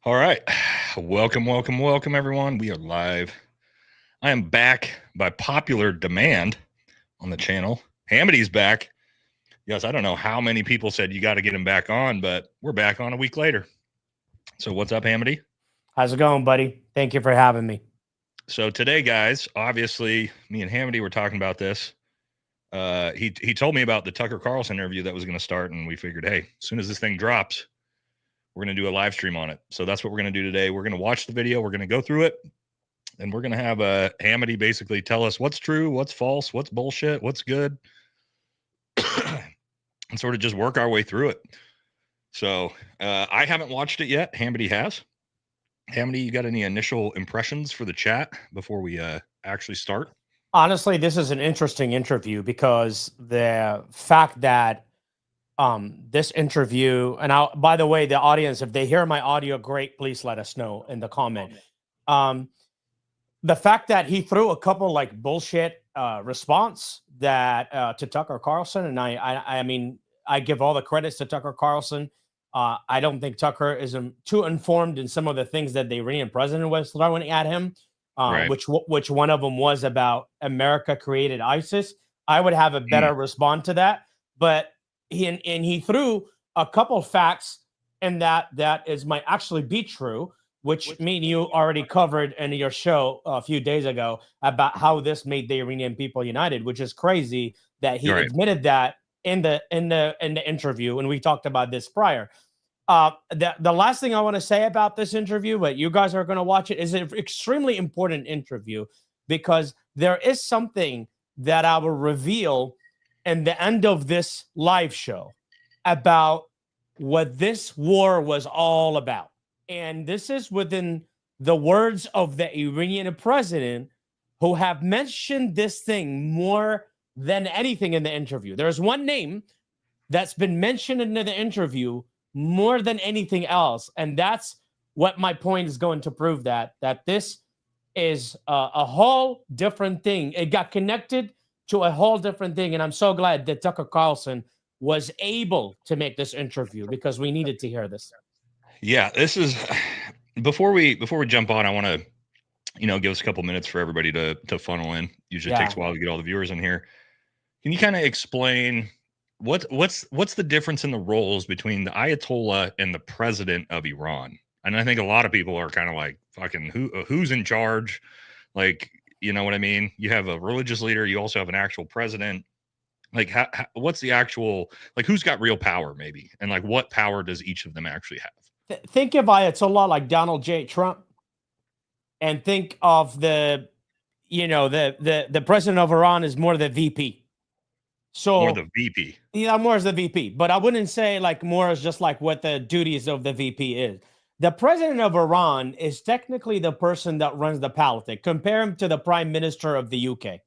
All right. Welcome, everyone. We are live. I am back by popular demand on the channel. Hamody's back. Yes, I don't know how many people said you got to get him back on, but we're back on a week later. So, what's up, Hamody? How's it going, buddy? Thank you for having me. So, today, guys, obviously, me and Hamody were talking about this. He told me about the Tucker Carlson interview that was going to start, and we figured, hey, as soon as this thing drops, we're going to do a live stream on it. So, that's what we're going to do today. We're going to watch the video, we're going to go through it, and we're going to have Hamody basically tell us what's true, what's false, what's bullshit, what's good, and sort of just work our way through it. So I haven't watched it yet. Hamody has. Hamody, you got any initial impressions for the chat before we actually start? Honestly, this is an interesting interview because the fact that this interview, and by the way, the audience, if they hear my audio, great, please let us know in the comment. The fact that he threw a couple like bullshit response that to Tucker Carlson, and I mean, I give all the credits to Tucker Carlson. I don't think Tucker is too informed in some of the things that the Iranian president was throwing at him, Right. which one of them was about America created ISIS. I would have a better response to that, but he threw a couple facts, and that might actually be true, which me and you already covered in your show a few days ago about how this made the Iranian people united, which is crazy that he admitted that in the interview, and we talked about this prior. The last thing I want to say about this interview, but you guys are going to watch it, is an extremely important interview because there is something that I will reveal in the end of this live show about what this war was all about. And this is within the words of the Iranian president, who have mentioned this thing more than anything in the interview. There's one name that's been mentioned in the interview more than anything else, and that's what my point is going to prove, that this is a whole different thing. It got connected to a whole different thing, and I'm so glad that Tucker Carlson was able to make this interview because we needed to hear this. Yeah, this is before we jump on, I want to give us a couple minutes for everybody to funnel in. Usually takes a while to get all the viewers in here. Can you kind of explain what's the difference in the roles between the Ayatollah and the president of Iran? And I think a lot of people are kind of like, fucking who's in charge? Like, you know what I mean? You have a religious leader, you also have an actual president. Like, what's the actual, like, who's got real power, maybe, and like what power does each of them actually have? Think of Ayatollah like Donald J. Trump, and think of the president of Iran is more the VP. So more the VP. Yeah, more as the VP, but I wouldn't say like more as just like what the duties of the VP is. The president of Iran is technically the person that runs the politics. Compare him to the prime minister of the UK.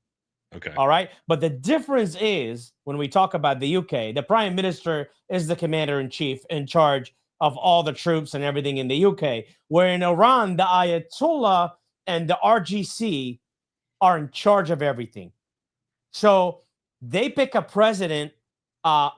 Okay. All right. But the difference is when we talk about the UK, the prime minister is the commander in chief in charge of all the troops and everything in the UK, where in Iran, the Ayatollah and the RGC are in charge of everything. So they pick a president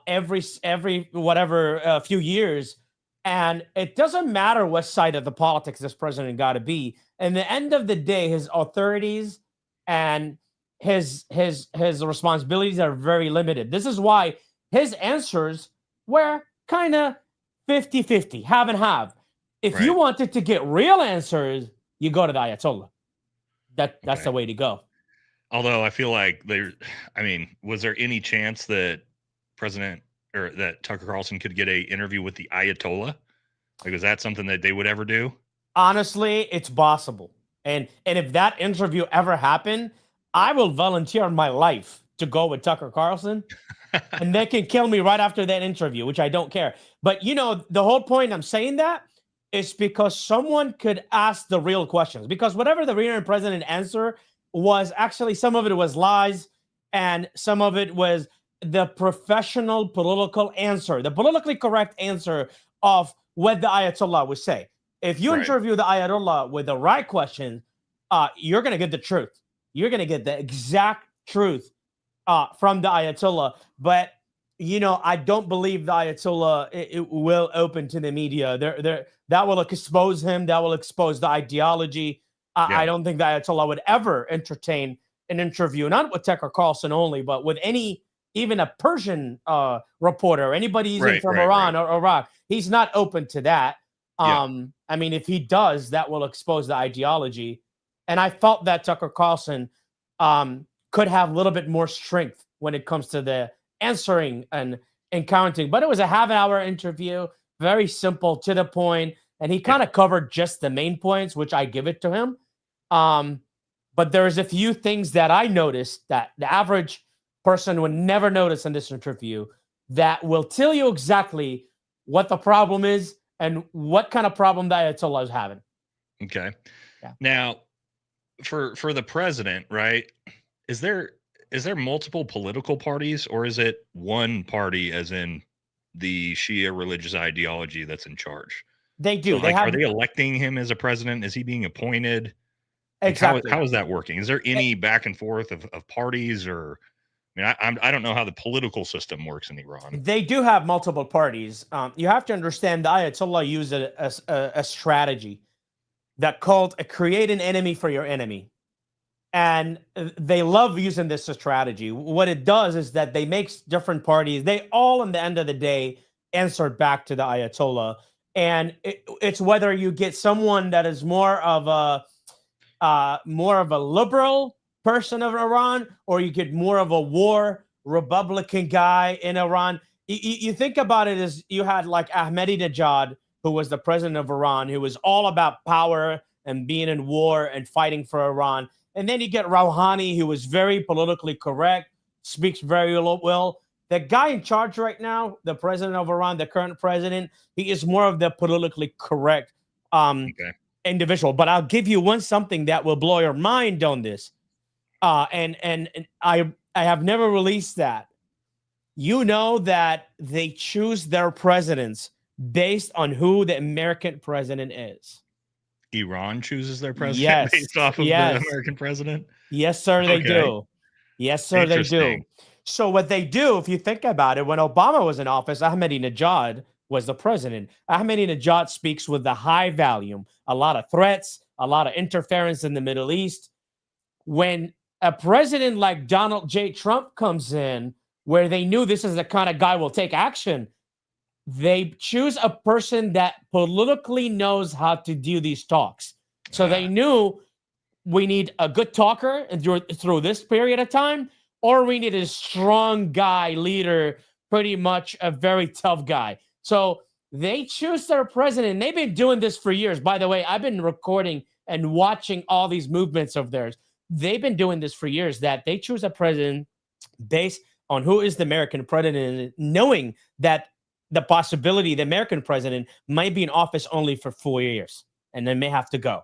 every whatever few years, and it doesn't matter what side of the politics this president got to be. In the end of the day, his authorities and his responsibilities are very limited. This is why his answers were kind of 50-50, have and have. If you wanted to get real answers, you go to the Ayatollah. That's the way to go. Although I feel like was there any chance that that Tucker Carlson could get an interview with the Ayatollah? Like, is that something that they would ever do? Honestly, it's possible. And if that interview ever happened, I will volunteer my life to go with Tucker Carlson, and they can kill me right after that interview, which I don't care. But, the whole point I'm saying that is because someone could ask the real questions. Because whatever the Iranian president answer was, actually, some of it was lies, and some of it was the professional political answer, the politically correct answer of what the Ayatollah would say. If you interview the Ayatollah with the right questions, you're going to get the truth. You're going to get the exact truth from the Ayatollah. But I don't believe the Ayatollah it will open to the media. That will expose him. That will expose the ideology. I don't think the Ayatollah would ever entertain an interview, not with Tucker Carlson only, but with even a Persian reporter, anybody even from Iran or Iraq. He's not open to that. I mean, if he does, that will expose the ideology. And I felt that Tucker Carlson could have a little bit more strength when it comes to the answering and counting. But it was a half-hour interview, very simple, to the point, and he kind of covered just the main points, which I give it to him. But there's a few things that I noticed that the average person would never notice in this interview that will tell you exactly what the problem is and what kind of problem the Ayatollah is having. Okay. Yeah. Now, for the president, right? Is there multiple political parties, or is it one party, as in the Shia religious ideology, that's in charge? They do. So, are they electing him as a president? Is he being appointed? Exactly. How is that working? Is there any back and forth of parties, or? I mean, I don't know how the political system works in Iran. They do have multiple parties. You have to understand the Ayatollah used a strategy that called create an enemy for your enemy. And they love using this strategy. What it does is that they make different parties. They all, in the end of the day, answer back to the Ayatollah. And it's whether you get someone that is more of a liberal person of Iran, or you get more of a war Republican guy in Iran. You think about it as you had like Ahmadinejad, who was the president of Iran, who was all about power and being in war and fighting for Iran. And then you get Rouhani, who is very politically correct, speaks very well. The guy in charge right now, the president of Iran, the current president, he is more of the politically correct individual. But I'll give you something that will blow your mind on this. And I have never released that. You know that they choose their presidents based on who the American president is. Iran chooses their president based off of the American president? Yes, sir, they do. Yes, sir, they do. So what they do, if you think about it, when Obama was in office, Ahmadinejad was the president. Ahmadinejad speaks with the high volume, a lot of threats, a lot of interference in the Middle East. When a president like Donald J. Trump comes in, where they knew this is the kind of guy who will take action, they choose a person that politically knows how to do these talks. So they knew we need a good talker through this period of time, or we need a strong guy, leader, pretty much a very tough guy. So they choose their president. They've been doing this for years. By the way, I've been recording and watching all these movements of theirs. They've been doing this for years, that they choose a president based on who is the American president, knowing that the possibility the American president might be in office only for 4 years and then may have to go.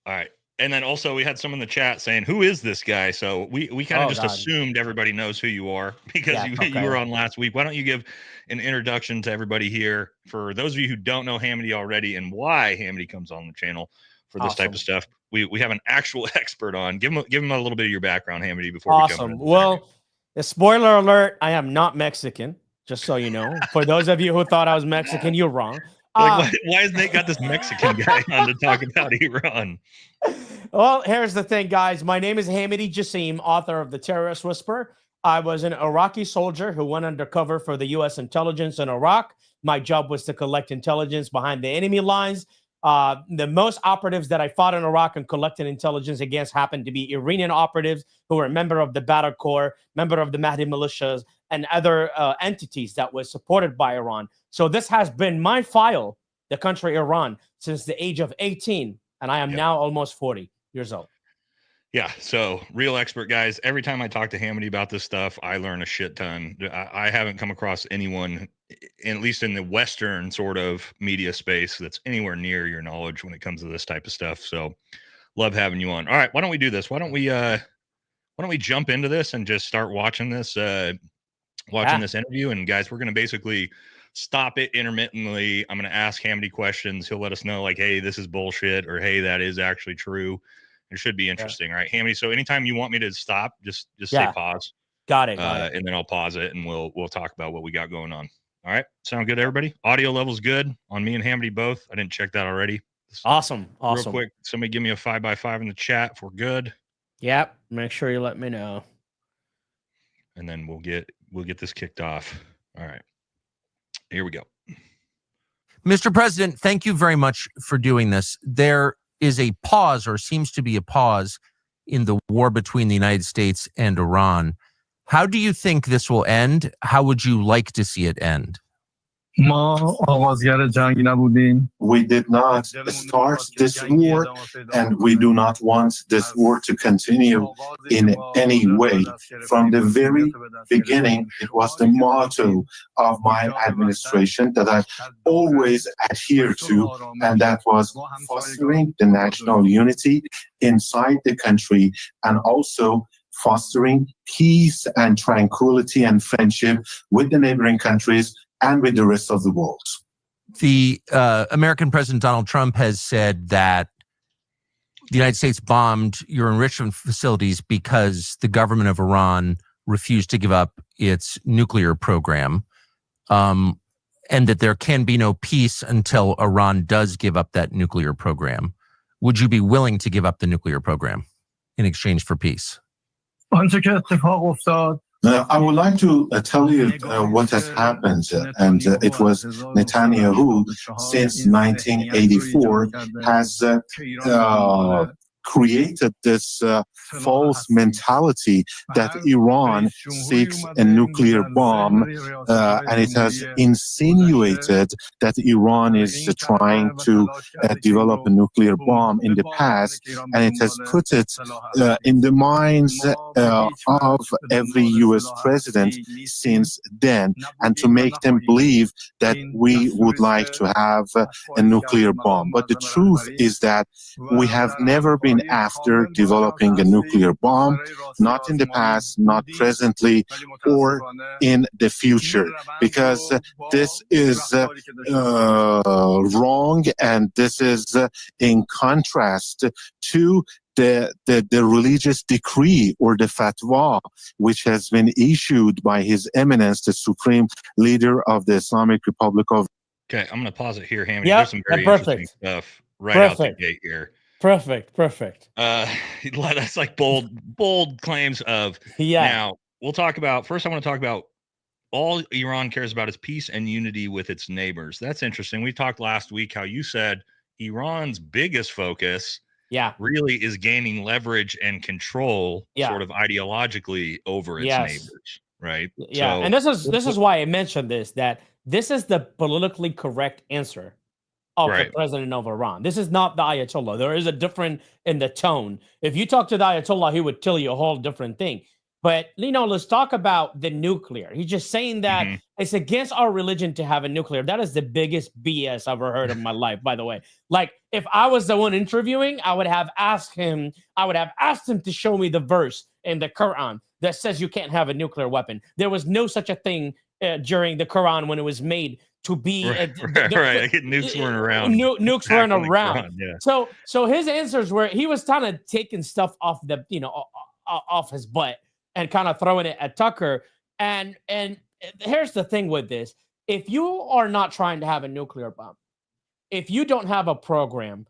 All right. And then also we had some in the chat saying, who is this guy? So we kind of assumed everybody knows who you are because you were on last week. Why don't you give an introduction to everybody here, for those of you who don't know Hamody already and why Hamody comes on the channel for this type of stuff. We have an actual expert on. Give him a little bit of your background, Hamody, before we jump into Well, the spoiler alert, I am not Mexican. Just so you know, for those of you who thought I was Mexican, you're wrong. Why has Nate got this Mexican guy on to talk about Iran? Well, here's the thing, guys. My name is Hamody Jasim, author of The Terrorist Whisper. I was an Iraqi soldier who went undercover for the U.S. intelligence in Iraq. My job was to collect intelligence behind the enemy lines. The most operatives that I fought in Iraq and collected intelligence against happened to be Iranian operatives who were a member of the Badr Corps, member of the Mahdi militias, and other entities that was supported by Iran. So this has been my file, the country Iran, since the age of 18, and I am now almost 40 years old. Yeah, so real expert, guys. Every time I talk to Hamody about this stuff, I learn a shit ton. I haven't come across anyone, at least in the Western sort of media space, that's anywhere near your knowledge when it comes to this type of stuff. So love having you on. All right, why don't we do this? Why don't we jump into this and just start watching this this interview? And guys, we're going to basically stop it intermittently. I'm going to ask Hamody questions. He'll let us know, like, hey, this is bullshit, or hey, that is actually true. It should be interesting, right, Hamody? So anytime you want me to stop, just say pause. Got it. Got it. And then I'll pause it and we'll talk about what we got going on. All right. Sound good, everybody? Audio level's good on me and Hamody both. I didn't check that already. Awesome. Real quick, somebody give me a 5x5 in the chat if we're good. Yep. Make sure you let me know. And then we'll get this kicked off. All right. Here we go. Mr. President, thank you very much for doing this. There is a pause, or seems to be a pause, in the war between the United States and Iran. How do you think this will end? How would you like to see it end? We did not start this war, and we do not want this war to continue in any way. From the very beginning, it was the motto of my administration that I always adhere to, and that was fostering the national unity inside the country, and also fostering peace and tranquility and friendship with the neighboring countries and with the rest of the world. The American President Donald Trump has said that the United States bombed your enrichment facilities because the government of Iran refused to give up its nuclear program, and that there can be no peace until Iran does give up that nuclear program. Would you be willing to give up the nuclear program in exchange for peace? I would like to tell you what has happened, and it was Netanyahu since 1984 has created this false mentality that Iran seeks a nuclear bomb, and it has insinuated that Iran is trying to develop a nuclear bomb in the past, and it has put it in the minds of every U.S. president since then, and to make them believe that we would like to have a nuclear bomb. But the truth is that we have never been after developing a nuclear bomb, not in the past, not presently, or in the future, because this is wrong, and this is in contrast to the religious decree or the fatwa, which has been issued by His Eminence, the Supreme Leader of the Islamic Republic of. Okay, I'm going to pause it here, Hamody. Yep, There's some very interesting stuff out the gate here. Perfect. That's like bold claims of. Yeah. Now we'll talk about. First, I want to talk about all Iran cares about is peace and unity with its neighbors. That's interesting. We talked last week how you said Iran's biggest focus, really is gaining leverage and control, sort of ideologically over its neighbors, right? Yeah, and this is why I mentioned this, that this is the politically correct answer of the president of Iran. This is not the Ayatollah. There is a difference in the tone. If you talk to the Ayatollah, he would tell you a whole different thing. But, let's talk about the nuclear. He's just saying that it's against our religion to have a nuclear. That is the biggest BS I've ever heard in my life, by the way. Like, if I was the one interviewing, I would have asked him to show me the verse in the Quran that says you can't have a nuclear weapon. There was no such a thing during the Quran when it was made to be nukes weren't around. Nukes weren't around. Quran, So his answers were, he was kind of taking stuff off the off his butt and kind of throwing it at Tucker. And here's the thing with this: if you are not trying to have a nuclear bomb, if you don't have a program,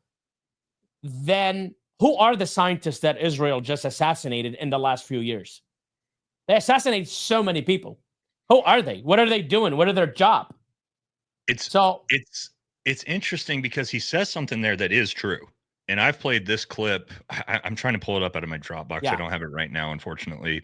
then who are the scientists that Israel just assassinated in the last few years? They assassinated so many people. Who are they? What are they doing? What are their job? It's interesting because he says something there that is true. And I've played this clip. I'm trying to pull it up out of my Dropbox. I don't have it right now, unfortunately.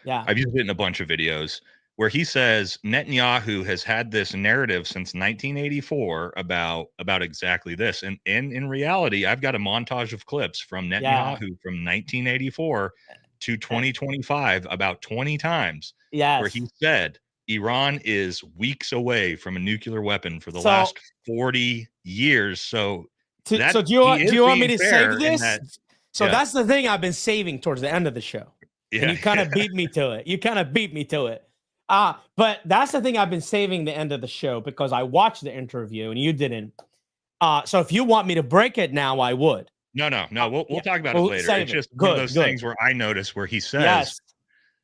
I've used it in a bunch of videos where he says Netanyahu has had this narrative since 1984 about exactly this. And in reality, I've got a montage of clips from Netanyahu from 1984 to 2025 about 20 times where he said Iran is weeks away from a nuclear weapon for the last 40 years. So do you want me to save this? That's the thing I've been saving towards the end of the show. And you kind of beat me to it. But that's the thing I've been saving the end of the show because I watched the interview and you didn't. So if you want me to break it now, I would. No. We'll talk about it later. It's just one of those things where I notice where he says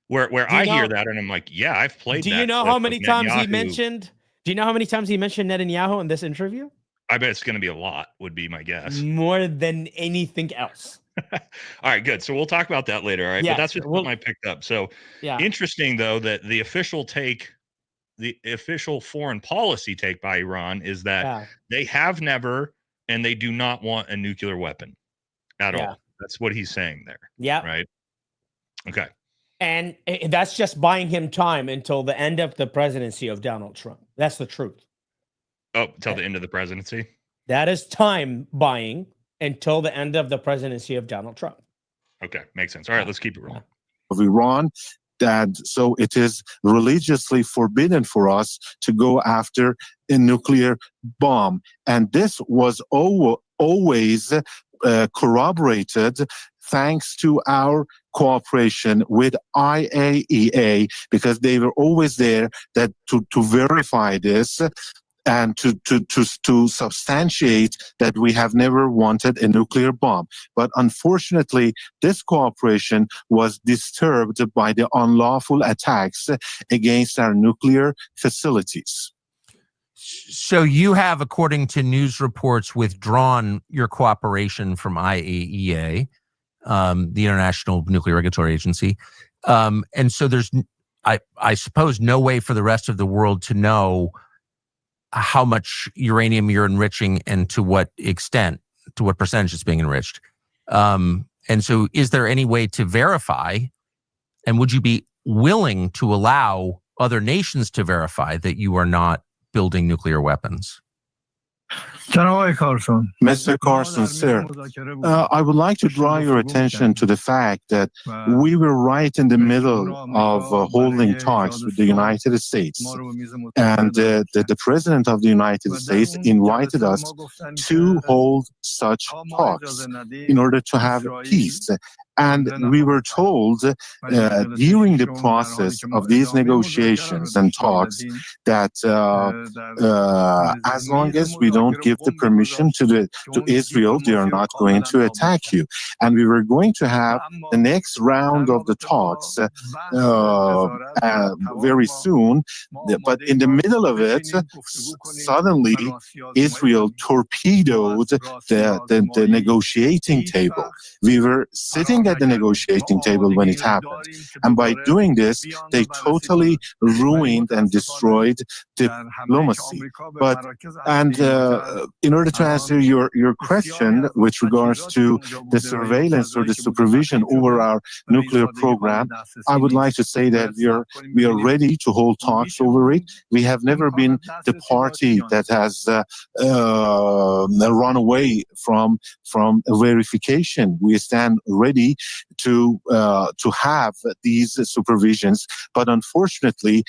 Where I hear that and I'm like, yeah, I've played Do that. you know clip how of many times he Netanyahu. mentioned? Do you know how many times he mentioned Netanyahu in this interview? I bet it's going to be a lot, would be my guess. More than anything else. All right, good. So we'll talk about that later. All right. Yes, But that's just something I picked up. So yeah. Interesting, though, that the official foreign policy take by Iran is that they have never and they do not want a nuclear weapon at all. That's what he's saying there. Yeah. Right. Okay. And that's just buying him time until the end of the presidency of Donald Trump. That's the truth. Oh, till the end of the presidency? That is time buying until the end of the presidency of Donald Trump. Okay, makes sense. All right, let's keep it rolling. Of Iran, that so it is religiously forbidden for us to go after a nuclear bomb. And this was always corroborated thanks to our cooperation with IAEA, because they were always there that to verify this and to substantiate that we have never wanted a nuclear bomb. But unfortunately, this cooperation was disturbed by the unlawful attacks against our nuclear facilities. So you have, according to news reports, withdrawn your cooperation from IAEA, the International Nuclear Regulatory Agency. And so there's, I suppose, no way for the rest of the world to know how much uranium you're enriching and to what extent, to what percentage it's being enriched. And so is there any way to verify, and would you be willing to allow other nations to verify that you are not building nuclear weapons? Mr. Carlson, sir, I would like to draw your attention to the fact that we were right in the middle of holding talks with the United States. And the President of the United States invited us to hold such talks in order to have peace. And we were told during the process of these negotiations and talks that as long as we don't give the permission to Israel, they are not going to attack you. And we were going to have the next round of the talks very soon. But in the middle of it, suddenly Israel torpedoed the negotiating table. We were sitting at the negotiating table when it happened. And by doing this, they totally ruined and destroyed diplomacy. And in order to answer your question with regards to the surveillance or the supervision over our nuclear program, I would like to say that we are ready to hold talks over it. We have never been the party that has run away from verification. We stand ready to have these supervisions, but unfortunately,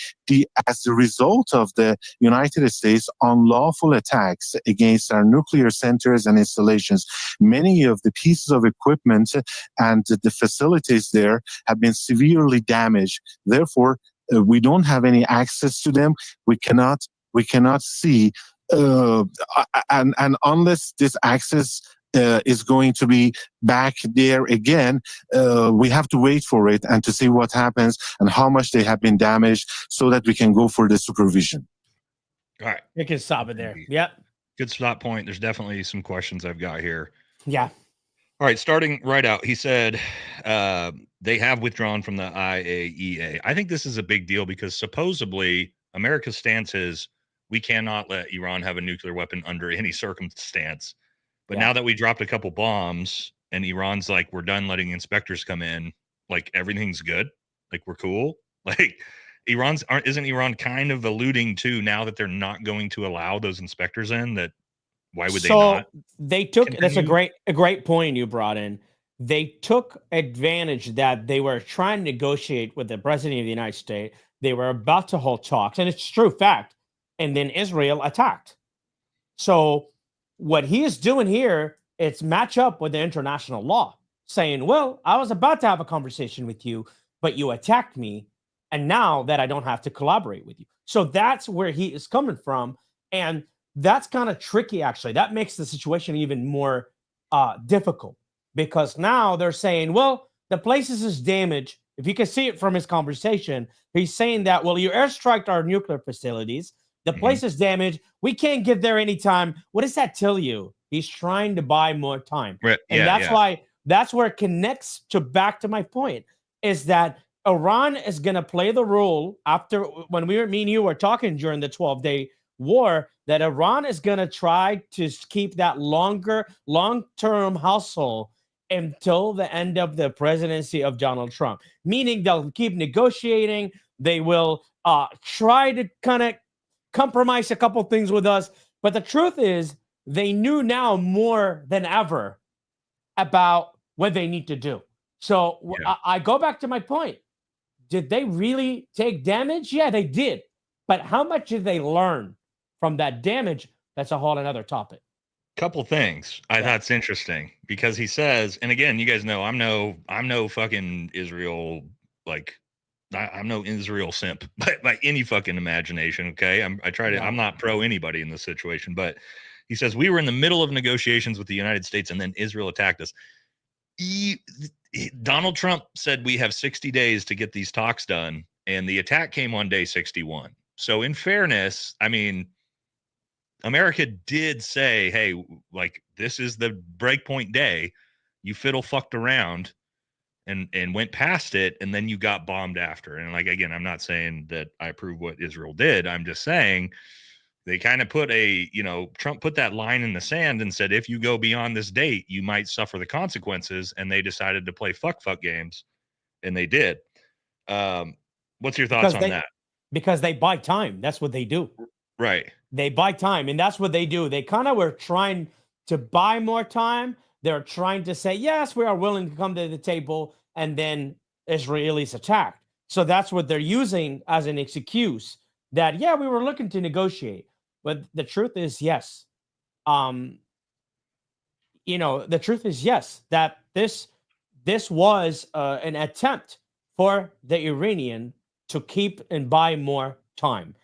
as a result of the United States unlawful attacks against our nuclear centers and installations, many of the pieces of equipment and the facilities there have been severely damaged. Therefore, we don't have any access to them. We cannot see, and unless this access is going to be back there again, we have to wait for it and to see what happens and how much they have been damaged so that we can go for the supervision. All right. You can stop it there. Yep. Good stop point. There's definitely some questions I've got here. Yeah. All right. Starting right out, he said they have withdrawn from the IAEA. I think this is a big deal because supposedly America's stance is we cannot let Iran have a nuclear weapon under any circumstance. But now that we dropped a couple bombs and Iran's like, we're done letting inspectors come in, like everything's good, like we're cool. Like isn't Iran kind of alluding to now that they're not going to allow those inspectors in, that why would they not? They took, that's a great point you brought in. They took advantage that they were trying to negotiate with the president of the United States. They were about to hold talks, and it's true fact. And then Israel attacked. So what he is doing here, it's match up with the international law, saying, well, I was about to have a conversation with you, but you attacked me. And now that I don't have to collaborate with you. So that's where he is coming from. And that's kind of tricky, actually. That makes the situation even more difficult, because now they're saying, well, the place is damaged. if you can see it from his conversation, he's saying that, well, you airstriked our nuclear facilities. The place is damaged. We can't get there anytime. What does that tell you? He's trying to buy more time. Right. And that's where it connects back to my point, is that Iran is going to play the role after when me and you were talking during the 12-day war, that Iran is going to try to keep that long-term hustle until the end of the presidency of Donald Trump, meaning they'll keep negotiating. They will try to kind of compromise a couple things with us. But the truth is, they knew now more than ever about what they need to do. So I go back to my point. Did they really take damage? Yeah, they did. But how much did they learn from that damage? That's a whole another topic. Couple things I thought's interesting, because he says, and again, you guys know I'm no fucking Israel, like I'm no Israel simp by any fucking imagination. Okay. I'm not pro anybody in this situation, but he says we were in the middle of negotiations with the United States and then Israel attacked us. Donald Trump said we have 60 days to get these talks done, and the attack came on day 61. So in fairness, I mean, America did say, hey, like, this is the breakpoint day. You fiddle fucked around and went past it, and then you got bombed after. And like, again, I'm not saying that I approve what Israel did. I'm just saying they kind of put Trump put that line in the sand and said, if you go beyond this date, you might suffer the consequences. And they decided to play fuck games, and they did. What's your thoughts on that? Because they buy time. That's what they do. Right. They buy time, and that's what they do. They kind of were trying to buy more time. They're trying to say, yes, we are willing to come to the table, and then Israelis attacked. So that's what they're using as an excuse that, yeah, we were looking to negotiate. But the truth is, yes. The truth is, yes, that this was an attempt for the Iranian to keep and buy more time.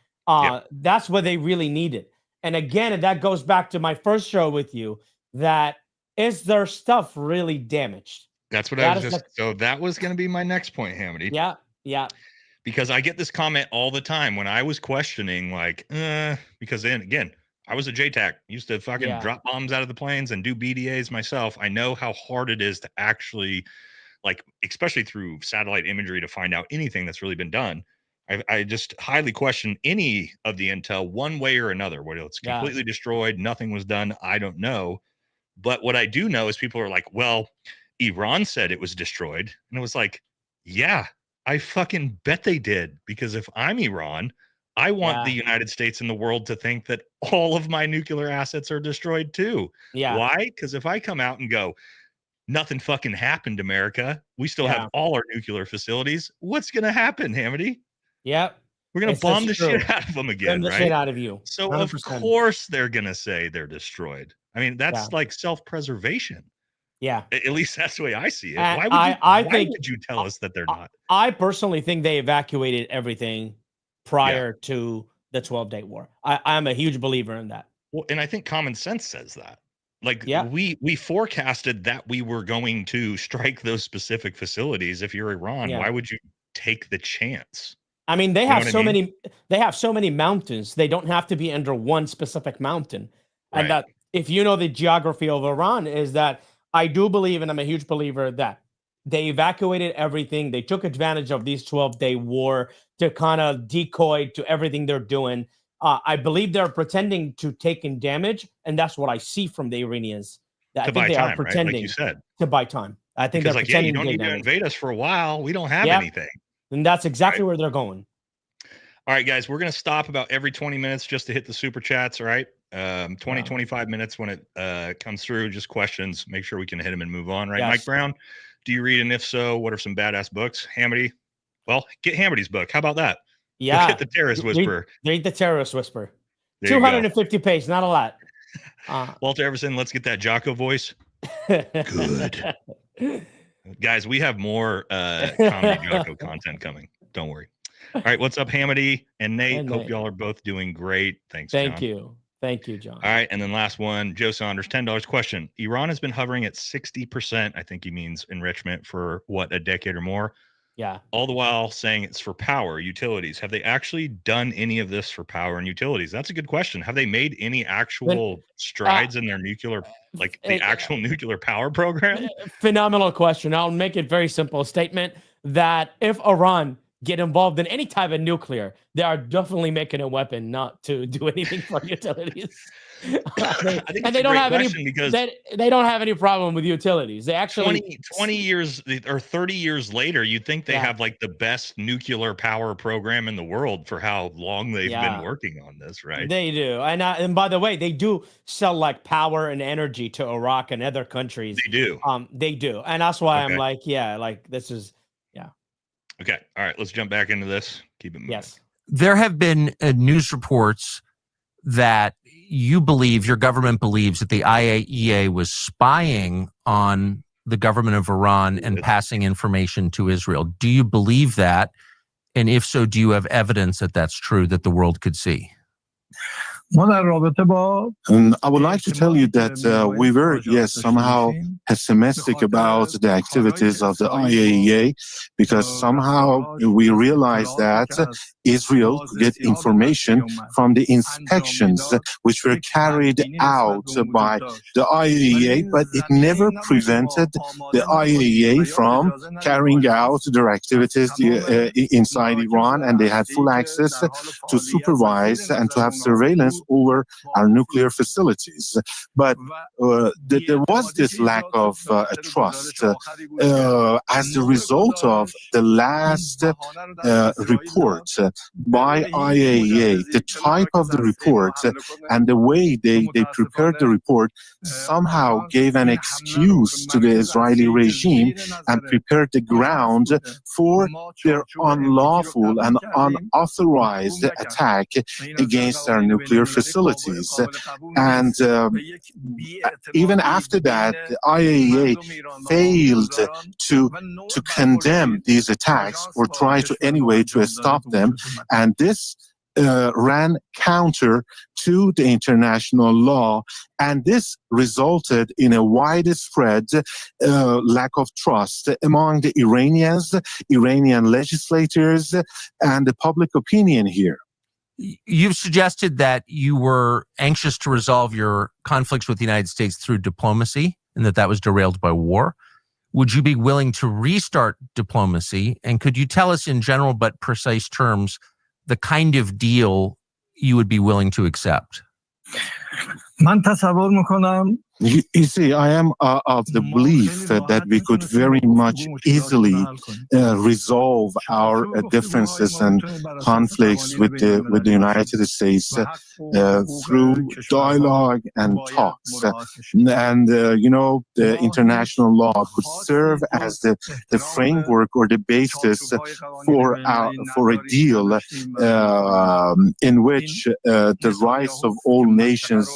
That's what they really needed. And again, that goes back to my first show with you, that is their stuff really damaged? That's what so that was going to be my next point, Hamody. Yeah. Yeah. Because I get this comment all the time when I was questioning, like, because then again, I was a JTAC, used to fucking drop bombs out of the planes and do BDAs myself. I know how hard it is to actually, like, especially through satellite imagery, to find out anything that's really been done. I just highly question any of the intel one way or another, whether it's completely destroyed, nothing was done. I don't know. But what I do know is people are like, well, Iran said it was destroyed. And it was like, yeah, I fucking bet they did. Because if I'm Iran, I want the United States and the world to think that all of my nuclear assets are destroyed too. Yeah. Why? Because if I come out and go, nothing fucking happened, America, we still have all our nuclear facilities, what's going to happen, Hamody? Yep. We're going to bomb the shit out of them again, right? Shit out of you. 100%. So of course they're going to say they're destroyed. I mean, that's like self-preservation. Yeah. At least that's the way I see it. And why would you tell us that they're not? I personally think they evacuated everything prior to the 12-day war. I'm a huge believer in that. Well, and I think common sense says that. Like, we forecasted that we were going to strike those specific facilities. If you're Iran, why would you take the chance? I mean, they have so many mountains. They don't have to be under one specific mountain. Right. And that, if you know the geography of Iran, is that I do believe, and I'm a huge believer, that they evacuated everything. They took advantage of these 12-day war to kind of decoy to everything they're doing. I believe they're pretending to take in damage, and that's what I see from the Iranians. I think they are pretending, right? Like you said, to buy time. I think they're pretending you don't need to invade us for a while. We don't have anything. And that's exactly where they're going. All right, guys, we're going to stop about every 20 minutes just to hit the super chats, all right? 25 minutes when it comes through, just questions. Make sure we can hit them and move on, right? Yes. Mike Brown, do you read? And if so, what are some badass books? Hamody? Well, get Hamody's book. How about that? Yeah. Get the Terrorist Whisperer. Read the Terrorist Whisperer. 250 pages, not a lot. Walter Everson, let's get that Jocko voice. Good. Guys, we have more comedy Jocko content coming. Don't worry. All right, what's up, Hamody and Nate? Hope y'all are both doing great. Thanks, John. Thank you, John. All right, and then last one, Joe Saunders, $10 question. Iran has been hovering at 60%, I think he means enrichment, for what, a decade or more? Yeah. All the while saying it's for power, utilities. Have they actually done any of this for power and utilities? That's a good question. Have they made any actual strides in their nuclear, like the actual nuclear power program? Phenomenal question. I'll make it very simple statement that if Iran get involved in any type of nuclear, they are definitely making a weapon not to do anything for utilities. They don't have any because they don't have any problem with utilities. They actually 20 years or 30 years later, you'd think they have like the best nuclear power program in the world for how long they've been working on this, right? They do. And by the way, they do sell like power and energy to Iraq and other countries. They do. They do. And that's why I'm like, like this is Okay. All right. Let's jump back into this. Keep it moving. Yes. There have been news reports that you believe, your government believes, that the IAEA was spying on the government of Iran and passing information to Israel. Do you believe that? And if so, do you have evidence that that's true that the world could see? I would like to tell you that we were, somehow pessimistic about the activities of the IAEA, because somehow we realized that Israel could get information from the inspections which were carried out by the IAEA, but it never prevented the IAEA from carrying out their activities inside Iran, and they had full access to supervise and to have surveillance over our nuclear facilities. But there was this lack of trust as a result of the last report by IAEA. The type of the report and the way they prepared the report somehow gave an excuse to the Israeli regime and prepared the ground for their unlawful and unauthorized attack against our nuclear facilities. And even after that, the IAEA failed to condemn these attacks or try to anyway to stop them. And this ran counter to the international law, and this resulted in a widespread lack of trust among the Iranians, Iranian legislators, and the public opinion here. You've suggested that you were anxious to resolve your conflicts with the United States through diplomacy and that was derailed by war. Would you be willing to restart diplomacy? And could you tell us in general but precise terms the kind of deal you would be willing to accept? You see, I am of the belief that we could very much easily resolve our differences and conflicts with the United States through dialogue and talks. And the international law could serve as the framework or the basis for a deal in which the rights of all nations,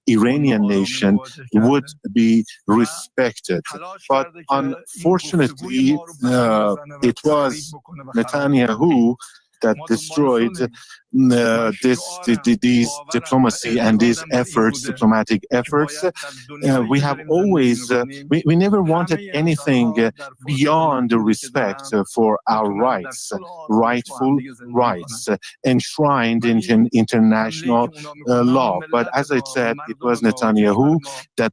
Iranian nation, would be respected. But unfortunately, it was Netanyahu that destroyed these diplomacy and these diplomatic efforts. We have always, we never wanted anything beyond the respect for our rights, rightful rights, enshrined in international law. But as I said, it was Netanyahu that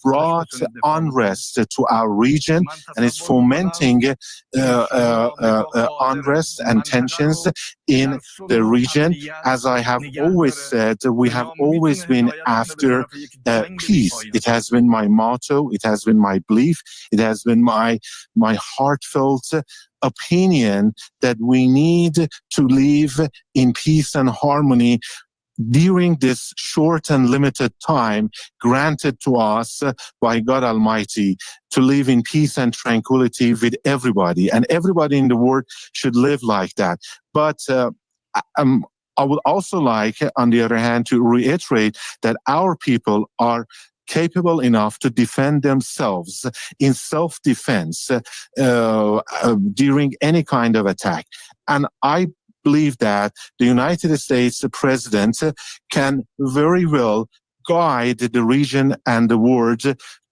brought unrest to our region and is fomenting unrest and tensions in the region. As I have always said, we have always been after peace. It has been my motto. It has been my belief. It has been my heartfelt opinion that we need to live in peace and harmony during this short and limited time granted to us by God Almighty, to live in peace and tranquility with everybody. And everybody in the world should live like that. But I would also like, on the other hand, to reiterate that our people are capable enough to defend themselves in self-defense during any kind of attack. And I believe that the United States president can very well guide the region and the world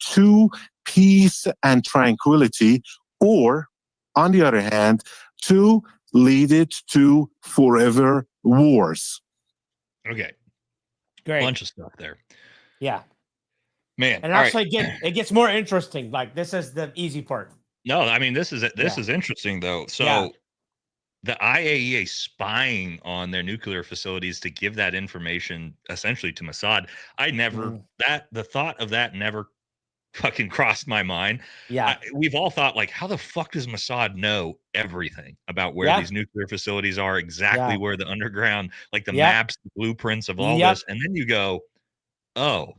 to peace and tranquility, or on the other hand, to lead it to forever wars. Okay. Great. Bunch of stuff there. Yeah. Man. And actually, it gets more interesting. Like, this is the easy part. No, I mean, this is interesting, though. So the IAEA spying on their nuclear facilities to give that information essentially to Mossad. I never, the thought of that never fucking crossed my mind. Yeah. We've all thought, like, how the fuck does Mossad know everything about where these nuclear facilities are, exactly where the underground, like the maps, the blueprints of all this? And then you go, oh,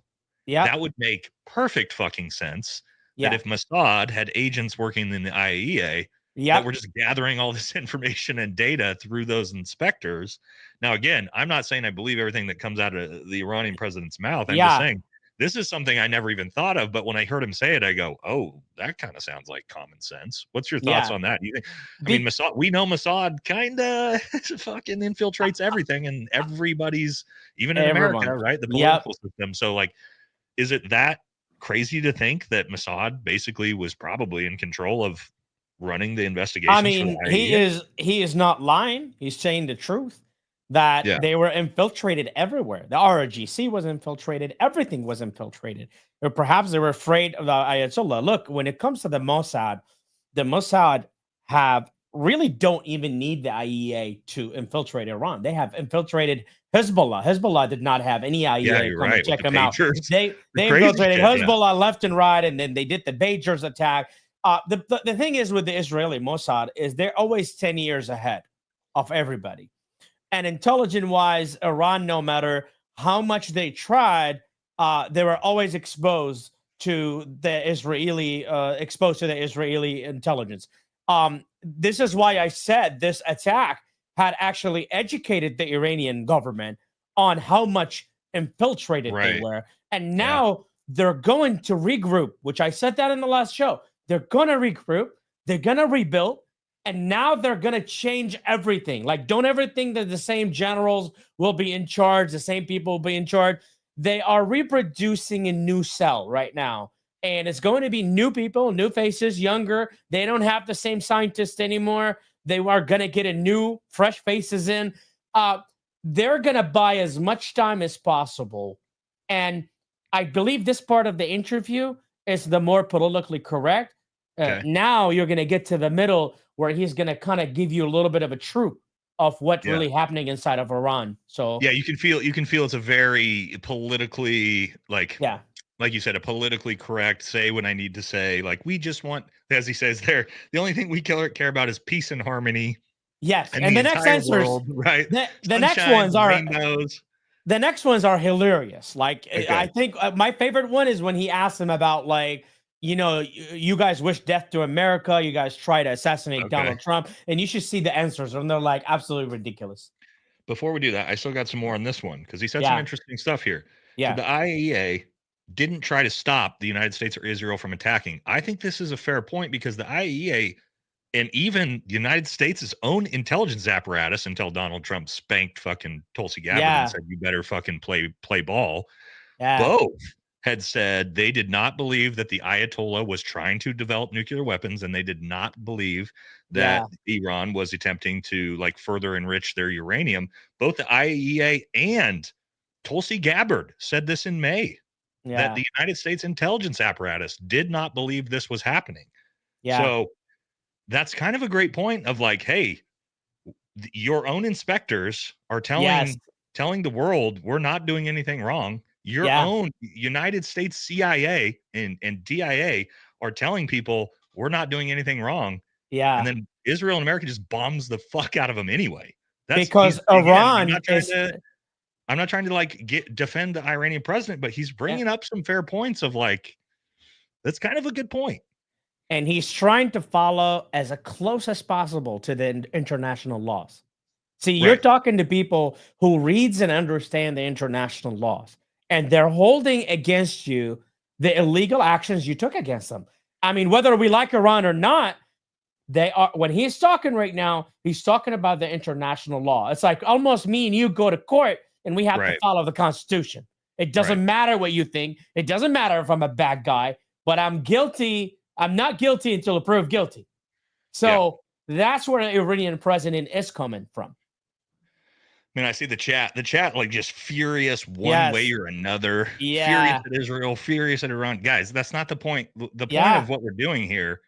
that would make perfect fucking sense. That if Mossad had agents working in the IAEA, that we're just gathering all this information and data through those inspectors. Now, again, I'm not saying I believe everything that comes out of the Iranian president's mouth. I'm just saying this is something I never even thought of. But when I heard him say it, I go, oh, that kind of sounds like common sense. What's your thoughts on that? You think, I mean, Mossad, we know Mossad kind of fucking infiltrates everything and everybody's, even in America, right? The political system. So, like, is it that crazy to think that Mossad basically was probably in control of running the investigations? I mean, he is not lying. He's saying the truth that they were infiltrated everywhere. The ROGC was infiltrated. Everything was infiltrated. Or perhaps they were afraid of the Ayatollah. Look, when it comes to the Mossad really don't even need the IAEA to infiltrate Iran. They have infiltrated Hezbollah. Hezbollah did not have any IAEA come check them out. They infiltrated Hezbollah left and right, and then they did the Bajors attack. The thing is with the Israeli Mossad is they're always 10 years ahead of everybody. And intelligence-wise, Iran, no matter how much they tried, they were always exposed to the Israeli intelligence. This is why I said this attack had actually educated the Iranian government on how much infiltrated they were. And now they're going to regroup, which I said that in the last show. They're going to regroup. They're going to rebuild. And now they're going to change everything. Like, don't ever think that the same generals will be in charge. The same people will be in charge. They are reproducing a new cell right now. And it's going to be new people, new faces, younger. They don't have the same scientists anymore. They are going to get a new, fresh faces in. They're going to buy as much time as possible. And I believe this part of the interview is the more politically correct. Now you're going to get to the middle where he's going to kind of give you a little bit of a truth of what's really happening inside of Iran. So you can feel it's a very politically, like you said, a politically correct, say what I need to say. Like, we just want, as he says there, the only thing we care about is peace and harmony. Yes. And the next answers, right? The next ones are rainbows. The next ones are hilarious. Like, I think my favorite one is when he asked him about, like, you know, you guys wish death to America. You guys try to assassinate Donald Trump. And you should see the answers. And they're, like, absolutely ridiculous. Before we do that, I still got some more on this one because he said some interesting stuff here. So the IAEA didn't try to stop the United States or Israel from attacking. I think this is a fair point because the IAEA and even the United States' own intelligence apparatus, until Donald Trump spanked fucking Tulsi Gabbard and said, you better fucking play ball. Both had said they did not believe that the Ayatollah was trying to develop nuclear weapons, and they did not believe that Iran was attempting to, like, further enrich their uranium. Both the IAEA and Tulsi Gabbard said this in May, that the United States intelligence apparatus did not believe this was happening. So that's kind of a great point of, like, hey, your own inspectors are telling the world we're not doing anything wrong. Your own United States CIA and DIA are telling people we're not doing anything wrong. And then Israel and America just bombs the fuck out of them anyway. That's because Iran I'm not trying to like defend the Iranian president, but he's bringing up some fair points of, like, that's kind of a good point. And he's trying to follow as close as possible to the international laws. See, you're talking to people who reads and understand the international laws, and they're holding against you the illegal actions you took against them. I mean, whether we like Iran or not, they are. When he's talking right now, he's talking about the international law. It's like almost me and you go to court and we have to follow the Constitution. It doesn't matter what you think. It doesn't matter if I'm a bad guy, but I'm guilty. I'm not guilty until proved guilty. So that's where the Iranian president is coming from. I mean, I see the chat like just furious one way or another. Furious at Israel, furious at Iran. Guys, that's not the point. The point of what we're doing here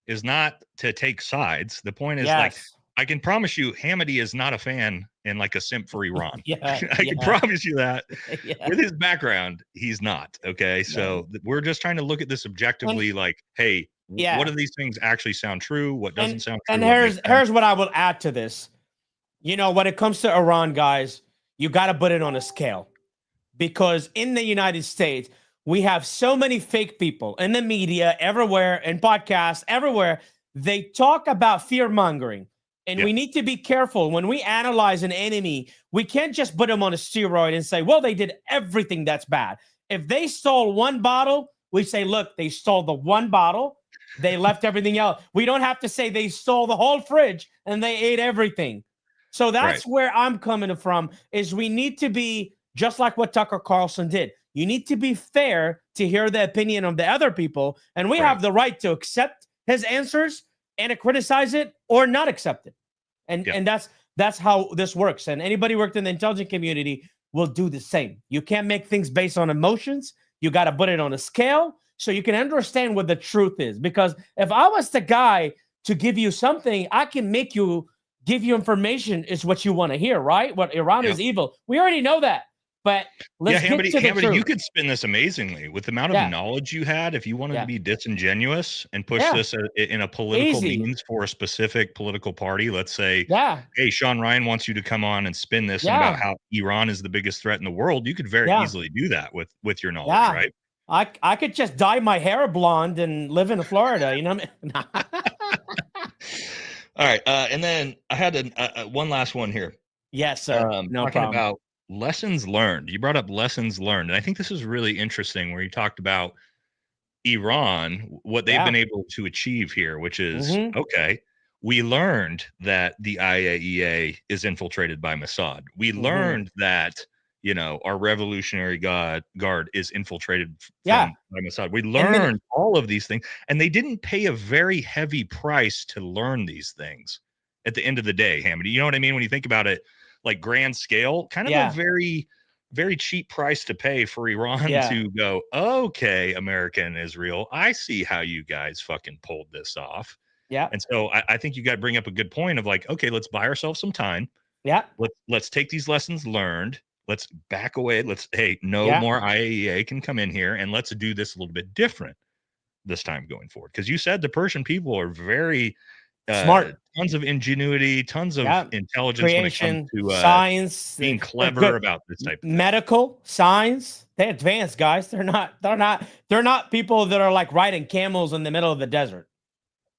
is not to take sides. The point is like, I can promise you Hamody is not a fan and like a simp for Iran. I can promise you that. With his background, he's not. Okay. So we're just trying to look at this objectively, like, hey, what do these things actually sound true? What doesn't sound true? And here's what I will add to this. You know, when it comes to Iran, guys, you got to put it on a scale, because in the United States, we have so many fake people in the media, everywhere, in podcasts, everywhere. They talk about fear mongering, and we need to be careful when we analyze an enemy. We can't just put them on a steroid and say, well, they did everything that's bad. If they stole one bottle, we say, look, they stole the one bottle. They left everything else. We don't have to say they stole the whole fridge and they ate everything. So that's where I'm coming from, is we need to be just like what Tucker Carlson did. You need to be fair to hear the opinion of the other people, and we have the right to accept his answers and to criticize it or not accept it. And that's how this works. And anybody worked in the intelligence community will do the same. You can't make things based on emotions. You got to put it on a scale so you can understand what the truth is. Because if I was the guy to give you something, I can make you give you information is what you want to hear, right? What Iran is evil. We already know that. But let's get to the truth. You could spin this amazingly with the amount of knowledge you had. If you wanted to be disingenuous and push this in a political means for a specific political party, let's say, hey, Sean Ryan wants you to come on and spin this about how Iran is the biggest threat in the world. You could very easily do that with your knowledge, right? I could just dye my hair blonde and live in Florida. You know what I mean? All right, and then I had one last one here. Yes, sir. No talking problem. About lessons learned. You brought up lessons learned, and I think this is really interesting. Where you talked about Iran, what they've been able to achieve here, which is okay. We learned that the IAEA is infiltrated by Mossad. We learned that our Revolutionary Guard is infiltrated by Mossad. We learned all of these things, and they didn't pay a very heavy price to learn these things. At the end of the day, Hamody, you know what I mean? When you think about it, like grand scale, kind of a very, very cheap price to pay for Iran to go, okay, America and Israel, I see how you guys fucking pulled this off. Yeah. And so I think you got to bring up a good point of like, okay, let's buy ourselves some time. Yeah. Let's take these lessons learned. Let's back away. No more IAEA can come in here, and let's do this a little bit different this time going forward. Because you said the Persian people are very smart, tons of ingenuity, tons of intelligence, creation, when it comes to science, being clever about this type of medical science. They advanced, guys. They're not people that are like riding camels in the middle of the desert.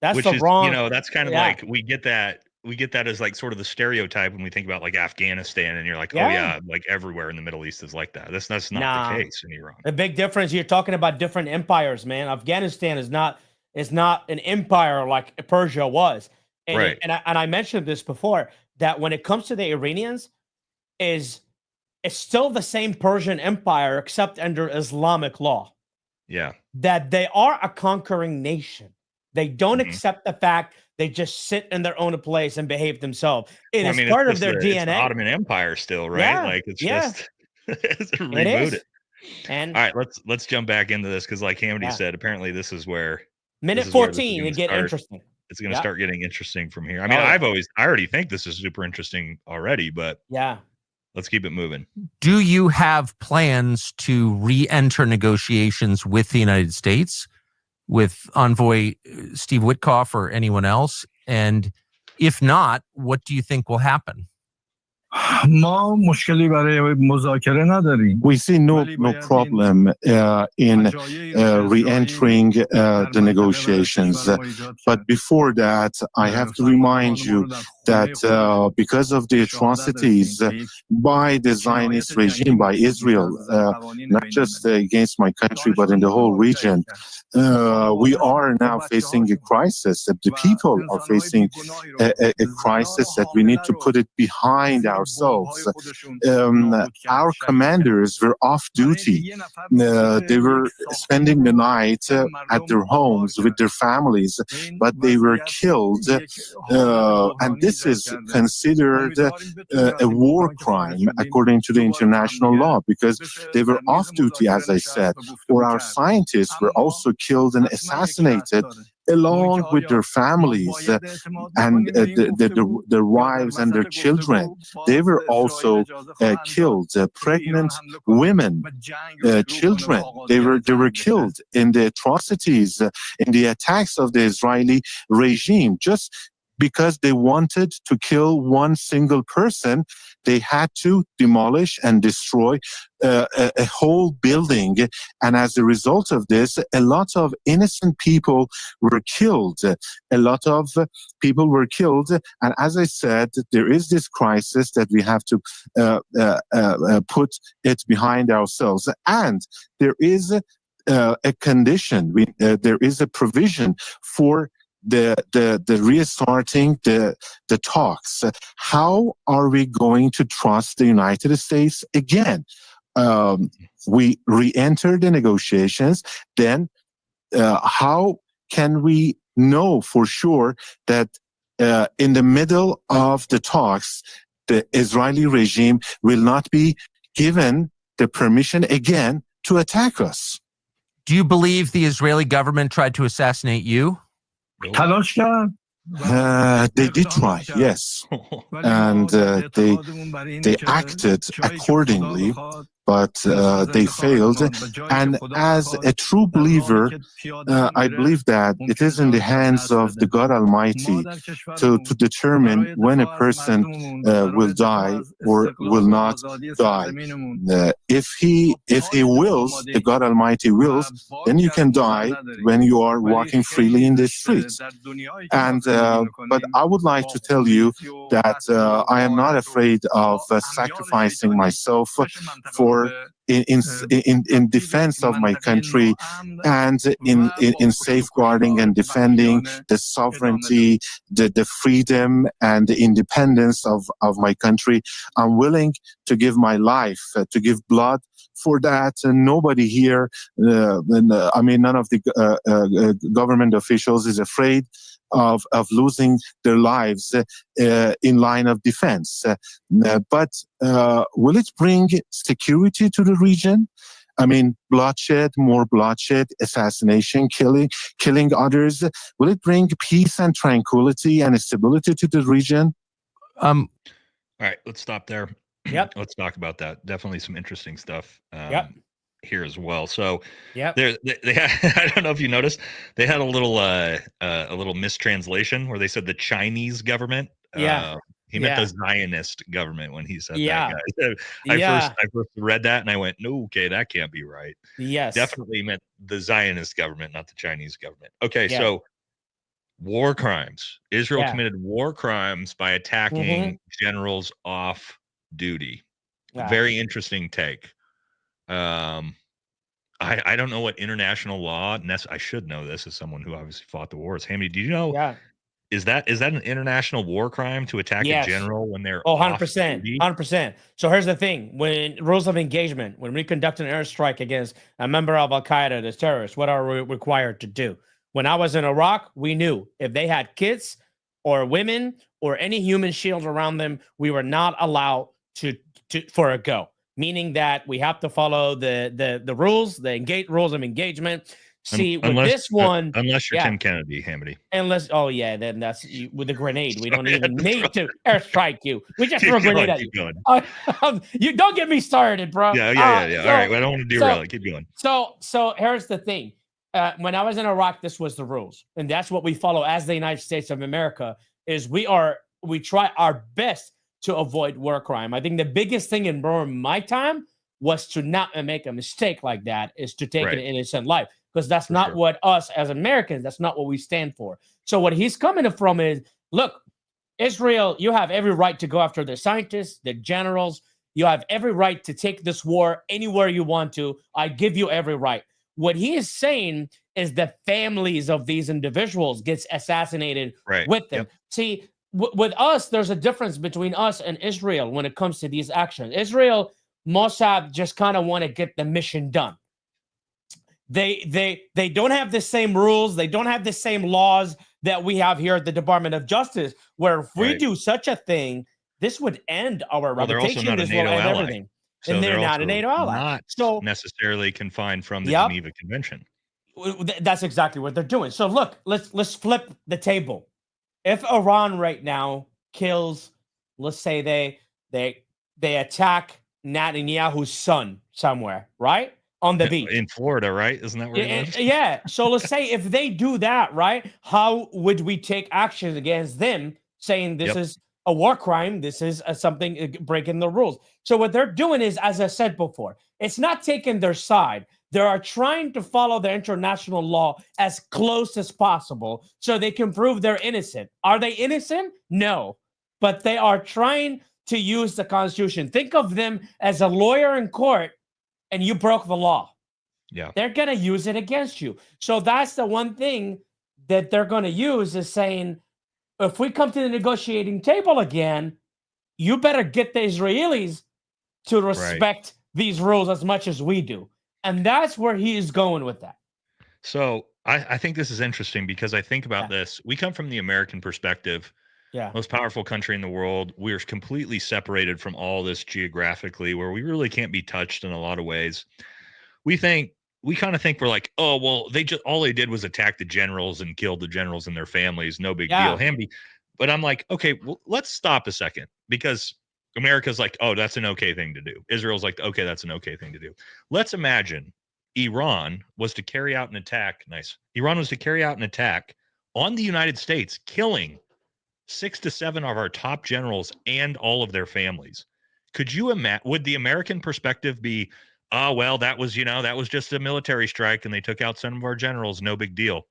That's wrong. That's kind of like we get that as like sort of the stereotype when we think about like Afghanistan, and you're like, oh yeah, like everywhere in the Middle East is like that. That's not the case in Iran. The big difference, you're talking about different empires, man. Afghanistan is not an empire like Persia was. And, and I mentioned this before, that when it comes to the Iranians, it's still the same Persian empire, except under Islamic law. Yeah. That they are a conquering nation. They don't accept the fact they just sit in their own place and behave themselves. It is part of their DNA. It's the Ottoman Empire still, right? Yeah, like it's just it's rebooted. And all right, let's jump back into this, because like Hamody said, apparently this is where minute 14 it get interesting. It's going to start getting interesting from here. I mean, I already think this is super interesting already, but let's keep it moving. Do you have plans to re-enter negotiations with the United States, with Envoy Steve Witkoff or anyone else? And if not, what do you think will happen? We see no problem in re-entering the negotiations. But before that, I have to remind you that because of the atrocities by the Zionist regime, by Israel, not just against my country, but in the whole region, we are now facing a crisis. The people are facing a crisis that we need to put it behind ourselves. ourselves. Our commanders were off duty. They were spending the night at their homes with their families, but they were killed. And this is considered a war crime according to the international law, because they were off duty, as I said, or our scientists were also killed and assassinated along with their families and their wives and their children. They were also killed. Pregnant women, children, they were killed in the atrocities, in the attacks of the Israeli regime. Just because they wanted to kill one single person, they had to demolish and destroy a whole building. And as a result of this, a lot of innocent people were killed. A lot of people were killed. And as I said, there is this crisis that we have to put it behind ourselves. And there is a condition, there is a provision for the restarting the talks. How are we going to trust the United States again? We re-enter the negotiations. Then how can we know for sure that in the middle of the talks, the Israeli regime will not be given the permission again to attack us? Do you believe the Israeli government tried to assassinate you? They did try, yes, and they acted accordingly, but they failed. And as a true believer, I believe that it is in the hands of the God Almighty to determine when a person will die or will not die. If he wills, the God Almighty wills, then you can die when you are walking freely in the streets. And but I would like to tell you that I am not afraid of sacrificing myself for in defense of my country, and in safeguarding and defending the sovereignty, the freedom and the independence of my country. I'm willing to give my life, to give blood for that. And nobody here, I mean, none of the government officials is afraid of losing their lives in line of defense. But will it bring security to the region? I mean, bloodshed, more bloodshed, assassination, killing others. Will it bring peace and tranquility and stability to the region? All right, let's stop there. Yep. Let's talk about that. Definitely some interesting stuff. Yep. Here as well. So yeah, they I don't know if you noticed, they had a little mistranslation where they said the Chinese government. Yeah. He meant the Zionist government when he said Yeah. that, guys. I first read that and I went, no, okay, that can't be right. Yes. Definitely meant the Zionist government, not the Chinese government. Okay, Yeah. so war crimes. Israel Yeah. committed war crimes by attacking generals off duty. Very interesting take. I don't know what international law. I should know this as someone who obviously fought the wars. Hamody, do you know? Yeah. Is that an international war crime to attack a general when they're 100%, 100%. So here's the thing: when rules of engagement, when we conduct an airstrike against a member of Al Qaeda, the terrorists, what are we required to do? When I was in Iraq, we knew if they had kids or women or any human shield around them, we were not allowed to for a go. Meaning that we have to follow the rules, rules of engagement. See, with this one, unless you're Tim Kennedy, Hamody. Then that's with a grenade. We don't even need to airstrike you. We just throw a grenade at you. You don't get me started, bro. Yeah. All right, well, I don't want to derail it. Keep going. So here's the thing. When I was in Iraq, this was the rules, and that's what we follow as the United States of America. Is we try our best to avoid war crime. I think the biggest thing in my time was to not make a mistake like that, is to take an innocent life, because that's not what us as Americans, that's not what we stand for. So what he's coming from is, look, Israel, you have every right to go after the scientists, the generals. You have every right to take this war anywhere you want to. I give you every right. What he is saying is the families of these individuals gets assassinated with them. See, with us, there's a difference between us and Israel when it comes to these actions. Israel, Mossad just kind of want to get the mission done. They don't have the same rules. They don't have the same laws that we have here at the Department of Justice, where if we do such a thing, this would end our reputation. This will end everything. So and they're not a NATO ally. Not so necessarily confined from the Geneva Convention. That's exactly what they're doing. So look, let's flip the table. If Iran right now kills, let's say they attack Netanyahu's son somewhere, right? On the beach. In Florida, right? Isn't that where it is? Yeah. So let's say if they do that, right? How would we take action against them saying this is a war crime? This is something breaking the rules. So what they're doing is, as I said before, it's not taking their side. They are trying to follow the international law as close as possible so they can prove they're innocent. Are they innocent? No. But they are trying to use the Constitution. Think of them as a lawyer in court and you broke the law. Yeah. They're going to use it against you. So that's the one thing that they're going to use is saying, if we come to the negotiating table again, you better get the Israelis to respect these rules as much as we do. And that's where he is going with that. So I think this is interesting because I think about this. We come from the American perspective. Yeah. Most powerful country in the world. We're completely separated from all this geographically, where we really can't be touched in a lot of ways. We kind of think we're like, oh, well, all they did was attack the generals and killed the generals and their families. No big deal. Hamody. But I'm like, okay, well, let's stop a second, because America's like, oh, that's an okay thing to do. Israel's like, okay, that's an okay thing to do. Let's imagine Iran was to carry out an attack. Iran was to carry out an attack on the United States, killing 6 to 7 of our top generals and all of their families. Could you imagine? Would the American perspective be, oh, well, that was just a military strike and they took out some of our generals, no big deal?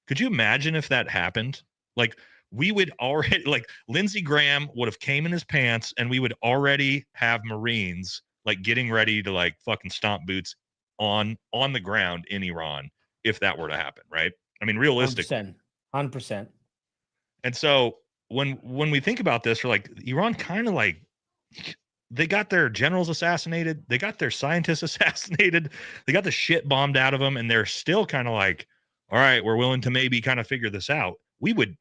Could you imagine if that happened? Like, we would already, like, Lindsey Graham would have came in his pants and we would already have Marines like getting ready to like fucking stomp boots on the ground in Iran if that were to happen, right? I mean, realistically. 100%. And so when we think about this, we're like, Iran kind of like, they got their generals assassinated, they got their scientists assassinated, they got the shit bombed out of them, and they're still kind of like, all right, we're willing to maybe kind of figure this out.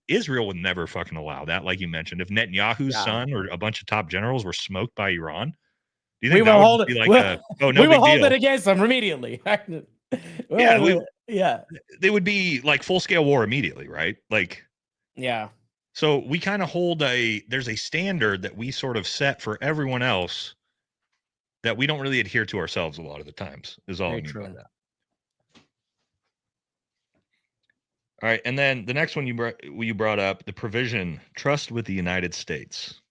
Israel would never fucking allow that, like you mentioned. If Netanyahu's son or a bunch of top generals were smoked by Iran, do you think that would be like we will hold it against them immediately? They would be like full-scale war immediately, right? Like, yeah. So we kind of hold there's a standard that we sort of set for everyone else that we don't really adhere to ourselves a lot of the times, is all I mean by that. All right. And then the next one you brought up, the provision, trust with the United States.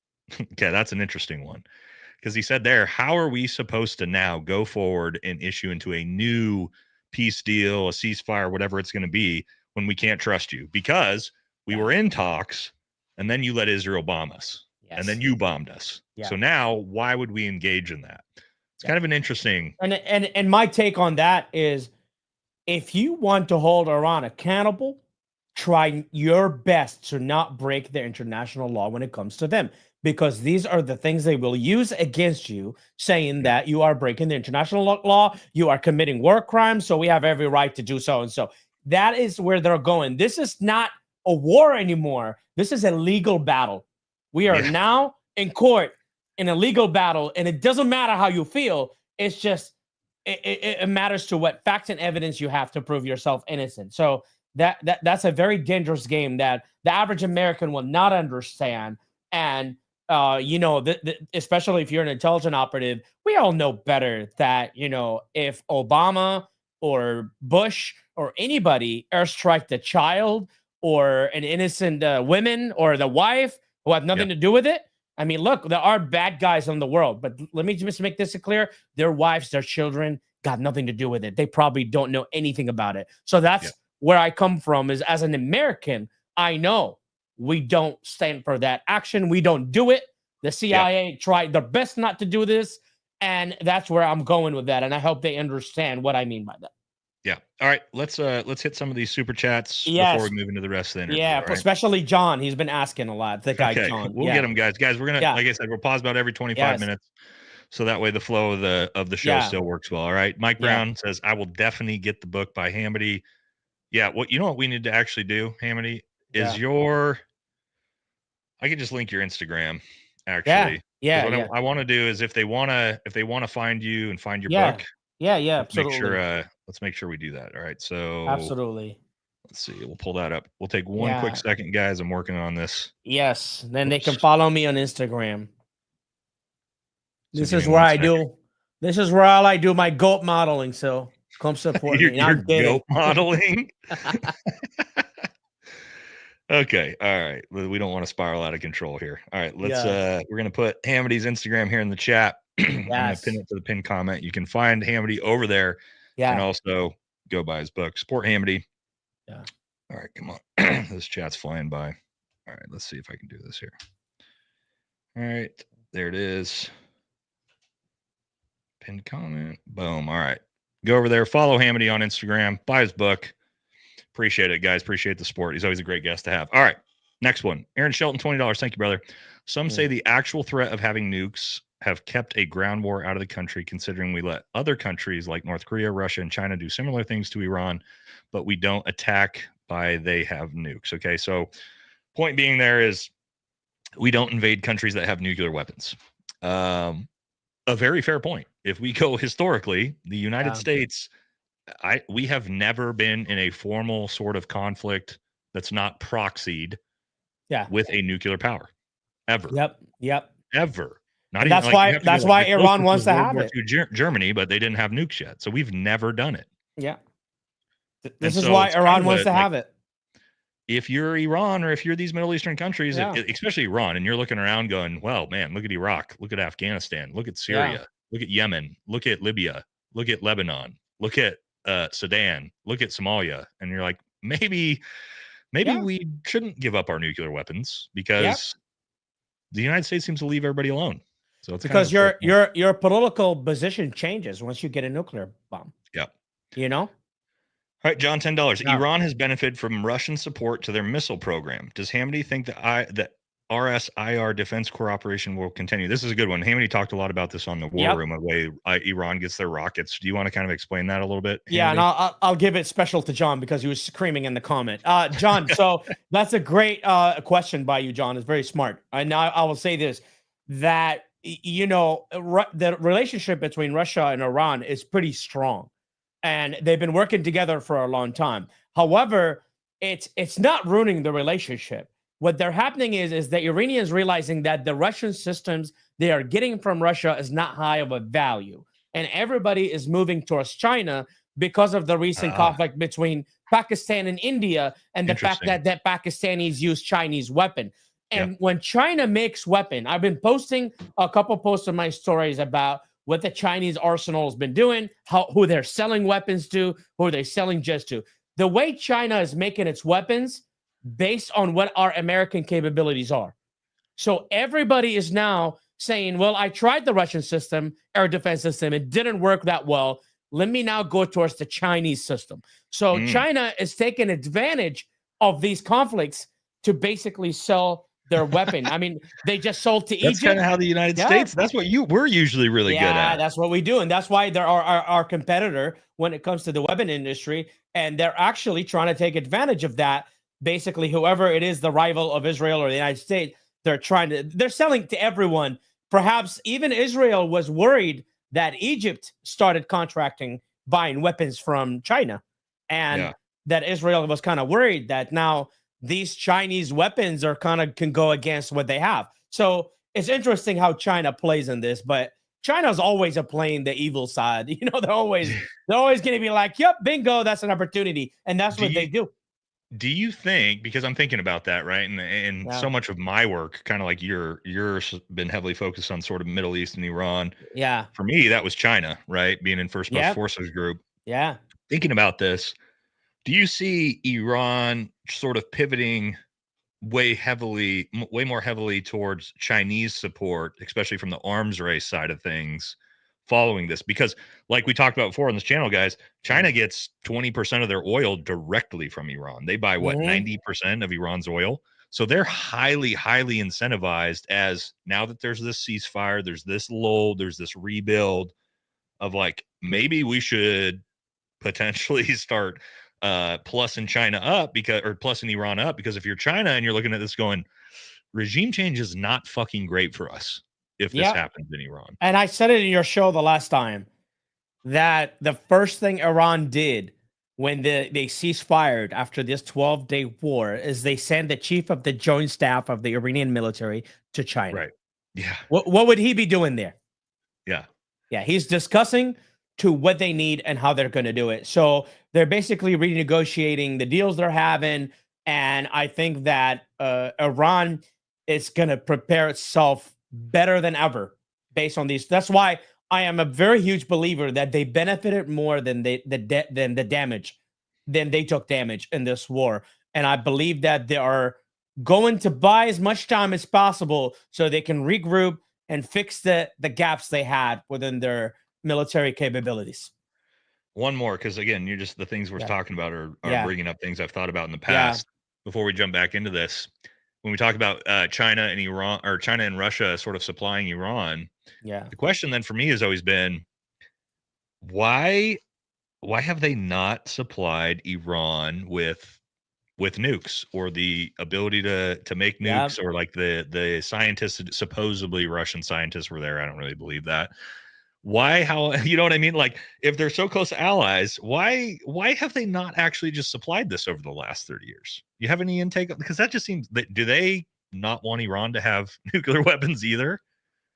Okay. That's an interesting one, because he said there, how are we supposed to now go forward and issue into a new peace deal, a ceasefire, whatever it's going to be, when we can't trust you? Because we were in talks, and then you let Israel bomb us, and then you bombed us. Yeah. So now, why would we engage in that? It's kind of an interesting. And my take on that is, if you want to hold Iran accountable, try your best to not break the international law when it comes to them, because these are the things they will use against you, saying that you are breaking the international law, you are committing war crimes, so we have every right to do so and so. That is where they're going. This is not a war anymore. This is a legal battle. We are now in court in a legal battle, and it doesn't matter how you feel. It's just it matters to what facts and evidence you have to prove yourself innocent. So that's a very dangerous game that the average American will not understand. And especially if you're an intelligent operative, we all know better that, if Obama or Bush or anybody airstriked a child or an innocent woman or the wife who have nothing to do with it. I mean, look, there are bad guys in the world, but let me just make this clear. Their wives, their children got nothing to do with it. They probably don't know anything about it. So that's where I come from, is as an American, I know we don't stand for that action. We don't do it. The CIA tried their best not to do this. And that's where I'm going with that. And I hope they understand what I mean by that. Yeah. All right. Let's hit some of these super chats before we Yes. move into the rest of the interview. Yeah, All right. especially John. He's been asking a lot. The guy Okay. John. We'll Yeah. get them, guys. Guys, we're gonna, Yeah. like I said, we'll pause about every 25 Yes. minutes. So that way the flow of the show Yeah. still works well. All right. Mike Brown says, I will definitely get the book by Hamody. Yeah. You know what we need to actually do, Hamody, is I could just link your Instagram actually. Yeah. What Yeah. I want to do is if they want to find you and find your book, Yeah. Absolutely. Absolutely. Let's make sure we do that. All right. So Absolutely. let's see. We'll pull that up. We'll take one quick second, guys. I'm working on this. Yes. Then they can follow me on Instagram. This is where I do. This is where all I do my goat modeling. So come support me. Your goat modeling. Okay. All right. We don't want to spiral out of control here. All right. Let's we're gonna put Hamody's Instagram here in the chat. I'm gonna pin it to the pinned comment. You can find Hamody over there. And also go buy his book. Support Hamody. Yeah. All right, come on. This chat's flying by. All right, let's see if I can do this here. All right, there it is. Pinned comment. Boom. All right. Go over there. Follow Hamody on Instagram. Buy his book. Appreciate it, guys. Appreciate the support. He's always a great guest to have. All right. Next one. Aaron Shelton, $20. Thank you, brother. Some say the actual threat of having nukes have kept a ground war out of the country, considering we let other countries like North Korea, Russia, and China do similar things to Iran, but we don't attack by they have nukes. Okay. So point being there is we don't invade countries that have nuclear weapons. A very fair point. If we go historically, the United States, we have never been in a formal sort of conflict that's not proxied with a nuclear power. Ever. Yep. Ever. Not even, that's why Iran wants to have it. Germany, but they didn't have nukes yet. So we've never done it. Yeah. This is why Iran wants to have it. If you're Iran or if you're these Middle Eastern countries, especially Iran, and you're looking around going, well, man, look at Iraq, look at Afghanistan, look at Syria, look at Yemen, look at Libya, look at Lebanon, look at Sudan, look at Somalia. And you're like, maybe we shouldn't give up our nuclear weapons because the United States seems to leave everybody alone. So it's because your political position changes once you get a nuclear bomb. Yep. You know? All right, John, $10. Iran has benefited from Russian support to their missile program. Does Hamody think that RSIR defense cooperation will continue? This is a good one. Hamody talked a lot about this on the War Room, the way Iran gets their rockets. Do you want to kind of explain that a little bit, Hamody? Yeah, and I'll give it special to John because he was screaming in the comment. John, so that's a great question by you, John. It's very smart. And I will say this, that, you know, the relationship between Russia and Iran is pretty strong. And they've been working together for a long time. However, it's not ruining the relationship. What they're happening is the Iranians realizing that the Russian systems they are getting from Russia is not high of a value. And everybody is moving towards China because of the recent conflict between Pakistan and India and the fact that Pakistanis use Chinese weapon. And when China makes weapon, I've been posting a couple posts of my stories about what the Chinese arsenal has been doing, who they're selling weapons to, who they're selling just to. The way China is making its weapons based on what our American capabilities are. So everybody is now saying, well, I tried the Russian system, air defense system. It didn't work that well. Let me now go towards the Chinese system. So China is taking advantage of these conflicts to basically sell their weapon. I mean, they just sold to Egypt. That's kind of how the United States, that's what we're usually really good at. Yeah, that's what we do. And that's why they're our competitor when it comes to the weapon industry. And they're actually trying to take advantage of that. Basically, whoever it is, the rival of Israel or the United States, they're selling to everyone. Perhaps even Israel was worried that Egypt started buying weapons from China. And that Israel was kind of worried that now these Chinese weapons can go against what they have. So it's interesting how China plays in this, but China's always playing the evil side. You know, they're always going to be like, yep, bingo, that's an opportunity. And that's what they do. Do you think, because I'm thinking about that, right? And so much of my work, kind of like yours been heavily focused on sort of Middle East and Iran. Yeah. For me, that was China, right? Being in First Special Forces Group. Yeah. Thinking about this, do you see Iran sort of pivoting way more heavily towards Chinese support, especially from the arms race side of things, following this, because like we talked about before on this channel, guys, China gets 20% of their oil directly from Iran. They buy what, 90% of Iran's oil. So they're highly, highly incentivized, as now that there's this ceasefire, there's this lull, there's this rebuild of like, maybe we should potentially start plussing China up, or plussing Iran up, because if you're China and you're looking at this going, regime change is not fucking great for us if this happens in Iran. And I said it in your show the last time that the first thing Iran did when they ceased fire after this 12-day war is they sent the chief of the joint staff of the Iranian military to China. Right. Yeah. What would he be doing there? Yeah. Yeah. He's discussing to what they need and how they're going to do it. So they're basically renegotiating the deals they're having. And I think that Iran is going to prepare itself better than ever based on these. That's why I am a very huge believer that they benefited more than they took damage in this war. And I believe that they are going to buy as much time as possible so they can regroup and fix the gaps they had within their military capabilities. One more, because again, you're just, the things we're talking about are bringing up things I've thought about in the past. Before we jump back into this, when we talk about China and Iran, or China and Russia sort of supplying Iran, the question then for me has always been, why have they not supplied Iran with nukes, or the ability to make nukes, or like the scientists, supposedly Russian scientists were there? I don't really believe that. Why? How? You know what I mean? Like, if they're so close allies, why have they not actually just supplied this over the last 30 years? You have any intake? Because that just seems, do they not want Iran to have nuclear weapons either?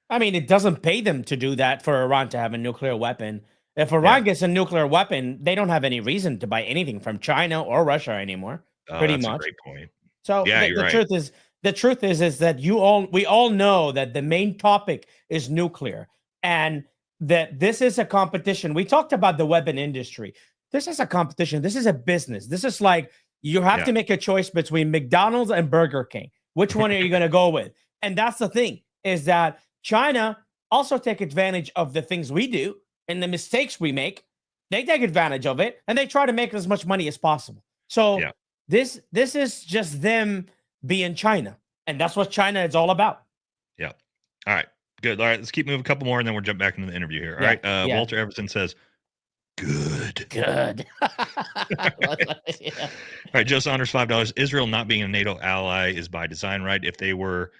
I mean, it doesn't pay them to do that for Iran to have a nuclear weapon. If Iran gets a nuclear weapon, they don't have any reason to buy anything from China or Russia anymore. Pretty much. A great point. So the truth is that we all know that the main topic is nuclear, and that this is a competition. We talked about the weapon industry. This is a competition. This is a business. This is like, you have to make a choice between McDonald's and Burger King. Which one are you going to go with? And that's the thing, is that China also take advantage of the things we do and the mistakes we make. They take advantage of it, and they try to make as much money as possible. So this is just them being China, and that's what China is all about. Yeah. All right. Good. All right. Let's keep moving a couple more, and then we'll jump back into the interview here. All right. Walter Everson says, good. All right. Joe Saunders, $5. Israel not being a NATO ally is by design, right? If they were,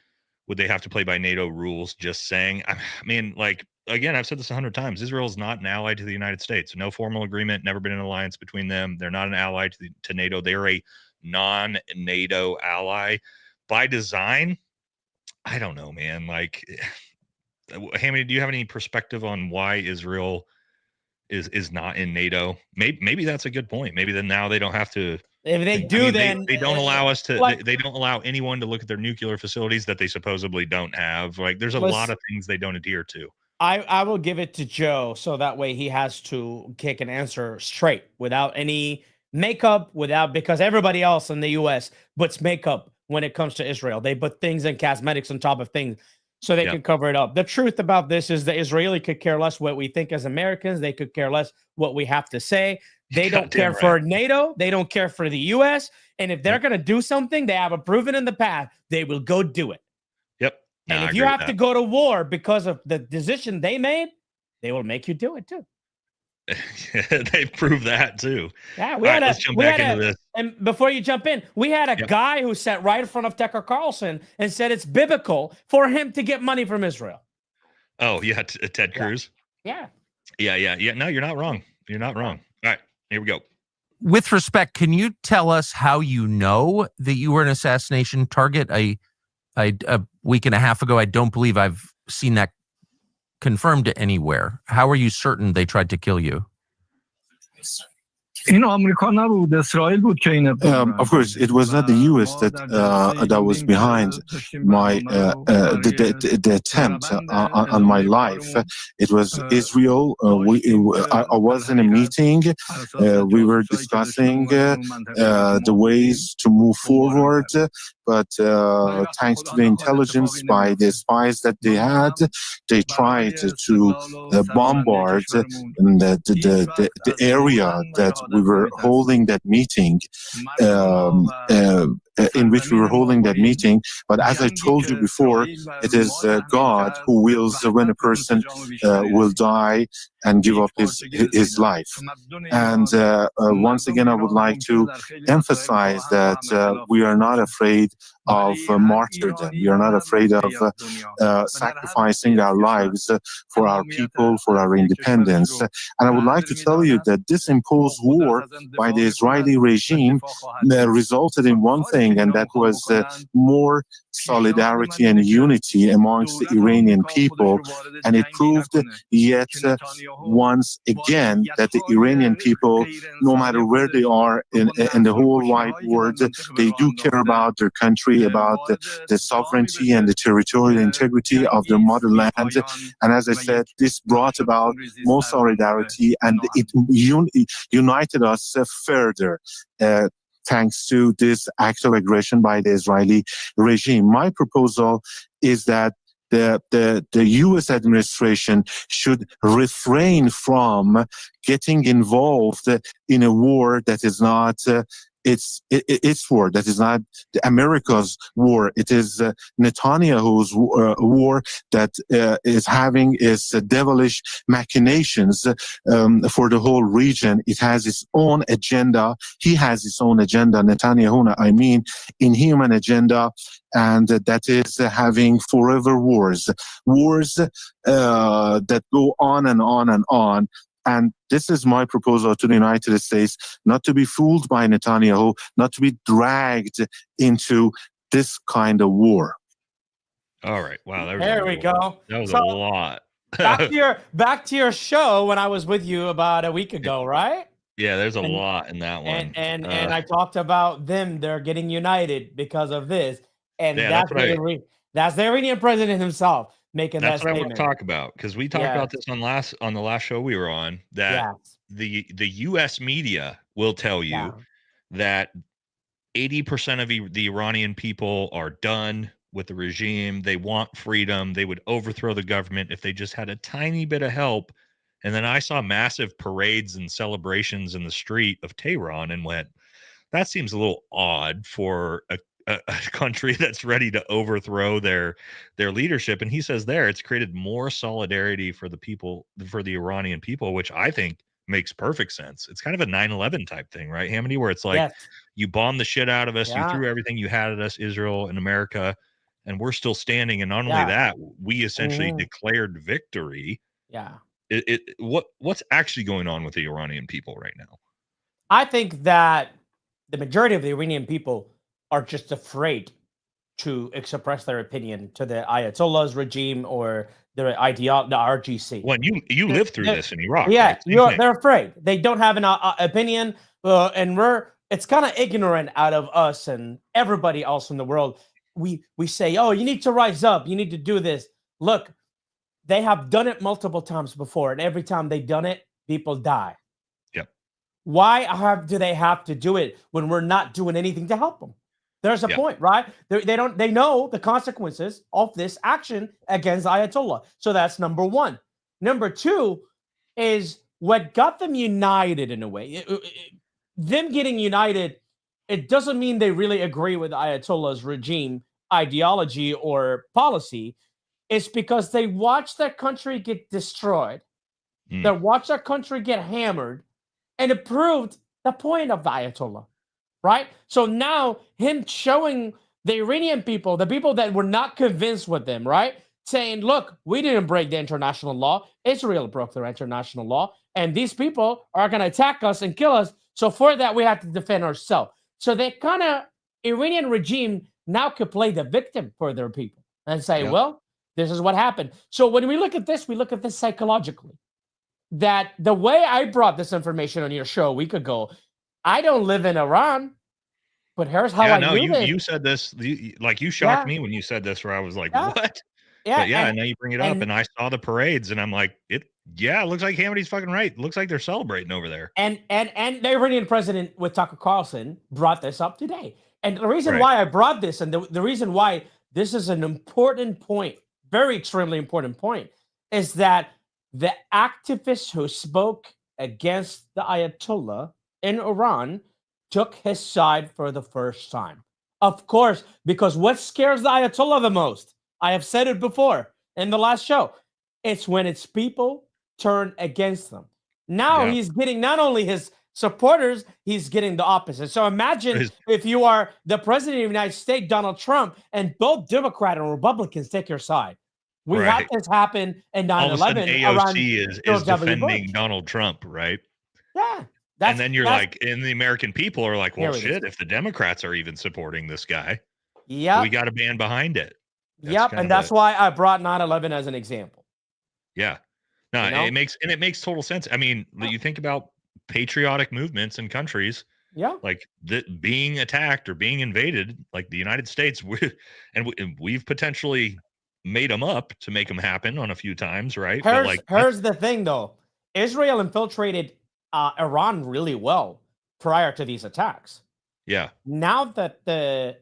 would they have to play by NATO rules? Just saying. I mean, like, again, I've said this 100 times. Israel is not an ally to the United States. No formal agreement, never been an alliance between them. They're not an ally to NATO. They are a non-NATO ally by design. I don't know, man. Like, Hamody, do you have any perspective on why Israel is not in NATO? Maybe that's a good point. Maybe then now they don't have to. If they do, then they don't allow us to. They don't allow anyone to look at their nuclear facilities that they supposedly don't have. Like, there's a lot of things they don't adhere to. I will give it to Joe, so that way he has to kick an answer straight without any makeup, because everybody else in the U.S. puts makeup when it comes to Israel. They put things and cosmetics on top of things so they can cover it up. The truth about this is the Israeli could care less what we think as Americans. They could care less what we have to say. They don't care for NATO. They don't care for the U.S. And if they're going to do something they have proven in the past, they will go do it. Yep. And if you have to go to war because of the decision they made, they will make you do it too. They've proved that too. Yeah, let's jump back into this. And before you jump in, we had a guy who sat right in front of Tucker Carlson and said it's biblical for him to get money from Israel. Oh, yeah, Ted Cruz. Yeah. No, you're not wrong. You're not wrong. All right, here we go. With respect, can you tell us how you know that you were an assassination target? A week and a half ago, I don't believe I've seen that confirmed anywhere. How are you certain they tried to kill you? Of course, it was not the U.S. that was behind the attempt on my life. It was Israel. I was in a meeting. We were discussing the ways to move forward, but thanks to the intelligence by the spies that they had, they tried to bombard the area that we were holding that meeting, in which we were holding that meeting. But as I told you before, it is God who wills when a person will die and give up his life. And once again, I would like to emphasize that we are not afraid of martyrdom. We are not afraid of sacrificing our lives for our people, for our independence. And I would like to tell you that this imposed war by the Israeli regime resulted in one thing, and that was more solidarity and unity amongst the Iranian people. And it proved yet once again that the Iranian people, no matter where they are in the whole wide world, they do care about their country, about the sovereignty and the territorial integrity of their motherland. And as I said, this brought about more solidarity, and it united us further. Thanks to this act of aggression by the Israeli regime. My proposal is that the U.S. administration should refrain from getting involved in a war that is not its war, that is not America's war. It is Netanyahu's war that is having its devilish machinations for the whole region. It has its own agenda. He has his own agenda, Netanyahu, I mean, inhuman agenda, and that is having forever wars that go on and on and on. And this is my proposal to the United States, not to be fooled by Netanyahu, not to be dragged into this kind of war. All right. Wow. There we go. That was a lot. back to your show when I was with you about a week ago, right? Yeah, there's a lot in that one. And I talked about they're getting united because of this. And yeah, that's the Iranian president himself making that statement. That's what I want to talk about, because we talked about this on the last show we were on, that the U.S. media will tell you that 80% of the Iranian people are done with the regime. They want freedom. They would overthrow the government if they just had a tiny bit of help. And then I saw massive parades and celebrations in the street of Tehran and went, that seems a little odd for a country that's ready to overthrow their leadership. And he says it's created more solidarity for the people, for the Iranian people, which I think makes perfect sense. It's kind of a 9/11 type thing, right, Hamody, where it's like, you bombed the shit out of us, you threw everything you had at us, Israel and America, and we're still standing. And not only that, we essentially declared victory. What's actually going on with the Iranian people right now? I think that the majority of the Iranian people are just afraid to express their opinion to the Ayatollah's regime or the RGC. Well, you lived through this in Iraq. Yeah, right? They're afraid. They don't have an opinion, and it's kind of ignorant out of us and everybody else in the world. We say, oh, you need to rise up. You need to do this. Look, they have done it multiple times before, and every time they've done it, people die. Yep. Why do they have to do it when we're not doing anything to help them? There's a point, right? They know the consequences of this action against Ayatollah. So that's number one. Number two is what got them united in a way. Them getting united, it doesn't mean they really agree with Ayatollah's regime ideology or policy. It's because they watched their country get destroyed. They watched their country get hammered, and it proved the point of the Ayatollah. Right? So now him showing the Iranian people, the people that were not convinced with them, right? Saying, look, we didn't break the international law. Israel broke their international law. And these people are going to attack us and kill us. So for that, we have to defend ourselves. So they kind of, Iranian regime now could play the victim for their people and say, well, this is what happened. So when we look at this psychologically. that the way I brought this information on your show a week ago, I don't live in Iran, but here's how I knew this. You said this, you shocked me when you said this, where I was like, what? Yeah. But now you bring it up, and I saw the parades, and I'm like, it looks like Hamody's fucking right. It looks like they're celebrating over there. And the Iranian president with Tucker Carlson brought this up today. And the reason why I brought this, and the reason why this is an important point, very extremely important point, is that the activist who spoke against the Ayatollah in Iran took his side for the first time. Of course, because what scares the Ayatollah the most, I have said it before in the last show, it's when its people turn against them. Now he's getting not only his supporters, he's getting the opposite. So imagine if you are the president of the United States, Donald Trump, and both Democrat and Republicans take your side. We had this happen in 9/11. All of a sudden, AOC is defending Donald Trump, right? Yeah. And then you're like, and the American people are like, well, shit, if the Democrats are even supporting this guy, we got a band behind it. And that's why I brought 9/11 as an example. Yeah. No, it makes total sense. I mean, you think about patriotic movements in countries, like being attacked or being invaded, like the United States, we've potentially made them up to make them happen on a few times, right? Here's the thing, though. Israel infiltrated Iran really well prior to these attacks. Yeah. Now that the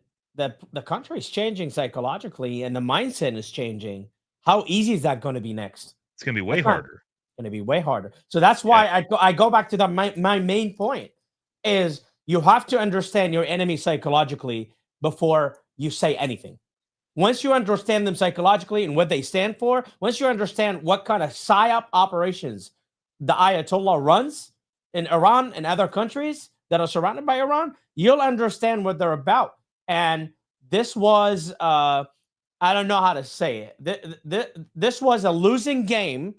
country is changing psychologically and the mindset is changing, how easy is that going to be next? It's going to be way harder. It's going to be way harder. So that's why I go back to my main point is you have to understand your enemy psychologically before you say anything. Once you understand them psychologically and what they stand for, once you understand what kind of psyop operations the Ayatollah runs in Iran and other countries that are surrounded by Iran, you'll understand what they're about. And this was, I don't know how to say it. This was a losing game.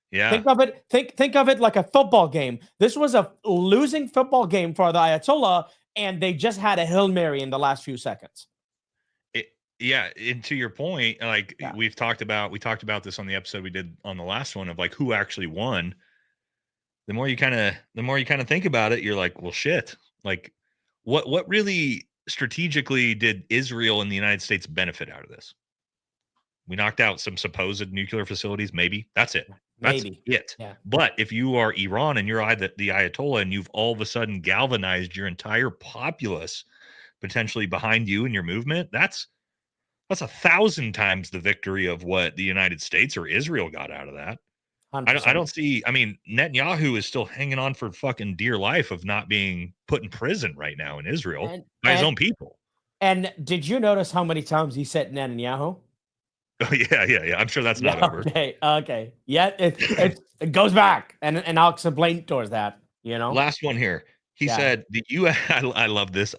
Yeah. Think of it like a football game. This was a losing football game for the Ayatollah, and they just had a Hail Mary in the last few seconds. And to your point, we talked about this on the episode we did on the last one of like who actually won. The more you kind of think about it, you're like, well, shit. Like, what really strategically did Israel and the United States benefit out of this? We knocked out some supposed nuclear facilities. Maybe that's it. That's it. Yeah. But if you are Iran and you're the Ayatollah and you've all of a sudden galvanized your entire populace potentially behind you and your movement, that's 1,000 times the victory of what the United States or Israel got out of that. 100%. I don't see. I mean, Netanyahu is still hanging on for fucking dear life of not being put in prison right now in Israel by his own people. And did you notice how many times he said Netanyahu? Oh yeah. I'm sure that's not over. Okay. Yeah, it goes back, and I'll explain towards that. You know. Last one here. He said the U.S. I love this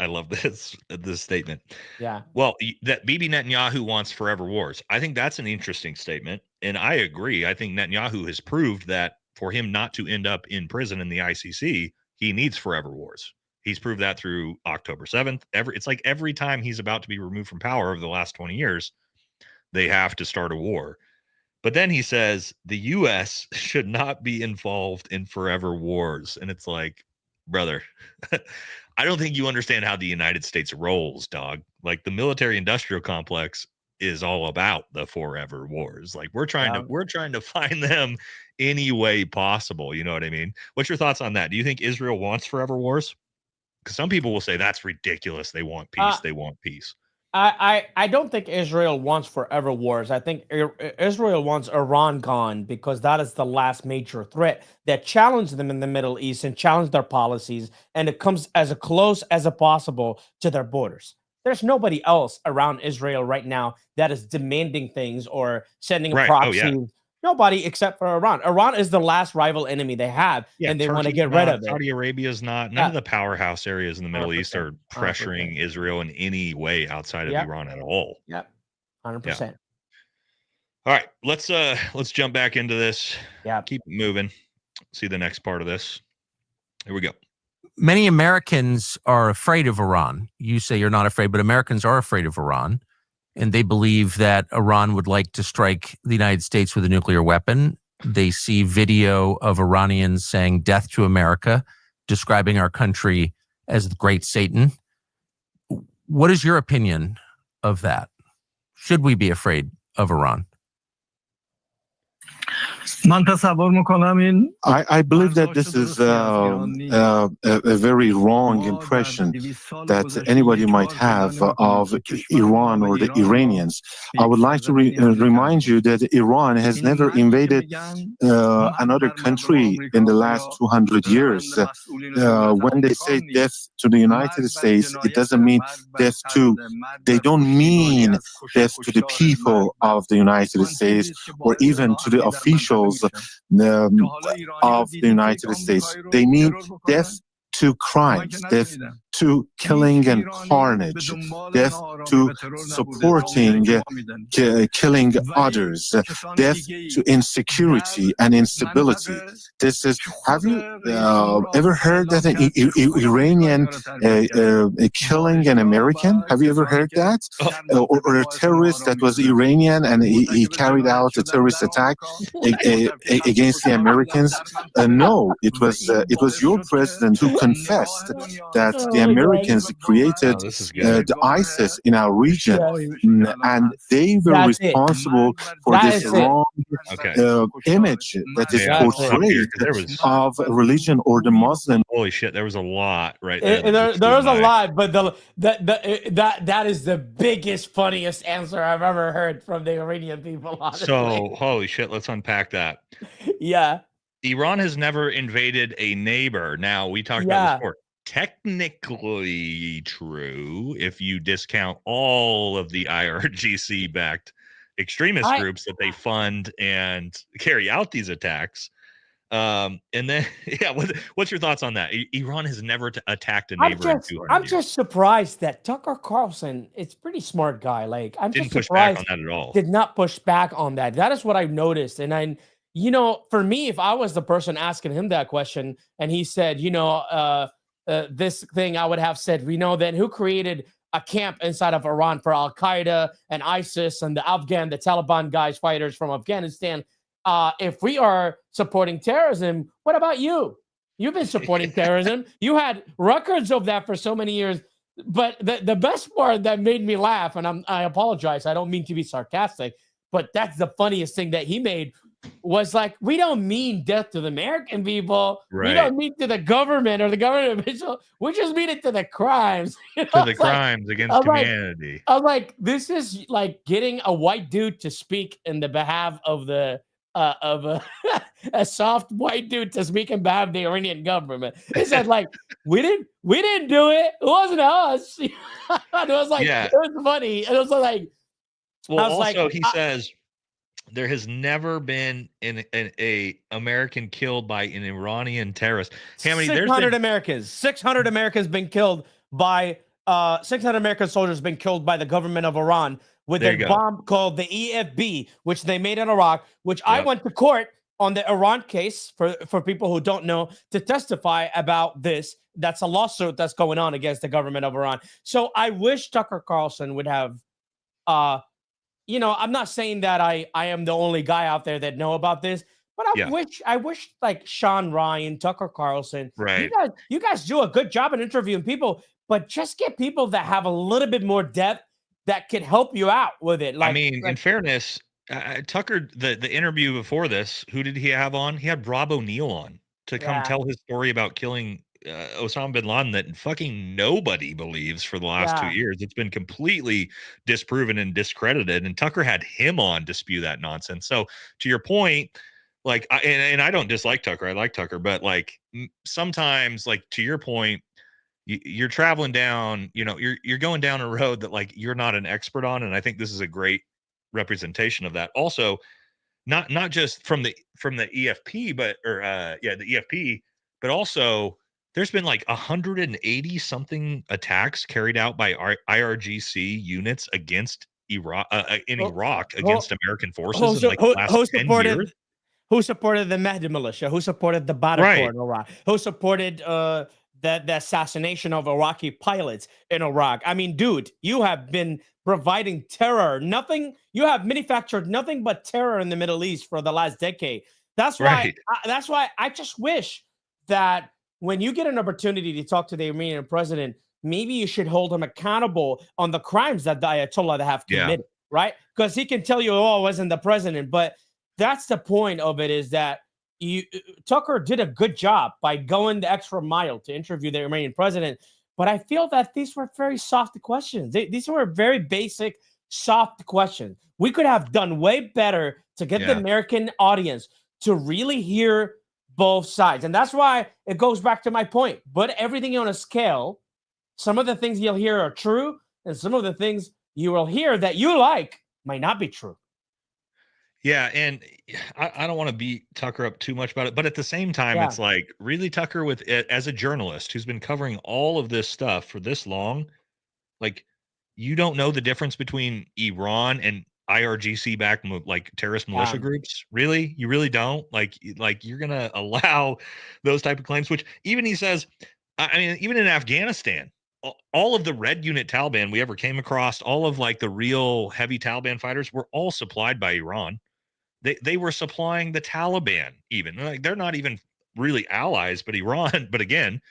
statement. Yeah. Well, that Bibi Netanyahu wants forever wars. I think that's an interesting statement, and I agree. I think Netanyahu has proved that for him not to end up in prison in the ICC, he needs forever wars. He's proved that through October 7th. It's like every time he's about to be removed from power over the last 20 years, they have to start a war. But then he says the U.S. should not be involved in forever wars, and it's like, brother, I don't think you understand how the United States rolls, dog. Like the military industrial complex is all about the forever wars. Like we're trying to find them any way possible. You know what I mean? What's your thoughts on that? Do you think Israel wants forever wars? Because some people will say that's ridiculous. They want peace. They want peace. I don't think Israel wants forever wars. I think Israel wants Iran gone because that is the last major threat that challenged them in the Middle East and challenged their policies, and it comes as close as possible to their borders. There's nobody else around Israel right now that is demanding things or sending proxies. Nobody except for Iran. Iran is the last rival enemy they have, and they want to get rid of it. Saudi Arabia is not. None of the powerhouse areas in the Middle East are pressuring 100%. Israel in any way outside of Iran at all. Yep, 100%. All right, let's jump back into this. Yeah, keep moving. See the next part of this. Here we go. Many Americans are afraid of Iran. You say you're not afraid, but Americans are afraid of Iran. And they believe that Iran would like to strike the United States with a nuclear weapon. They see video of Iranians saying "Death to America," describing our country as the Great Satan. What is your opinion of that? Should we be afraid of Iran? I believe that this is a very wrong impression that anybody might have of Iran or the Iranians. I would like to remind you that Iran has never invaded another country in the last 200 years. When they say death to the United States, it doesn't mean death to, they don't mean death to the people of the United States or even to the officials of the United States. They mean death to crimes, death to killing and carnage, death to supporting killing others, death to insecurity and instability. This is. Have you ever heard that an Iranian killing an American? Have you ever heard that? Or a terrorist that was Iranian and he carried out a terrorist attack against the Americans? No, it was your president who confessed that the Americans created the ISIS in our region, and they were responsible for this wrong image that is portrayed of religion or the Muslim. Holy shit, there was a lot right there. There was a lot, but that is the biggest, funniest answer I've ever heard from the Iranian people. Honestly. So, holy shit, let's unpack that. Yeah. Iran has never invaded a neighbor. Now, we talked about this before. Technically true if you discount all of the IRGC-backed extremist groups that they fund and carry out these attacks. And then, what's your thoughts on that? Iran has never attacked a neighbor in 200 years. I'm just surprised that Tucker Carlson, it's a pretty smart guy. Like, I'm didn't just push back surprised on that at all. Did not push back on that. That is what I've noticed. And for me, if I was the person asking him that question and he said, this thing, I would have said, then who created a camp inside of Iran for Al Qaeda and ISIS and the Taliban guys, fighters from Afghanistan? If we are supporting terrorism, what about you? You've been supporting terrorism. You had records of that for so many years. But the best part that made me laugh, and I apologize, I don't mean to be sarcastic, but that's the funniest thing that he made, was like, we don't mean death to the American people. Right. We don't mean to the government or the government official. We just mean it to the crimes. To the crimes against humanity. I was like, this is like getting a white dude to speak in the behalf of a soft white dude to speak in behalf of the Iranian government. He said, like, we didn't do it. It wasn't us. It was like, it was funny. And it was like, he says, there has never been a American killed by an Iranian terrorist. Hamody, 600 Americans been killed by 600 American soldiers been killed by the government of Iran with a bomb called the EFB, which they made in Iraq, which I went to court on the Iran case for people who don't know to testify about this. That's a lawsuit that's going on against the government of Iran. So I wish Tucker Carlson would have I'm not saying that I am the only guy out there that know about this, but I wish like Sean Ryan, Tucker Carlson, right? You guys do a good job in interviewing people, but just get people that have a little bit more depth that could help you out with it. Like, in fairness, Tucker, the interview before this, who did he have on? He had Rob O'Neill on to come tell his story about killing Osama bin Laden that fucking nobody believes for the last 2 years. It's been completely disproven and discredited, and Tucker had him on to spew that nonsense. So to your point, like, and I don't dislike Tucker, I like Tucker, but like sometimes, like to your point, you're traveling down, you're going down a road that like you're not an expert on, and I think this is a great representation of that. Also, not just from the EFP, but the EFP, but also there's been like 180 something attacks carried out by IRGC units against Iraq against American forces in like the last 10 years. Who supported the Mahdi militia? Who supported the Badr Corps in Iraq? Who supported the assassination of Iraqi pilots in Iraq? I mean, dude, you have been providing terror. You have manufactured nothing but terror in the Middle East for the last decade. That's why. That's why I just wish that when you get an opportunity to talk to the Iranian president, maybe you should hold him accountable on the crimes that the Ayatollah have committed, right? Because he can tell you, "Oh, I wasn't the president," but that's the point of it, is that Tucker did a good job by going the extra mile to interview the Iranian president. But I feel that these were very soft questions. These were very basic, soft questions. We could have done way better to get the American audience to really hear both sides. And that's why it goes back to my point. Put everything on a scale. Some of the things you'll hear are true, and some of the things you will hear that you like might not be true. Yeah, and I don't want to beat Tucker up too much about it, but at the same time, it's like, really, Tucker, with as a journalist who's been covering all of this stuff for this long, like, you don't know the difference between Iran and IRGC backed like terrorist militia groups? Really? You really don't? Like you're gonna allow those type of claims? Which even he says, I mean, even in Afghanistan, all of the red unit Taliban we ever came across, all of like the real heavy Taliban fighters, were all supplied by Iran. They were supplying the Taliban. Even like, they're not even really allies, but Iran. But again,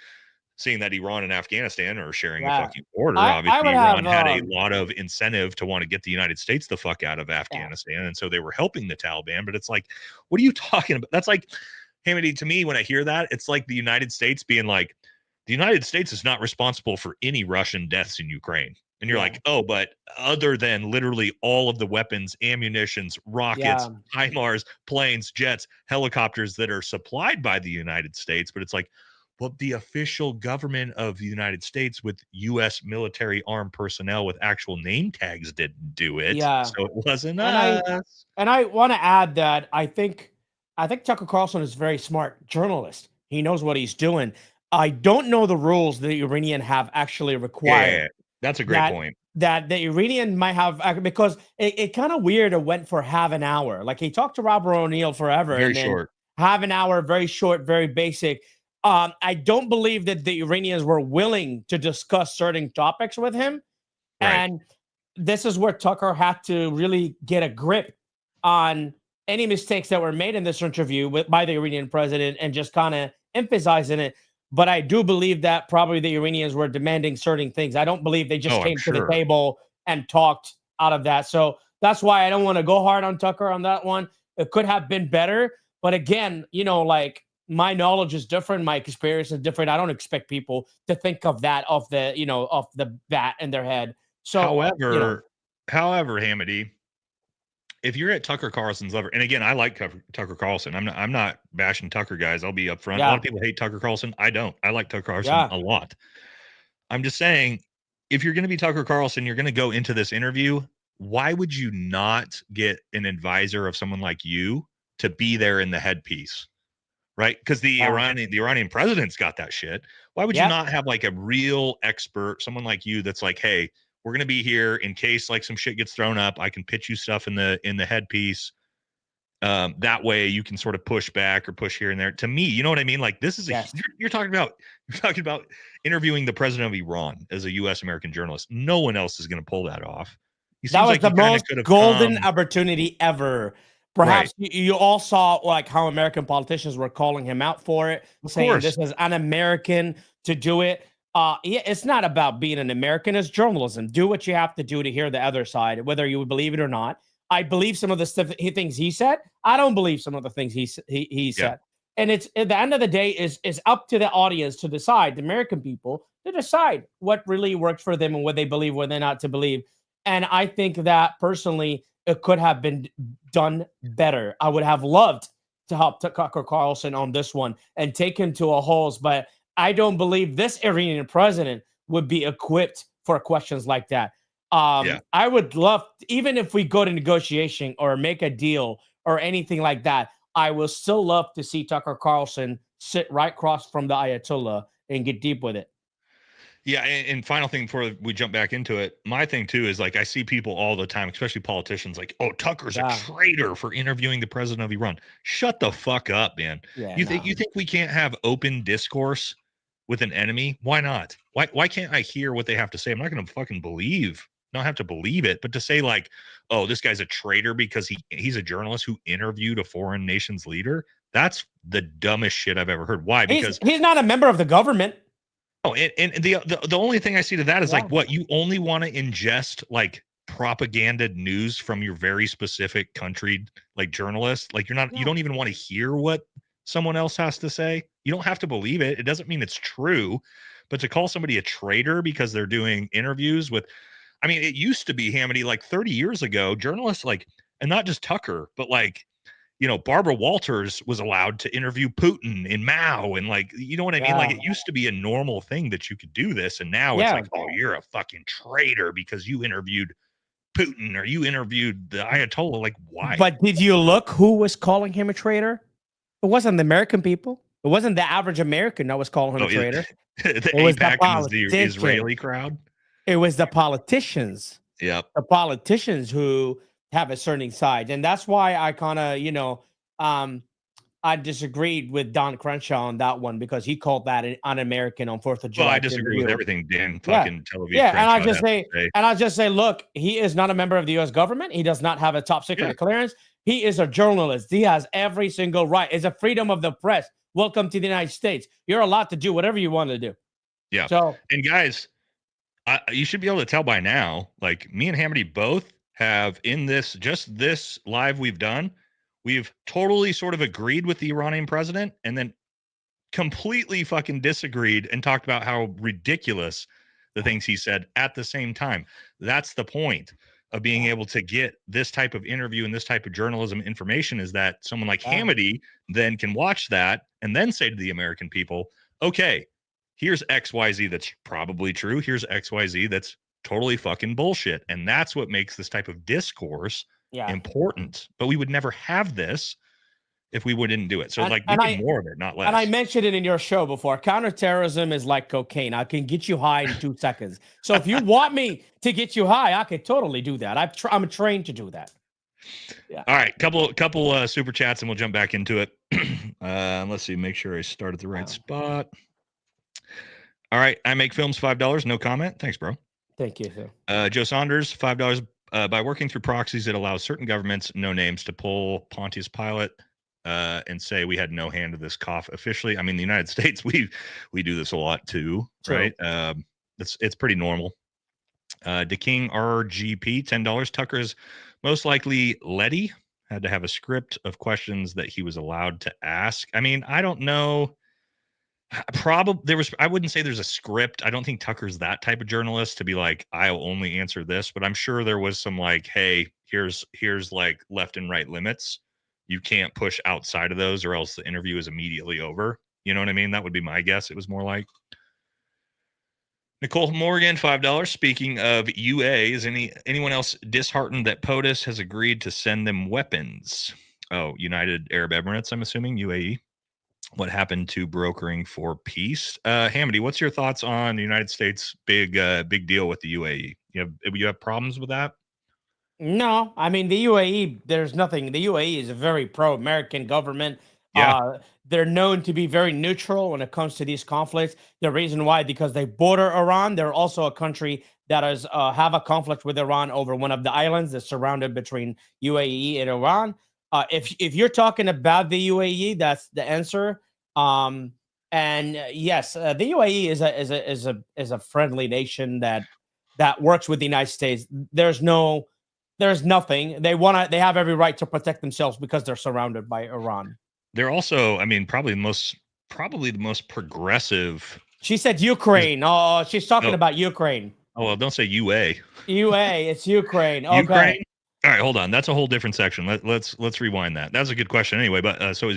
seeing that Iran and Afghanistan are sharing a fucking border, obviously Iran had a lot of incentive to want to get the United States the fuck out of Afghanistan, and so they were helping the Taliban. But it's like, what are you talking about? That's like, Hamody, to me, when I hear that, it's like the United States being like, the United States is not responsible for any Russian deaths in Ukraine. And you're like, oh, but other than literally all of the weapons, ammunitions, rockets, HIMARS, planes, jets, helicopters that are supplied by the United States. But it's like, well, the official government of the United States with U.S. military armed personnel with actual name tags didn't do it. So it wasn't us. And I want to add that I think Tucker Carlson is a very smart journalist. He knows what he's doing. I don't know the rules the Iranian have actually required. That's a great point. That the Iranian might have, because it kind of weird. It went for half an hour. Like, he talked to Robert O'Neill forever. Very short. Half an hour, very short, very basic. I don't believe that the Iranians were willing to discuss certain topics with him. Right. And this is where Tucker had to really get a grip on any mistakes that were made in this interview by the Iranian president and just kind of emphasizing it. But I do believe that probably the Iranians were demanding certain things. I don't believe they just came to the table and talked out of that. So that's why I don't want to go hard on Tucker on that one. It could have been better. But again, like, my knowledge is different. My experience is different. I don't expect people to think of that off the bat in their head. So, however, Hamody, if you're at Tucker Carlson's level, and again, I like Tucker Carlson. I'm not bashing Tucker, guys. I'll be upfront. A lot of people hate Tucker Carlson. I don't. I like Tucker Carlson a lot. I'm just saying, if you're going to be Tucker Carlson, you're going to go into this interview. Why would you not get an advisor of someone like you to be there in the headpiece? Right? Because the Iranian president's got that shit. Why would you not have like a real expert, someone like you that's like, hey, we're going to be here in case like some shit gets thrown up. I can pitch you stuff in the headpiece. That way you can sort of push back or push here and there. To me, you know what I mean? Like, this is you're talking about interviewing the president of Iran as a U.S. American journalist. No one else is going to pull that off. That was the most golden opportunity ever. Perhaps you all saw like how American politicians were calling him out for it, saying this is un-American to do it. It's not about being an American. It's journalism. Do what you have to do to hear the other side, whether you would believe it or not. I believe some of the stuff things he said. I don't believe some of the things he said. And it's at the end of the day is up to the audience to decide, the American people to decide what really works for them and what they believe, what they're not to believe. And I think that personally, it could have been done better. I would have loved to help Tucker Carlson on this one and take him to a holes, but I don't believe this Iranian president would be equipped for questions like that. I would love, even if we go to negotiation or make a deal or anything like that, I will still love to see Tucker Carlson sit right across from the Ayatollah and get deep with it. Yeah, and final thing before we jump back into it, my thing too is like I see people all the time, especially politicians, like, oh, Tucker's a traitor for interviewing the president of Iran. Shut the fuck up, man. Yeah, you think we can't have open discourse with an enemy? Why not? Why can't I hear what they have to say? I'm not going to fucking believe not have to believe it, but to say like, oh, this guy's a traitor because he's a journalist who interviewed a foreign nation's leader. That's the dumbest shit I've ever heard. Why? Because he's not a member of the government. Oh, and the only thing I see to that is like, what, you only want to ingest like propaganda news from your very specific country, like journalists. Like you don't even want to hear what someone else has to say. You don't have to believe it. It doesn't mean it's true, but to call somebody a traitor because they're doing interviews with, I mean, it used to be, Hamody, like 30 years ago, journalists like, and not just Tucker, but like, Barbara Walters was allowed to interview Putin and Mao, and like, you know what I mean? Like, it used to be a normal thing that you could do this, and now it's like, oh, you're a fucking traitor because you interviewed Putin or you interviewed the Ayatollah. Like, why? But did you look who was calling him a traitor? It wasn't the American people. It wasn't the average American that was calling him a traitor. The AIPAC was the Israeli crowd. It was the politicians. Yep. The politicians who have a certain side. And that's why I kind of, I disagreed with Don Crenshaw on that one, because he called that an un-American on 4th of July. Well, I disagree with everything Dan fucking television. Yeah, and I just say, look, he is not a member of the U.S. government. He does not have a top secret clearance. He is a journalist. He has every single right. It's a freedom of the press. Welcome to the United States. You're allowed to do whatever you want to do. Yeah. So, and guys, you should be able to tell by now, like, me and Hamody both have in this live we've done, we've totally sort of agreed with the Iranian president and then completely fucking disagreed and talked about how ridiculous the things he said at the same time. That's the point of being able to get this type of interview and this type of journalism information, is that someone like Hamody then can watch that and then say to the American people, okay, here's XYZ that's probably true. Here's XYZ that's totally fucking bullshit. And that's what makes this type of discourse important. But we would never have this if we wouldn't do it. So we need more of it, not less. And I mentioned it in your show before. Counterterrorism is like cocaine. I can get you high in 2 seconds. So if you want me to get you high, I could totally do that. I'm trained to do that. Yeah. All right. Couple super chats and we'll jump back into it. Let's see. Make sure I start at the right spot. All right. I make films, $5. No comment. Thanks, bro. Thank you, sir. Joe Saunders, $5. By working through proxies, it allows certain governments, no names, to pull Pontius Pilate and say we had no hand in this cough officially. I mean, the United States, we do this a lot too, right? It's pretty normal. DeKing RGP, $10. Tucker is most likely Letty. Had to have a script of questions that he was allowed to ask. I mean, I don't know. Probably I wouldn't say there's a script. I don't think Tucker's that type of journalist to be like, I'll only answer this, but I'm sure there was some like, hey, here's like left and right limits. You can't push outside of those or else the interview is immediately over. You know what I mean? That would be my guess. It was more like. Nicole Morgan, $5. Speaking of UA, is anyone else disheartened that POTUS has agreed to send them weapons? Oh, United Arab Emirates, I'm assuming, UAE. What happened to brokering for peace? Hamody, what's your thoughts on the United States' big deal with the UAE? You have problems with that? No, I mean, the UAE, there's nothing. The UAE is a very pro-American government. Yeah. They're known to be very neutral when it comes to these conflicts. The reason why, because they border Iran. They're also a country that is have a conflict with Iran over one of the islands that's surrounded between UAE and Iran. If you're talking about the UAE, that's the answer. And yes, the UAE is a friendly nation that works with the United States. There's nothing. They have every right to protect themselves because they're surrounded by Iran. They're also, I mean, probably the most progressive. She said Ukraine. Oh, she's talking about Ukraine. Oh, well, don't say UA. UA, it's Ukraine. Okay. Ukraine? All right, hold on. That's a whole different section. Let's rewind that. That's a good question anyway. But so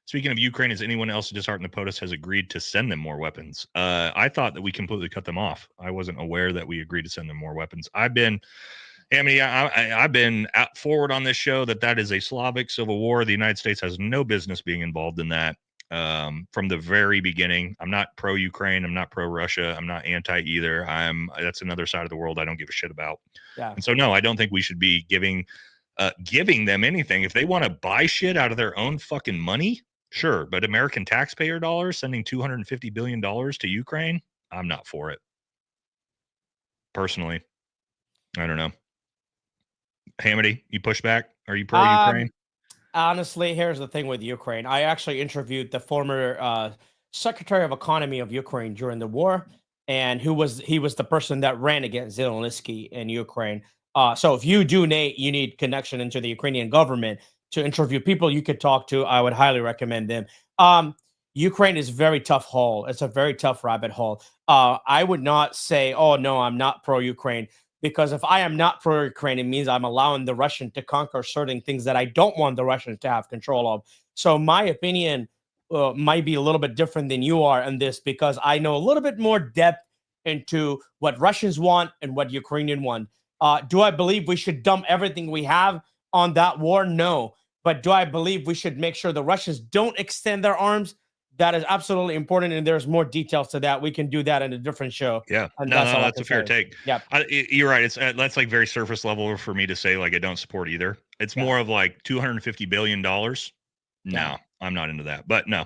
speaking of Ukraine, is anyone else disheartened that POTUS has agreed to send them more weapons? I thought that we completely cut them off. I wasn't aware that we agreed to send them more weapons. I've been forward on this show that is a Slavic civil war. The United States has no business being involved in that. From the very beginning. I'm not pro-Ukraine. I'm not pro-Russia. I'm not anti either. That's another side of the world I don't give a shit about. Yeah. And so, no, I don't think we should be giving them anything. If they want to buy shit out of their own fucking money, sure. But American taxpayer dollars sending $250 billion to Ukraine, I'm not for it. Personally. I don't know. Hamody, you push back? Are you pro-Ukraine? Honestly, here's the thing with Ukraine. I actually interviewed the former Secretary of Economy of Ukraine during the war, and he was the person that ran against Zelensky in Ukraine. So if you do, Nate, you need connection into the Ukrainian government to interview people you could talk to. I would highly recommend them. Ukraine is a very tough hole. It's a very tough rabbit hole. I would not say, oh, no, I'm not pro-Ukraine. Because if I am not pro-Ukraine, it means I'm allowing the Russian to conquer certain things that I don't want the Russians to have control of. So my opinion might be a little bit different than you are in this, because I know a little bit more depth into what Russians want and what Ukrainians want. Do I believe we should dump everything we have on that war? No. But do I believe we should make sure the Russians don't extend their arms? That is absolutely important, and there's more details to that. We can do that in a different show. Yeah, and that's a fair take. Yeah, you're right. It's that's like very surface level for me to say like I don't support either. It's more of like $250 billion. No, I'm not into that. But no,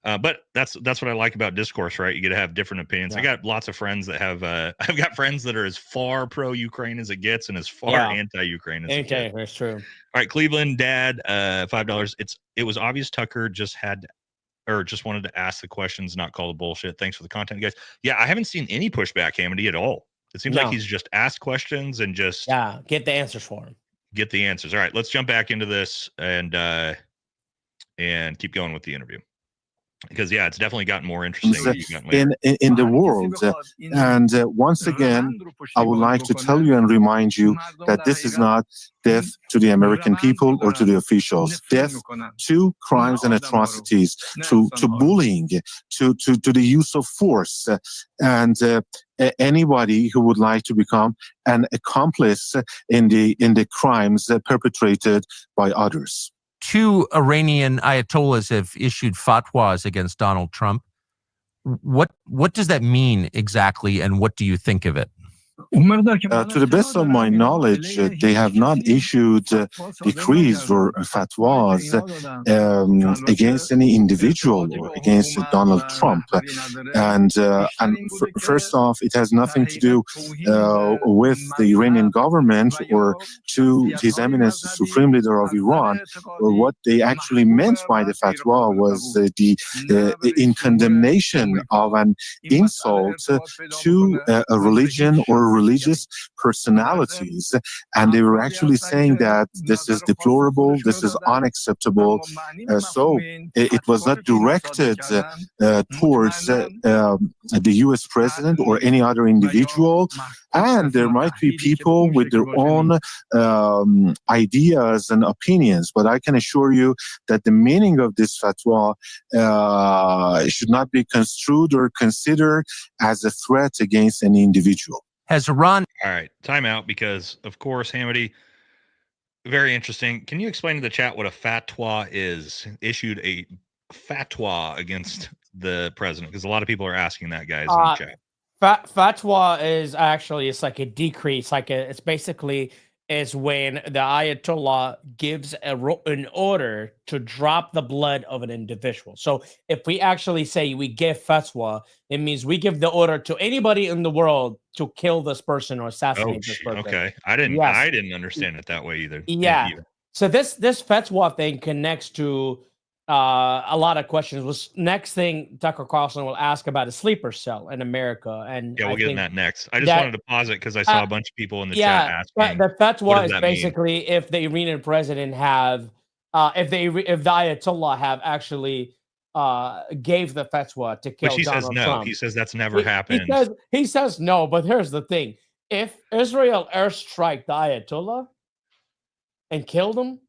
but that's what I like about discourse, right? You get to have different opinions. I got lots of friends that have. I've got friends that are as far pro-Ukraine as it gets, and as far anti-Ukraine as it gets. That's true. All right, Cleveland Dad, $5. It was obvious Tucker just wanted to ask the questions, not call the bullshit. Thanks for the content, guys. Yeah, I haven't seen any pushback, Hamody, at all. It seems like he's just asked questions and just get the answers for him. Get the answers. All right, let's jump back into this and keep going with the interview. Because it's definitely gotten more interesting in the world. And once again, I would like to tell you and remind you that this is not death to the American people or to the officials. Death to crimes and atrocities, to bullying, to the use of force, and anybody who would like to become an accomplice in the crimes perpetrated by others. 2 Iranian ayatollahs have issued fatwas against Donald Trump. What does that mean exactly, and what do you think of it? To the best of my knowledge, they have not issued decrees or fatwas against any individual or against Donald Trump. And first off, it has nothing to do with the Iranian government or to His Eminence, the Supreme Leader of Iran. Or what they actually meant by the fatwa was in condemnation of an insult to a religion or religious personalities, and they were actually saying that this is deplorable, this is unacceptable. So it was not directed towards the U.S. president or any other individual. And there might be people with their own ideas and opinions, but I can assure you that the meaning of this fatwa should not be construed or considered as a threat against any individual. Has Iran... All right, time out, because, of course, Hamody, very interesting. Can you explain to the chat what a fatwa is? Issued a fatwa against the president, because a lot of people are asking that, guys, in the chat. Fatwa is actually, it's like a decrease. It's basically is when the Ayatollah gives an order to drop the blood of an individual. So if we actually say we give fatwa, it means we give the order to anybody in the world to kill this person or assassinate this person. Okay, I didn't understand it that way either. Yeah. So this fatwa thing connects to a lot of questions. Was next thing Tucker Carlson will ask about a sleeper cell in America, and we'll get in that next. I just wanted to pause it because I saw a bunch of people in the chat asking. The fatwa is basically if the Iranian president have, if the Ayatollah have actually gave the fatwa to kill Donald Trump. He says that's never happened. He says no, but here's the thing: if Israel airstrike the Ayatollah and killed him,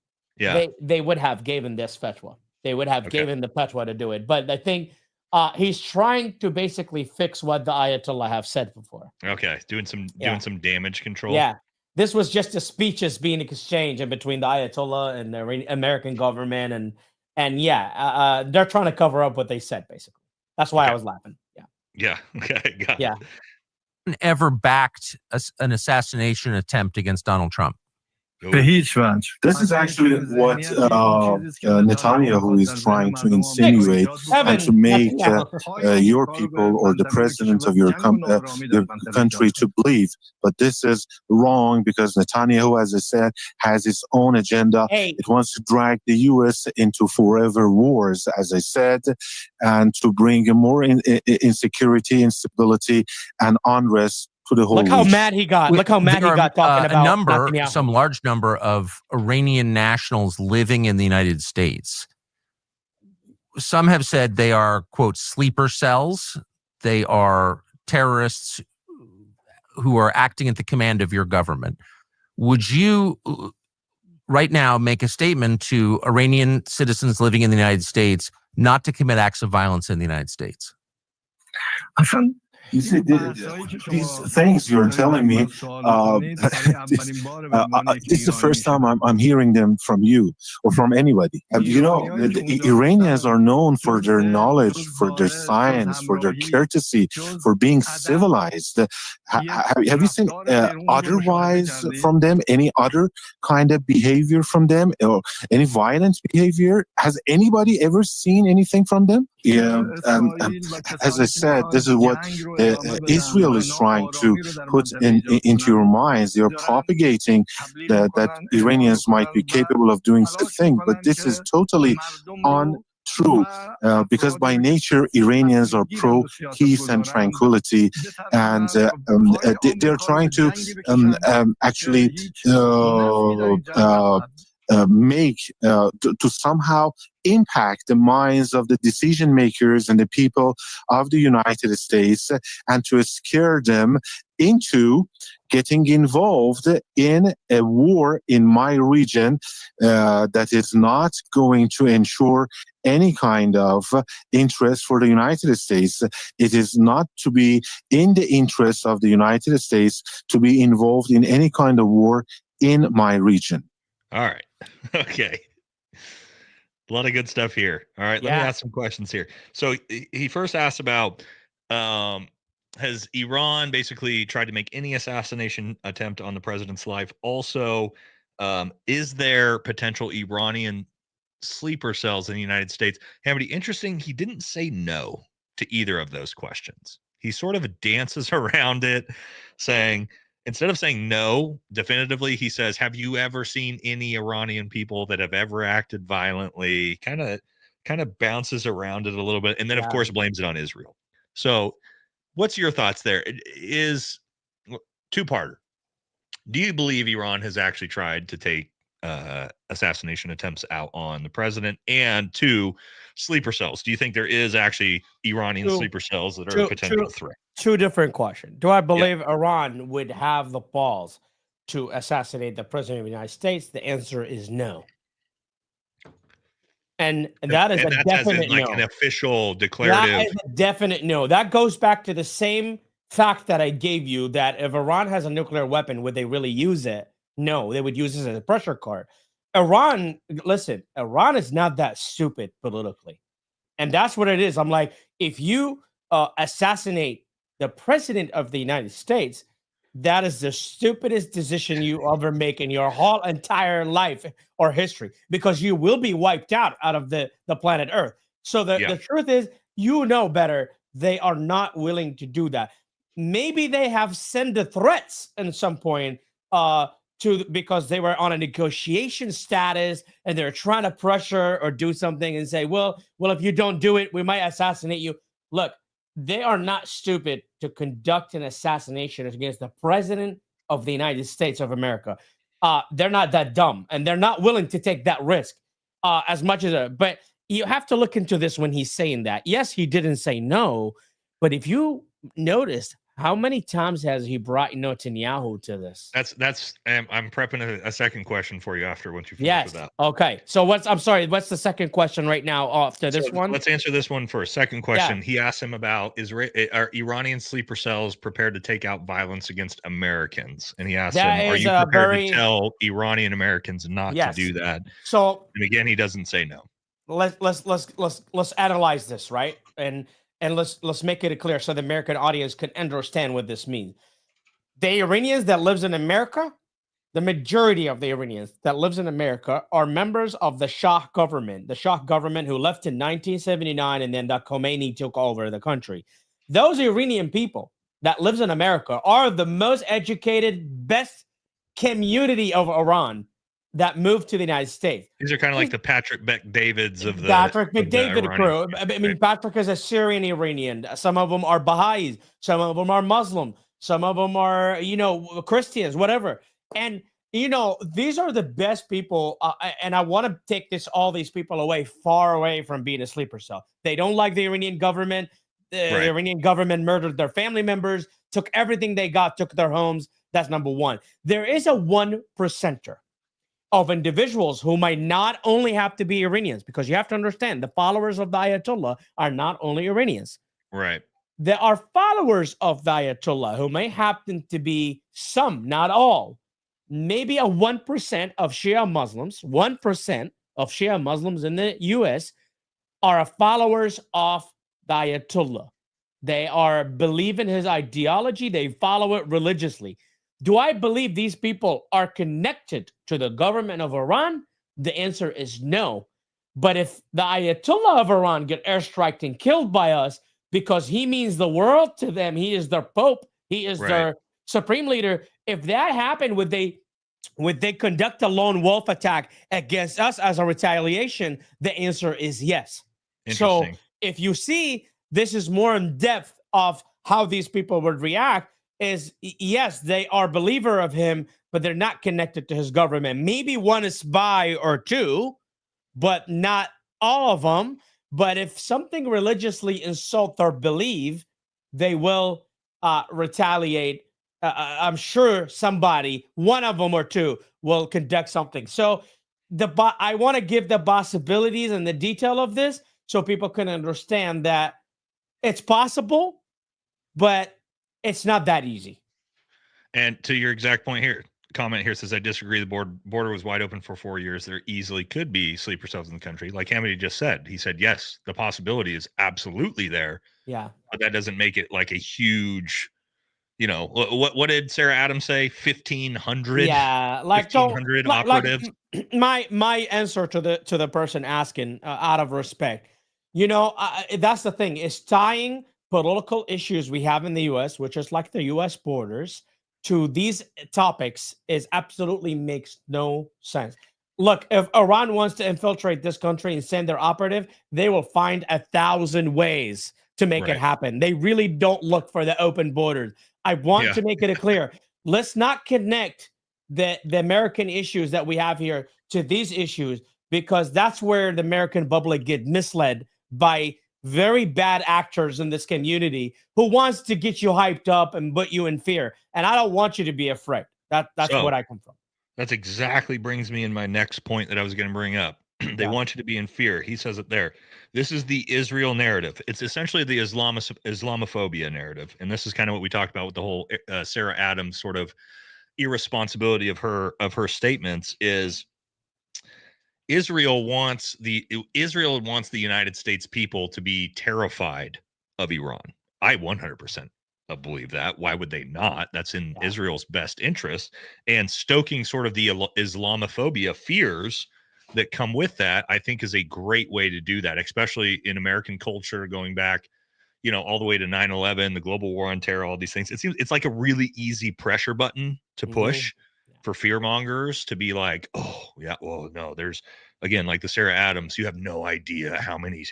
they would have given this fatwa. They would have given the fatwa to do it. But I think he's trying to basically fix what the Ayatollah have said before. Okay, doing some damage control. Yeah, this was just the speeches being exchanged in between the Ayatollah and the American government, and they're trying to cover up what they said. Basically, that's why I was laughing. Yeah. Okay. Got it. Ever backed an assassination attempt against Donald Trump? This is actually what Netanyahu is trying to insinuate and to make your people or the president of your country to believe. But this is wrong because Netanyahu, as I said, has its own agenda. It wants to drag the U.S. into forever wars, as I said, and to bring more insecurity, instability, and unrest to the whole Look how region. mad he got. Look how mad he got talking about some large number of Iranian nationals living in the United States. Some have said they are, quote, sleeper cells. They are terrorists who are acting at the command of your government. Would you right now make a statement to Iranian citizens living in the United States not to commit acts of violence in the United States? You see, these things you're telling me, this is the first time I'm hearing them from you or from anybody. The Iranians are known for their knowledge, for their science, for their courtesy, for being civilized. Have you seen otherwise from them? Any other kind of behavior from them, or any violent behavior? Has anybody ever seen anything from them? Yeah, as I said, this is what Israel is trying to put into your minds. They are propagating that Iranians might be capable of doing something, but this is totally untrue because by nature Iranians are pro peace and tranquility, and they're trying to actually make to somehow impact the minds of the decision makers and the people of the United States, and to scare them into getting involved in a war in my region that is not going to ensure any kind of interest for the United States. It is not to be in the interest of the United States to be involved in any kind of war in my region. All right. Okay. A lot of good stuff here. All right. Let me ask some questions here. So he first asked about, has Iran basically tried to make any assassination attempt on the president's life? Also, is there potential Iranian sleeper cells in the United States? Hamody, interesting. He didn't say no to either of those questions. He sort of dances around it, saying, instead of saying no definitively, he says, have you ever seen any Iranian people that have ever acted violently? Kind of bounces around it a little bit, and then of course blames it on Israel. So what's your thoughts there? It is two-parter. Do you believe Iran has actually tried to take assassination attempts out on the president? And two, sleeper cells. Do you think there is actually Iranian sleeper cells that are a potential threat? Two different questions. Do I believe Iran would have the balls to assassinate the president of the United States? The answer is no. And that is a definite no. An official declarative. That is a definite no. That goes back to the same fact that I gave you, that if Iran has a nuclear weapon, would they really use it? No, they would use it as a pressure card. Iran is not that stupid politically. And that's what it is. I'm like, if you assassinate the president of the United States, that is the stupidest decision you ever make in your whole entire life or history, because you will be wiped out of the planet Earth. So the truth is, you know better. They are not willing to do that. Maybe they have sent the threats at some point because they were on a negotiation status and they're trying to pressure or do something and say, well, if you don't do it, we might assassinate you. Look, they are not stupid to conduct an assassination against the president of the United States of America. They're not that dumb, and they're not willing to take that risk as much as but you have to look into this when he's saying that. Yes, he didn't say no, but if you noticed, how many times has he brought Netanyahu to this? That's I'm prepping a second question for you after once you finish with that. Okay. So what's the second question right now after this one? Let's answer this one first. Second question. He asked him about are Iranian sleeper cells prepared to take out violence against Americans? And he asked him, are you prepared to tell Iranian Americans not to do that? So, and again, he doesn't say no. Let's analyze this, right? And let's make it clear so the American audience can understand what this means. The Iranians that lives in America the majority of the Iranians that lives in America are members of the Shah government who left in 1979, and then that Khomeini took over the country. Those Iranian people that lives in America are the most educated, best community of Iran that moved to the United States. These are kind of like the Patrick Bet-Davids of the Patrick Bet-David crew. I mean, right? Patrick is a Syrian Iranian. Some of them are Baha'is. Some of them are Muslim. Some of them are, Christians, whatever. And, these are the best people. And I want to take all these people far away from being a sleeper cell. They don't like the Iranian government. The Iranian government murdered their family members, took everything they got, took their homes. That's number one. There is a 1%er of individuals who might not only have to be Iranians, because you have to understand the followers of the Ayatollah are not only Iranians. Right. There are followers of the Ayatollah who may happen to be some, not all, maybe a 1% of Shia Muslims, 1% of Shia Muslims in the US are followers of the Ayatollah. They believe in his ideology. They follow it religiously. Do I believe these people are connected to the government of Iran? The answer is no. But if the Ayatollah of Iran get airstriked and killed by us because he means the world to them, he is their pope, he is their supreme leader. If that happened, would they conduct a lone wolf attack against us as a retaliation? The answer is yes. So if you see, this is more in depth of how these people would react. Is yes, they are believer of him, but they're not connected to his government. Maybe one is spy or two, but not all of them. But if something religiously insult their belief, they will retaliate. I'm sure somebody, one of them or two, will conduct something. So I want to give the possibilities and the detail of this so people can understand that it's possible, but it's not that easy. And to your exact point here, comment here says, I disagree. The border was wide open for 4 years. There easily could be sleeper cells in the country. Like Hamody just said, he said, yes, the possibility is absolutely there. Yeah. But that doesn't make it like a huge, what did Sarah Adams say? 1,500? Yeah. Like 1,500 operatives. Like my answer to the person asking out of respect, that's the thing, is tying political issues we have in the U.S., which is like the U.S. borders, to these topics is absolutely makes no sense. Look, if Iran wants to infiltrate this country and send their operative, they will find 1,000 ways to make it happen. They really don't look for the open borders. I want to make it clear. Let's not connect the American issues that we have here to these issues, because that's where the American public get misled by very bad actors in this community who wants to get you hyped up and put you in fear. And I don't want you to be afraid. That's what I come from. That's exactly brings me in my next point that I was going to bring up. They want you to be in fear. He says it there. This is the Israel narrative. It's essentially the Islamophobia narrative. And this is kind of what we talked about with the whole Sarah Adams sort of irresponsibility of her statements. Is Israel wants the United States people to be terrified of Iran. I 100% believe that. Why would they not? That's in Israel's best interest. And stoking sort of the Islamophobia fears that come with that, I think, is a great way to do that, especially in American culture, going back, all the way to 9/11, the global war on terror, all these things. It seems it's like a really easy pressure button to push for fear mongers to be like, oh yeah, well, no, there's, again, like the Sarah Adams, you have no idea how many,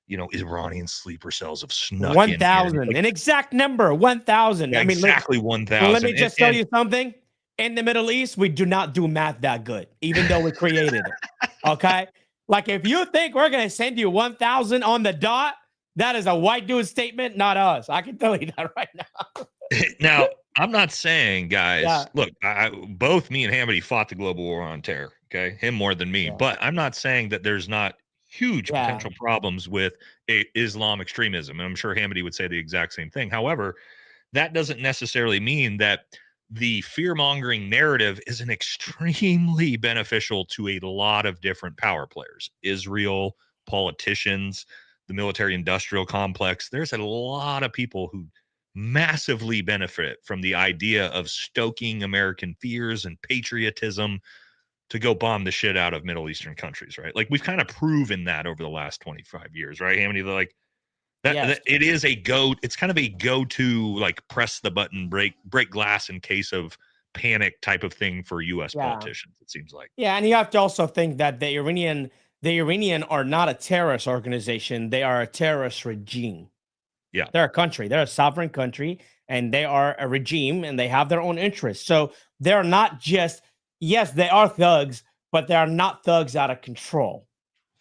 Iranian sleeper cells have snuck 1,000, like, an exact number, 1,000. I mean, exactly 1,000. Let me just tell you something. In the Middle East, we do not do math that good, even though we created it. Okay? Like, if you think we're going to send you 1,000 on the dot, that is a white dude statement, not us. I can tell you that right now. Now, I'm not saying, guys, look, both me and Hamody fought the global war on terror, okay? Him more than me. But I'm not saying that there's not huge potential problems with Islam extremism. And I'm sure Hamody would say the exact same thing. However, that doesn't necessarily mean that the fear-mongering narrative isn't extremely beneficial to a lot of different power players. Israel, politicians, the military-industrial complex. There's a lot of people who massively benefit from the idea of stoking American fears and patriotism to go bomb the shit out of Middle Eastern countries, right? Like we've kind of proven that over the last 25 years, right? Hamody, like that it is it's kind of a go-to, like press the button, break glass in case of panic type of thing for US politicians, it seems like. Yeah, and you have to also think that the Iranian are not a terrorist organization, they are a terrorist regime. Yeah. They're a country, they're a sovereign country, and they are a regime, and they have their own interests. So they're not just, yes, they are thugs, but they are not thugs out of control.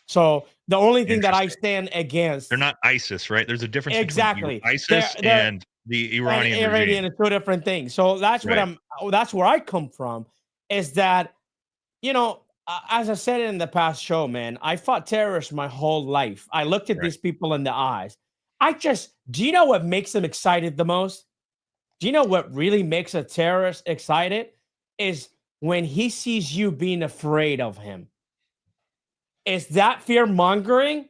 So the only thing that I stand against, they're not ISIS, right? There's a difference exactly between ISIS and the Iranian regime. It's two different things. So that's what that's where I come from, is that, you know, as I said in the past show, man, I fought terrorists my whole life. I looked at these people in the eyes. Do you know what makes them excited the most? Do you know what really makes a terrorist excited? Is when he sees you being afraid of him. Is that fear mongering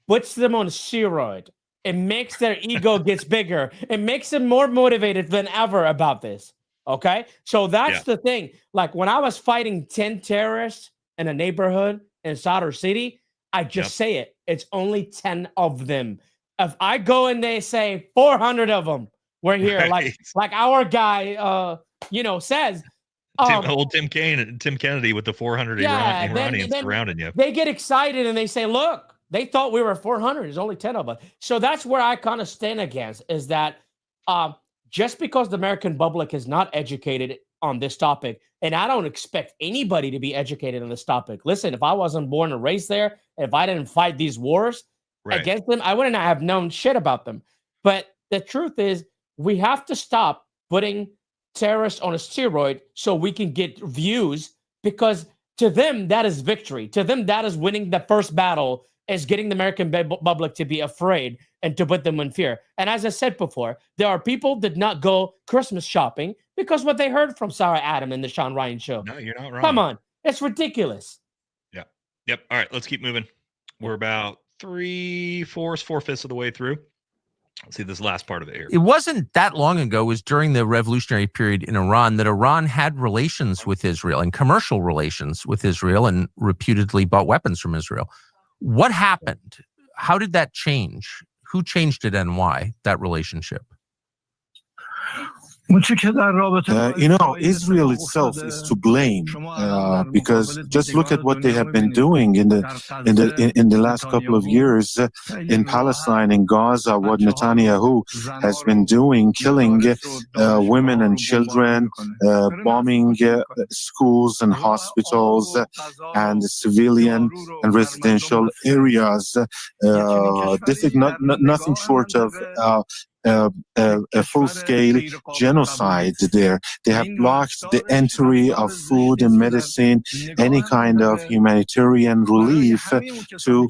puts them on steroid. It makes their ego gets bigger. It makes them more motivated than ever about this. Okay. So that's the thing. Like when I was fighting 10 terrorists in a neighborhood in Sadr City, I just say it. It's only 10 of them. If I go and they say 400 of them were here, like our guy, says, Tim Kennedy with the 400 Iranians surrounding you. They get excited and they say, look, they thought we were 400. There's only 10 of us. So that's where I kind of stand against, is that just because the American public is not educated on this topic, and I don't expect anybody to be educated on this topic. Listen, if I wasn't born and raised there, if I didn't fight these wars against them, I wouldn't have known shit about them. But the truth is, we have to stop putting terrorists on a steroid so we can get views, because to them, that is victory. To them, that is winning the first battle, is getting the American public to be afraid and to put them in fear. And as I said before, there are people that did not go Christmas shopping because what they heard from Sarah Adam in the Sean Ryan show. No, you're not wrong. Come on. It's ridiculous. Yeah. Yep. All right, let's keep moving. We're about 4/5 of the way through. Let's see this last part of it here. It wasn't that long ago, it was during the revolutionary period in Iran, that Iran had relations with Israel, and commercial relations with Israel, and reputedly bought weapons from Israel. What happened? How did that change? Who changed it and why, that relationship? Israel itself is to blame because just look at what they have been doing in the last couple of years in Palestine, in Gaza. What Netanyahu has been doing, killing women and children, bombing schools and hospitals and civilian and residential areas. Nothing short of a full-scale genocide there. They have blocked the entry of food and medicine, any kind of humanitarian relief to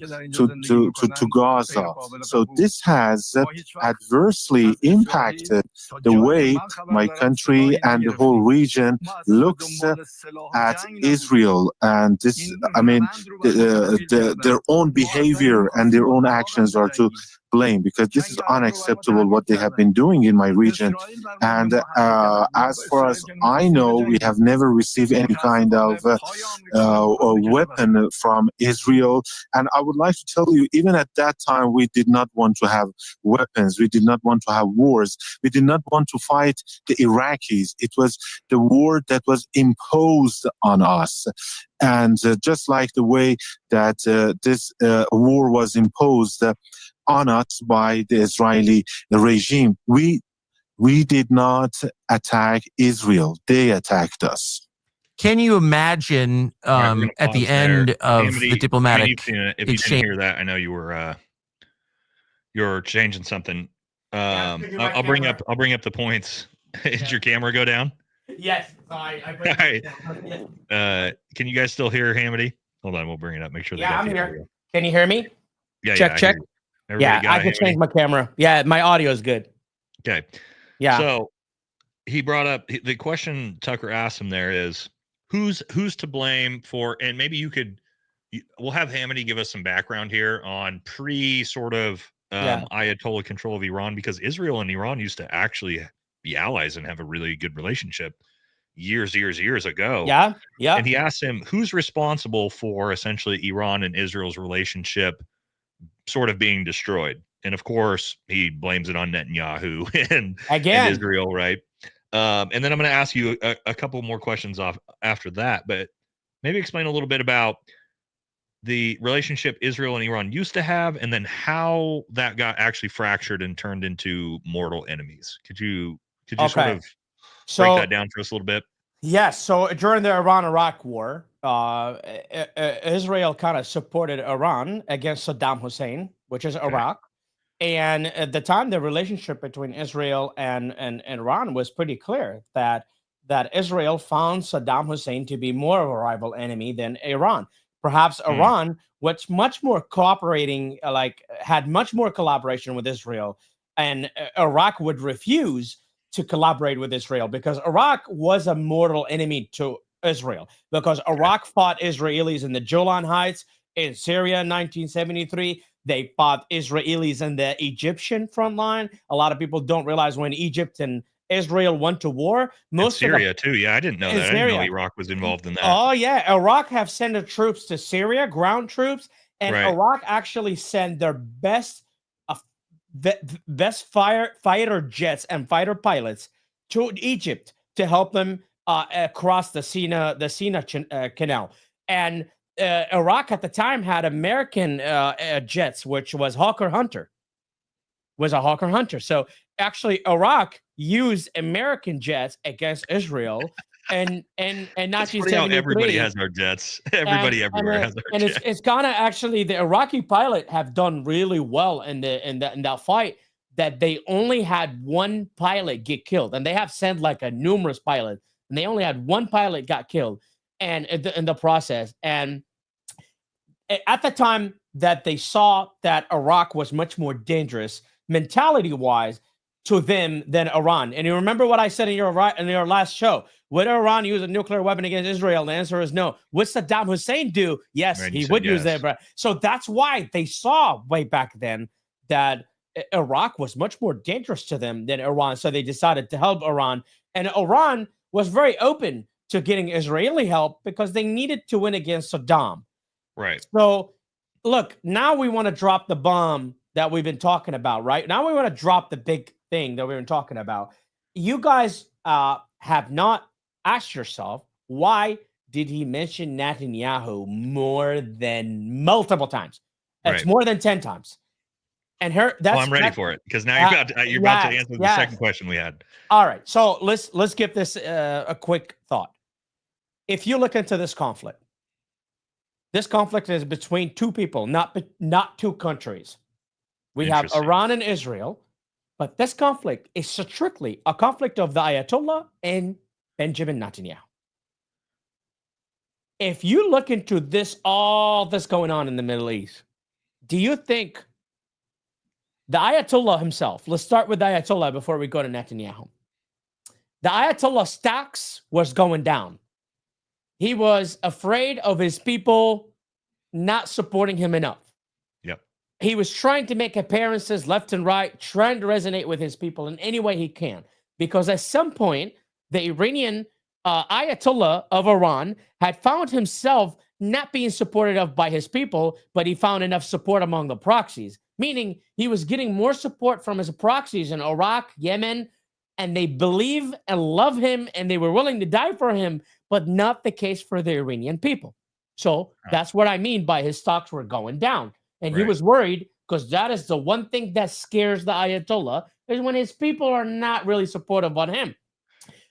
Gaza. So this has adversely impacted the way my country and the whole region looks at Israel. And this, I mean, their own behavior and their own actions are to blame, because this is unacceptable what they have been doing in my region. And as far as I know, we have never received any kind of weapon from Israel. And I would like to tell you, even at that time, we did not want to have weapons. We did not want to have wars. We did not want to fight the Iraqis. It was the war that was imposed on us. And just like the way that this war was imposed on us by the Israeli regime, we did not attack Israel. They attacked us. Can you imagine at the end of Hamody, the diplomatic if you didn't hear that, I know you were you're changing something. I'll bring up the points. Did your camera go down? Yes. All right. Can you guys still hear Hamody? Hold on, we'll bring it up. Make sure. Yeah, I'm here. Can you hear me? Yeah. Check. Everybody I can change my camera. Yeah, my audio is good. Okay. Yeah. So he brought up the question Tucker asked him there is who's to blame for, and maybe we'll have Hamody give us some background here on sort of Ayatollah control of Iran, because Israel and Iran used to actually be allies and have a really good relationship years ago. Yeah. And he asked him, who's responsible for essentially Iran and Israel's relationship sort of being destroyed? And of course, he blames it on Netanyahu and Israel, right? And then I'm going to ask you a couple more questions off after that, but maybe explain a little bit about the relationship Israel and Iran used to have, and then how that got actually fractured and turned into mortal enemies. Could you sort of break that down for us a little bit? Yes. So during the Iran-Iraq war, Israel kind of supported Iran against Saddam Hussein, which is Iraq. And at the time, the relationship between Israel and Iran was pretty clear that Israel found Saddam Hussein to be more of a rival enemy than Iran. Perhaps Iran was much more cooperating, had much more collaboration with Israel, and Iraq would refuse to collaborate with Israel because Iraq was a mortal enemy to Israel, because Iraq fought Israelis in the Golan Heights in Syria in 1973. They fought Israelis in the Egyptian front line. A lot of people don't realize when Egypt and Israel went to war. Most Syria too. Yeah, I didn't know that. I didn't know Iraq was involved in that. Oh yeah, Iraq have sent their troops to Syria, ground troops, and Iraq actually sent their best fighter jets and fighter pilots to Egypt to help them across the Sina Canal. And Iraq at the time had American jets, which was Hawker Hunter. So actually, Iraq used American jets against Israel, and not just everybody has our jets. Everybody everywhere has our jets. It's kind of actually the Iraqi pilot have done really well in that fight. That they only had one pilot get killed, and they have sent like a numerous pilot, and they only had one pilot got killed, and in the process. And at the time that they saw that Iraq was much more dangerous mentality-wise to them than Iran. And you remember what I said in your last show? Would Iran use a nuclear weapon against Israel? The answer is no. Would Saddam Hussein do? Yes, he would use that. So that's why they saw way back then that Iraq was much more dangerous to them than Iran. So they decided to help Iran. And Iran was very open to getting Israeli help because they needed to win against Saddam. Right. So, look, now we want to drop the bomb that we've been talking about, right? Now we want to drop the big thing that we've been talking about. You guys have not asked yourself, why did he mention Netanyahu more than multiple times? It's more than 10 times. And I'm ready for it, because now you're about to answer the second question we had. All right. So let's give this a quick thought. If you look into this conflict is between two people, not two countries. We have Iran and Israel, but this conflict is strictly a conflict of the Ayatollah and Benjamin Netanyahu. If you look into all this going on in the Middle East, do you think the Ayatollah himself, let's start with the Ayatollah before we go to Netanyahu. The Ayatollah stocks was going down. He was afraid of his people not supporting him enough. Yep. He was trying to make appearances left and right, trying to resonate with his people in any way he can. Because at some point, the Iranian Ayatollah of Iran had found himself not being supported of by his people, but he found enough support among the proxies. Meaning he was getting more support from his proxies in Iraq, Yemen, and they believe and love him, and they were willing to die for him, but not the case for the Iranian people. So that's what I mean by his stocks were going down. And he was worried, because that is the one thing that scares the Ayatollah, is when his people are not really supportive on him.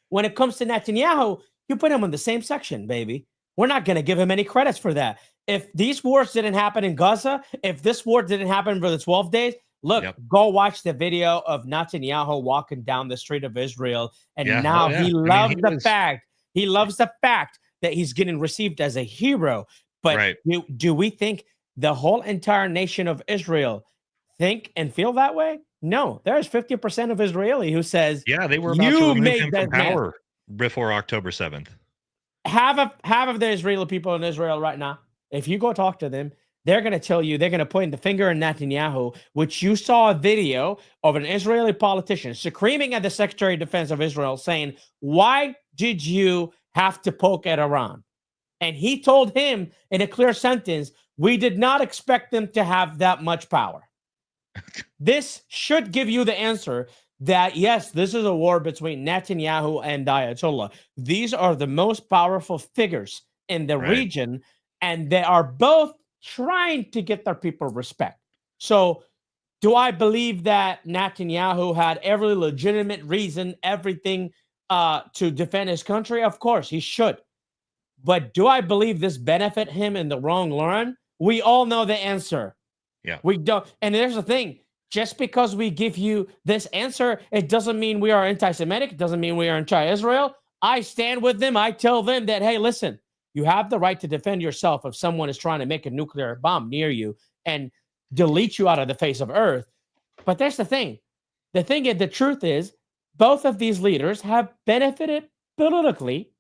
When it comes to Netanyahu, you put him in the same section, baby. We're not going to give him any credits for that. If these wars didn't happen in Gaza, if this war didn't happen for the 12 days, look, go watch the video of Netanyahu walking down the street of Israel. And now he loves he loves the fact that he's getting received as a hero. But do we think the whole entire nation of Israel think and feel that way? No, there's 50% of Israeli who says, they were about to remove him from power before October 7th. Half of the Israeli people in Israel right now, if you go talk to them, they're going to tell you, they're going to point the finger at Netanyahu, which you saw a video of an Israeli politician screaming at the Secretary of Defense of Israel saying, why did you have to poke at Iran? And he told him in a clear sentence, we did not expect them to have that much power. This should give you the answer that, yes, this is a war between Netanyahu and the Ayatollah. These are the most powerful figures in the region, and they are both trying to get their people respect. So do I believe that Netanyahu had every legitimate reason, everything to defend his country? Of course, he should. But do I believe this benefit him in the wrong run? We all know the answer. Yeah. We don't. And there's the thing. Just because we give you this answer, it doesn't mean we are anti-Semitic. It doesn't mean we are anti-Israel. I stand with them. I tell them that, hey, listen, you have the right to defend yourself if someone is trying to make a nuclear bomb near you and delete you out of the face of Earth. But that's the thing. The truth is, both of these leaders have benefited politically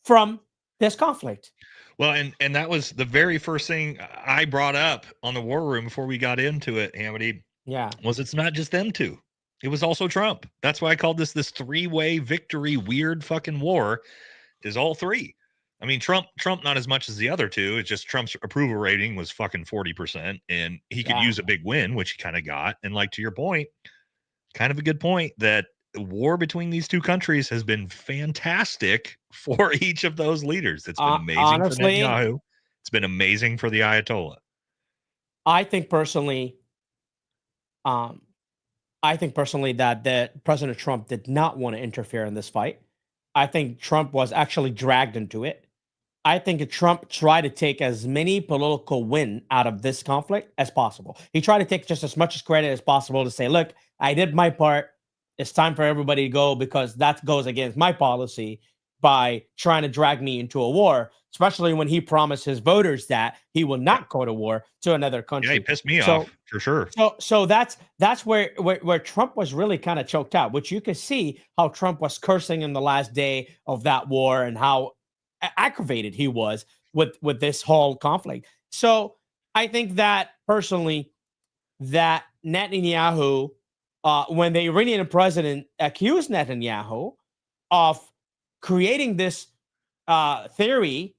from this conflict. Well, and that was the very first thing I brought up on the War Room before we got into it, Hamody. Yeah. Was it's not just them two. It was also Trump. That's why I called this three-way victory weird fucking war, is all three. I mean, Trump not as much as the other two. It's just Trump's approval rating was fucking 40%, and he could use a big win, which he kind of got. And like, to your point, kind of a good point, that the war between these two countries has been fantastic for each of those leaders. It's been amazing honestly, for Netanyahu. It's been amazing for the Ayatollah. I think personally that President Trump did not want to interfere in this fight. I think Trump was actually dragged into it. I think Trump tried to take as many political win out of this conflict as possible. He tried to take just as much credit as possible to say, look, I did my part. It's time for everybody to go, because that goes against my policy by trying to drag me into a war, especially when he promised his voters that he will not go to war to another country. Yeah, he pissed me off for sure. So that's where Trump was really kind of choked out, which you can see how Trump was cursing in the last day of that war and how aggravated he was with this whole conflict. So I think that personally, that Netanyahu, when the Iranian president accused Netanyahu of creating this theory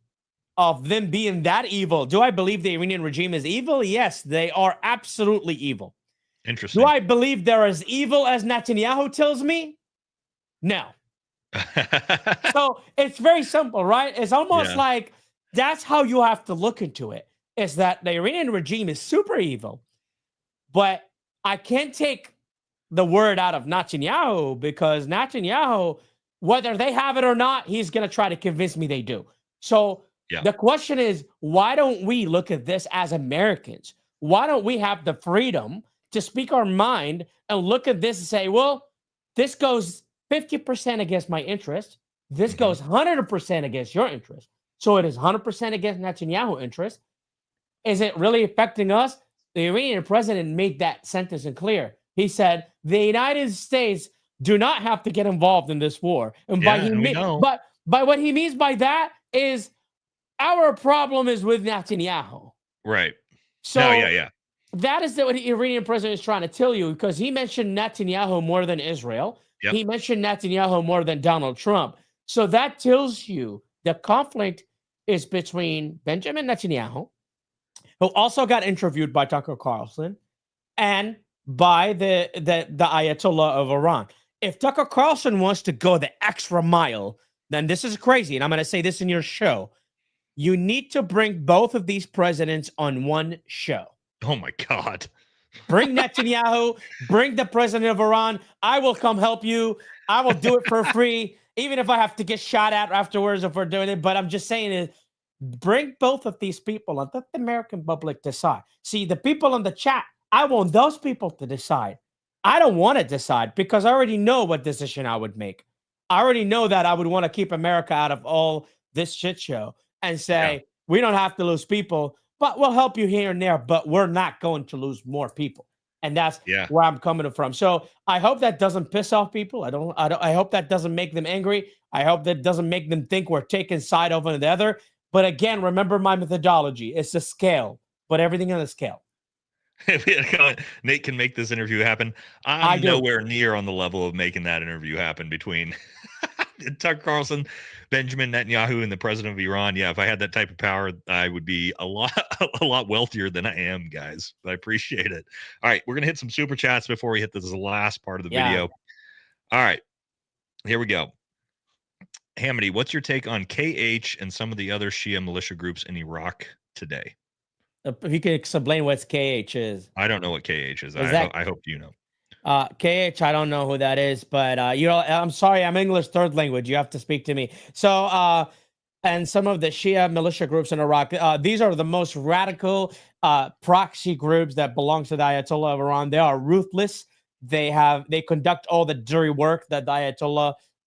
of them being that evil. Do I believe the Iranian regime is evil? Yes, they are absolutely evil. Interesting. Do I believe they're as evil as Netanyahu tells me? No. So it's very simple, right? It's almost like that's how you have to look into it, is that the Iranian regime is super evil. But I can't take the word out of Netanyahu, because Netanyahu, whether they have it or not, he's going to try to convince me they do. So the question is, why don't we look at this as Americans? Why don't we have the freedom to speak our mind and look at this and say, well, this goes 50% against my interest. This goes 100% against your interest. So it is 100% against Netanyahu's interest. Is it really affecting us? The Iranian president made that sentence clear. He said, the United States do not have to get involved in this war. And by what he means by that is, our problem is with Netanyahu. Right. So that is what the Iranian president is trying to tell you, because he mentioned Netanyahu more than Israel. Yep. He mentioned Netanyahu more than Donald Trump. So that tells you the conflict is between Benjamin Netanyahu, who also got interviewed by Tucker Carlson, and by the Ayatollah of Iran. If Tucker Carlson wants to go the extra mile, then this is crazy. And I'm going to say this in your show. You need to bring both of these presidents on one show. Oh, my God. Bring Netanyahu, bring the president of Iran. I will come help you. I will do it for free, even if I have to get shot at afterwards if we're doing it. But I'm just saying is, bring both of these people and let the American public decide. See, the people in the chat, I want those people to decide. I don't want to decide, because I already know what decision I would make. I already know that I would want to keep America out of all this shit show and say, we don't have to lose people, but we'll help you here and there, but we're not going to lose more people. And that's where I'm coming from. So I hope that doesn't piss off people. I hope that doesn't make them angry. I hope that doesn't make them think we're taking side over the other. But again, remember my methodology. It's a scale. but everything on a scale. Nate can make this interview happen. I'm nowhere near on the level of making that interview happen between Tucker Carlson, Benjamin Netanyahu, and the president of Iran. Yeah, if I had that type of power, I would be a lot wealthier than I am, guys. But I appreciate it. All right, we're gonna hit some super chats before we hit this last part of the video. All right, here we go. Hamody, what's your take on KH and some of the other Shia militia groups in Iraq today? If you can explain what KH is. I don't know what KH is. I hope you know. KH, I don't know who that is, but I'm sorry, I'm English third language. You have to speak to me. So, and some of the Shia militia groups in Iraq, these are the most radical proxy groups that belong to the Ayatollah of Iran. They are ruthless. They conduct all the dirty work that the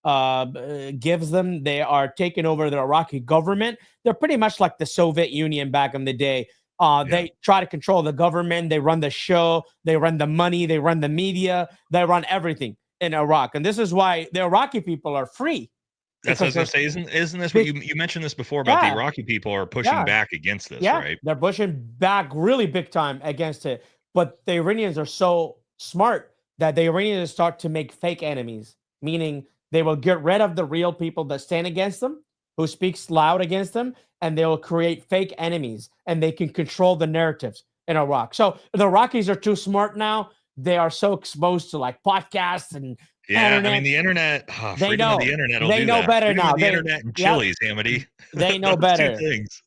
Ayatollah gives them. They are taking over the Iraqi government. They're pretty much like the Soviet Union back in the day. They try to control the government. They run the show. They run the money. They run the media. They run everything in Iraq. And this is why the Iraqi people are free. That's what I was going to say. Isn't this what you mentioned this before about the Iraqi people are pushing back against this, right? They're pushing back really big time against it. But the Iranians are so smart that the Iranians start to make fake enemies, meaning they will get rid of the real people that stand against them, who speaks loud against them, and they will create fake enemies, and they can control the narratives in Iraq. So the Iraqis are too smart now. They are so exposed to like podcasts and internet. I mean the internet. They know the internet. They know better freedom now. The internet and chilies, Hamody. They know better.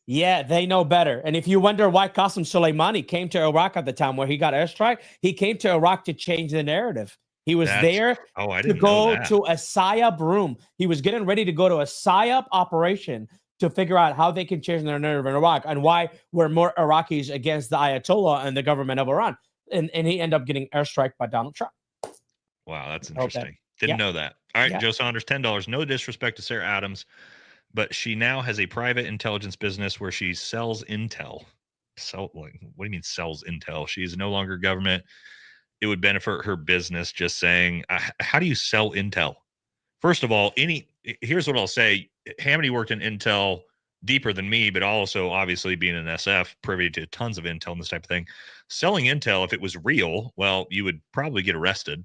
Yeah, they know better. And if you wonder why Qasem Soleimani came to Iraq at the time where he got airstrike, he came to Iraq to change the narrative. He was there to go to a PSYOP room. He was getting ready to go to a PSYOP operation to figure out how they can change their narrative in Iraq and why we're more Iraqis against the Ayatollah and the government of Iran. And he ended up getting airstrike by Donald Trump. Wow, that's interesting. Didn't know that. All right, Joe Saunders, $10. No disrespect to Sarah Adams, but she now has a private intelligence business where she sells intel. What do you mean sells intel? She is no longer government. It would benefit her business. Just saying, how do you sell intel? First of all, here's what I'll say. Hamody worked in intel deeper than me, but also obviously being an SF, privy to tons of intel and this type of thing. Selling intel, if it was real, well, you would probably get arrested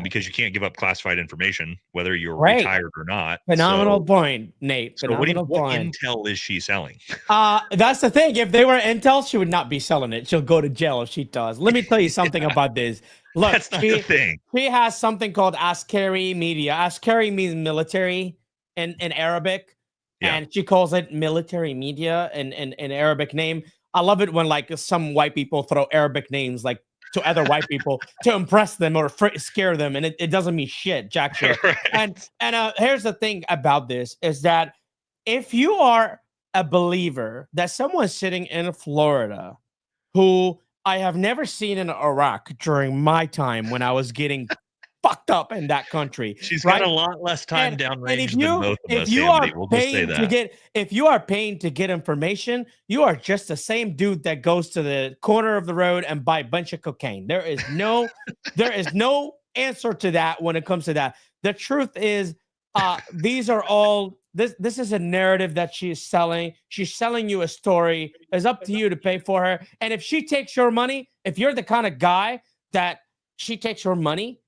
because you can't give up classified information, whether you're retired or not. Phenomenal point, Nate. So what intel is she selling? That's the thing. If they were intel, she would not be selling it. She'll go to jail if she does. Let me tell you something about this. Look, that's not the thing. She has something called Askari media. Askari means military in Arabic, and she calls it military media in Arabic name. I love it when like some white people throw Arabic names like to other white people to impress them or scare them, and it doesn't mean shit, jack shit. And here's the thing about this is that if you are a believer that someone's sitting in Florida who I have never seen in Iraq during my time when I was getting fucked up in that country. She's got a lot less time downrange than both of us. If you are paying to get information, you are just the same dude that goes to the corner of the road and buy a bunch of cocaine. There is no answer to that when it comes to that. The truth is, these are all this is a narrative that she is selling. She's selling you a story. It's up to you to pay for her. And if she takes your money, if you're the kind of guy that she takes your money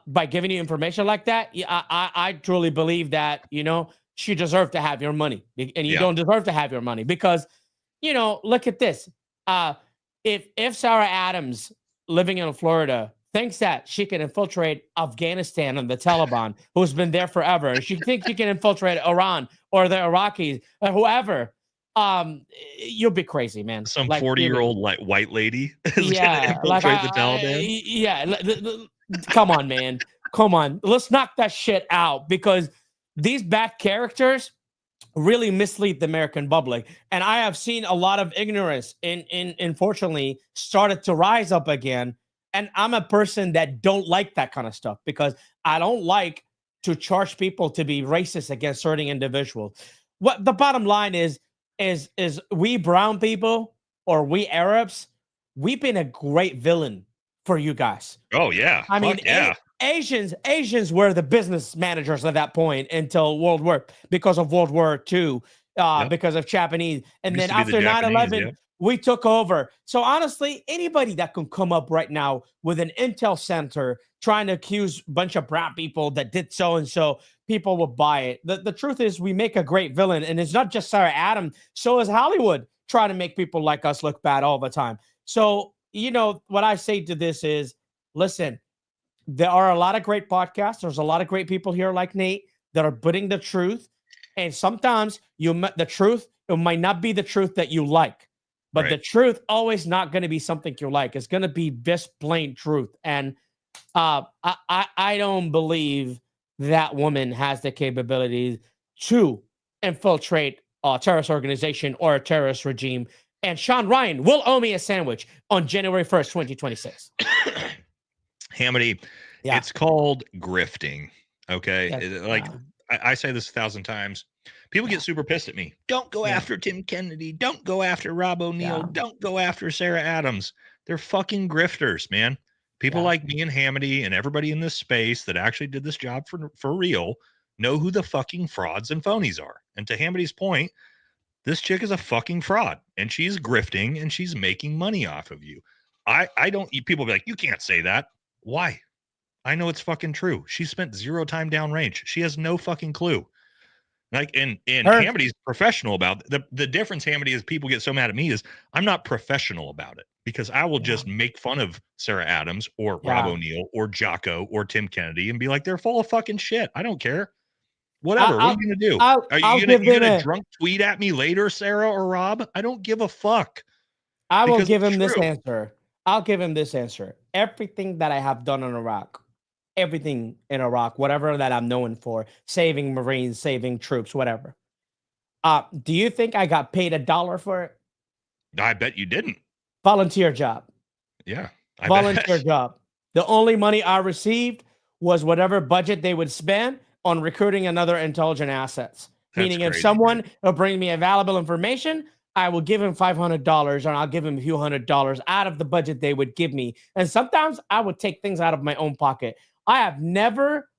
by giving you information like that, I truly believe that, she deserves to have your money, and you don't deserve to have your money because, look at this. If Sarah Adams living in Florida thinks that she can infiltrate Afghanistan and the Taliban, who's been there forever, and she thinks she can infiltrate Iran or the Iraqis or whoever, you'll be crazy, man. Some 40-year-old white lady is gonna infiltrate the Taliban. Come on, man. Come on. Let's knock that shit out because these bad characters really mislead the American public. And I have seen a lot of ignorance unfortunately started to rise up again. And I'm a person that don't like that kind of stuff because I don't like to charge people to be racist against certain individuals. What the bottom line is we brown people or we Arabs, we've been a great villain for you guys. Oh yeah. I mean, Asians were the business managers at that point until because of World War II. because of Japanese. And Used then to be the after Japanese, 9/11, yeah. we took over. So honestly, anybody that can come up right now with an intel center trying to accuse a bunch of brown people that did so and so, people will buy it. The truth is, we make a great villain, and it's not just Sarah Adams. So is Hollywood trying to make people like us look bad all the time. So, what I say to this is, listen, there are a lot of great podcasts. There's a lot of great people here like Nate that are putting the truth. And sometimes the truth, it might not be the truth that you like, but the truth always not going to be something you like. It's going to be just plain truth. And I don't believe that woman has the capability to infiltrate a terrorist organization or a terrorist regime. And Sean Ryan will owe me a sandwich on January 1st, 2026. Hamody, it's called grifting. Okay. I say this 1,000 times. People get super pissed at me. Don't go after Tim Kennedy. Don't go after Rob O'Neill. Don't go after Sarah Adams. They're fucking grifters, man. People like me and Hamody and everybody in this space that actually did this job for real know who the fucking frauds and phonies are. And to Hamody's point, this chick is a fucking fraud and she's grifting and she's making money off of you. I don't, people be like, you can't say that. Why? I know it's fucking true. She spent 0 time downrange. She has no fucking clue. Like, and Hamody's professional about it. The difference, Hamody, is people get so mad at me is I'm not professional about it because I will just make fun of Sarah Adams or Rob O'Neill or Jocko or Tim Kennedy and be like, they're full of fucking shit. I don't care. Whatever. What are you going to do? Are you going to drunk tweet at me later, Sarah or Rob? I don't give a fuck. I will give him this answer. I'll give him this answer. Everything that I have done in Iraq, everything in Iraq, whatever that I'm known for, saving Marines, saving troops, whatever. Do you think I got paid $1 for it? I bet you didn't. Volunteer job. Yeah. Volunteer job. The only money I received was whatever budget they would spend on recruiting another intelligent assets. Meaning if someone will bring me valuable information, I will give him $500 and I'll give him a few $100s out of the budget they would give me. And sometimes I would take things out of my own pocket. I have never,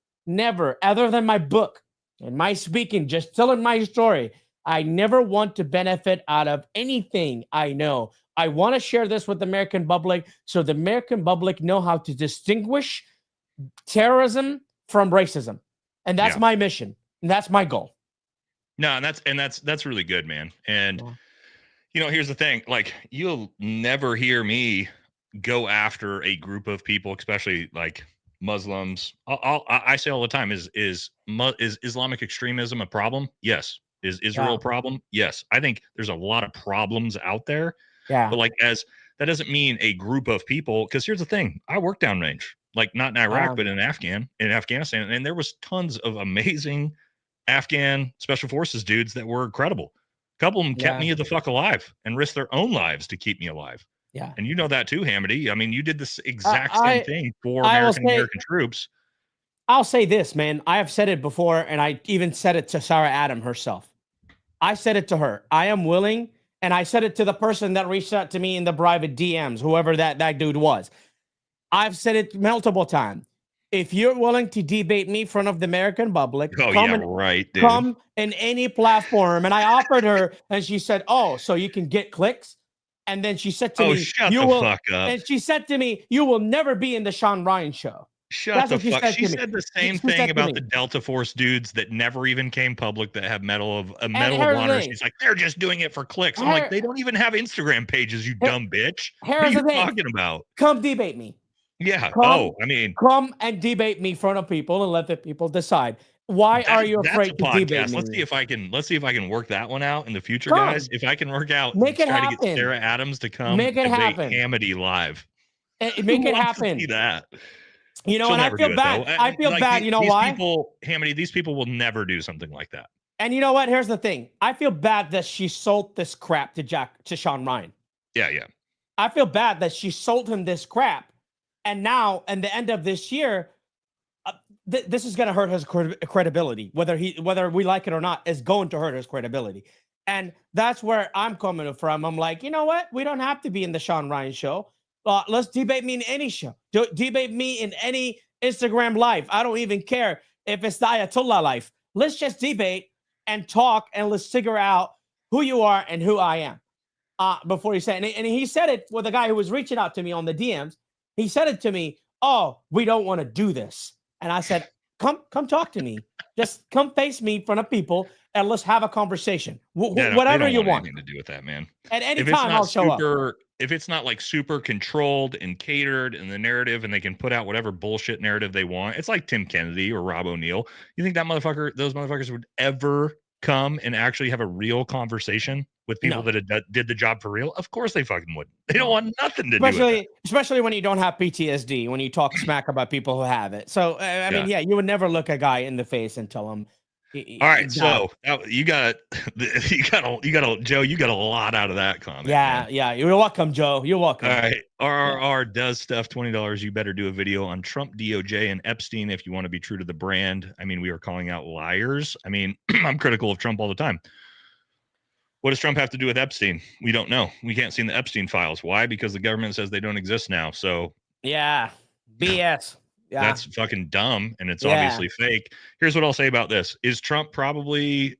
other than my book and my speaking, just telling my story, I never want to benefit out of anything I know. I want to share this with the American public so the American public know how to distinguish terrorism from racism. And that's my mission. And that's my goal. No, and that's really good, man. And here's the thing, like you'll never hear me go after a group of people, especially like Muslims. I say all the time, is Islamic extremism a problem? Yes. Is Israel a problem? Yes. I think there's a lot of problems out there. Yeah. But that doesn't mean a group of people, because here's the thing. I work downrange, like not in Iraq, but in Afghanistan. And there was tons of amazing Afghan special forces dudes that were incredible. A couple of them kept me the fuck alive and risked their own lives to keep me alive. Yeah. And you know that too, Hamody. I mean, you did this exact same thing for American troops. I'll say this, man. I have said it before, and I even said it to Sarah Adams herself. I said it to her. I am willing, and I said it to the person that reached out to me in the private DMs, whoever that dude was. I've said it multiple times. If you're willing to debate me in front of the American public, come in any platform. And I offered her, and she said, "Oh, so you can get clicks?" And then she said to me, shut the fuck up. And she said to me, "You will never be in the Sean Ryan show." Shut the fuck. She said the same thing about the Delta Force dudes that never even came public that have Medal of Honor. She's like, they're just doing it for clicks. I'm like, they don't even have Instagram pages, you dumb bitch. What are you talking about? Come debate me. Yeah. Come and debate me in front of people and let the people decide. Why are you afraid to debate me? Let's see if I can work that one out in the future, guys. If I can work out, make it happen. To get Sarah Adams to come make it happen. Hamody live. Make it happen. See that. And I feel bad. I feel bad. You know why? Hamody, these people will never do something like that. And you know what? Here's the thing. I feel bad that she sold this crap to Sean Ryan. Yeah. I feel bad that she sold him this crap. And now, at the end of this year, this is going to hurt his credibility. Whether we like it or not, is going to hurt his credibility. And that's where I'm coming from. I'm like, you know what? We don't have to be in the Sean Ryan show. Let's debate me in any show. Debate me in any Instagram live. I don't even care if it's the Ayatollah life. Let's just debate and talk, and let's figure out who you are and who I am. Before he said, and he said it with a guy who was reaching out to me on the DMs. He said it to me, "Oh, we don't want to do this." And I said, come talk to me. Just come face me in front of people and let's have a conversation. Whatever you want. Anything to do with that, man. At any time, I'll show up. If it's not like super controlled and catered in the narrative, and they can put out whatever bullshit narrative they want, it's like Tim Kennedy or Rob O'Neill. You think those motherfuckers would ever come and actually have a real conversation with people that did the job for real? Of course they fucking wouldn't. They don't want nothing to do with it. Especially when you don't have PTSD, when you talk smack about people who have it. So, I mean, you would never look a guy in the face and tell him. All right, so you got Joe. You got a lot out of that comment. Yeah, man. You're welcome, Joe. You're welcome. All right, RRR does stuff. $20. You better do a video on Trump, DOJ, and Epstein if you want to be true to the brand. I mean, we are calling out liars. I mean, I'm critical of Trump all the time. What does Trump have to do with Epstein? We don't know. We can't see in the Epstein files. Why? Because the government says they don't exist now. So BS. Yeah. That's fucking dumb, and it's obviously fake. Here's what I'll say about this. Is Trump probably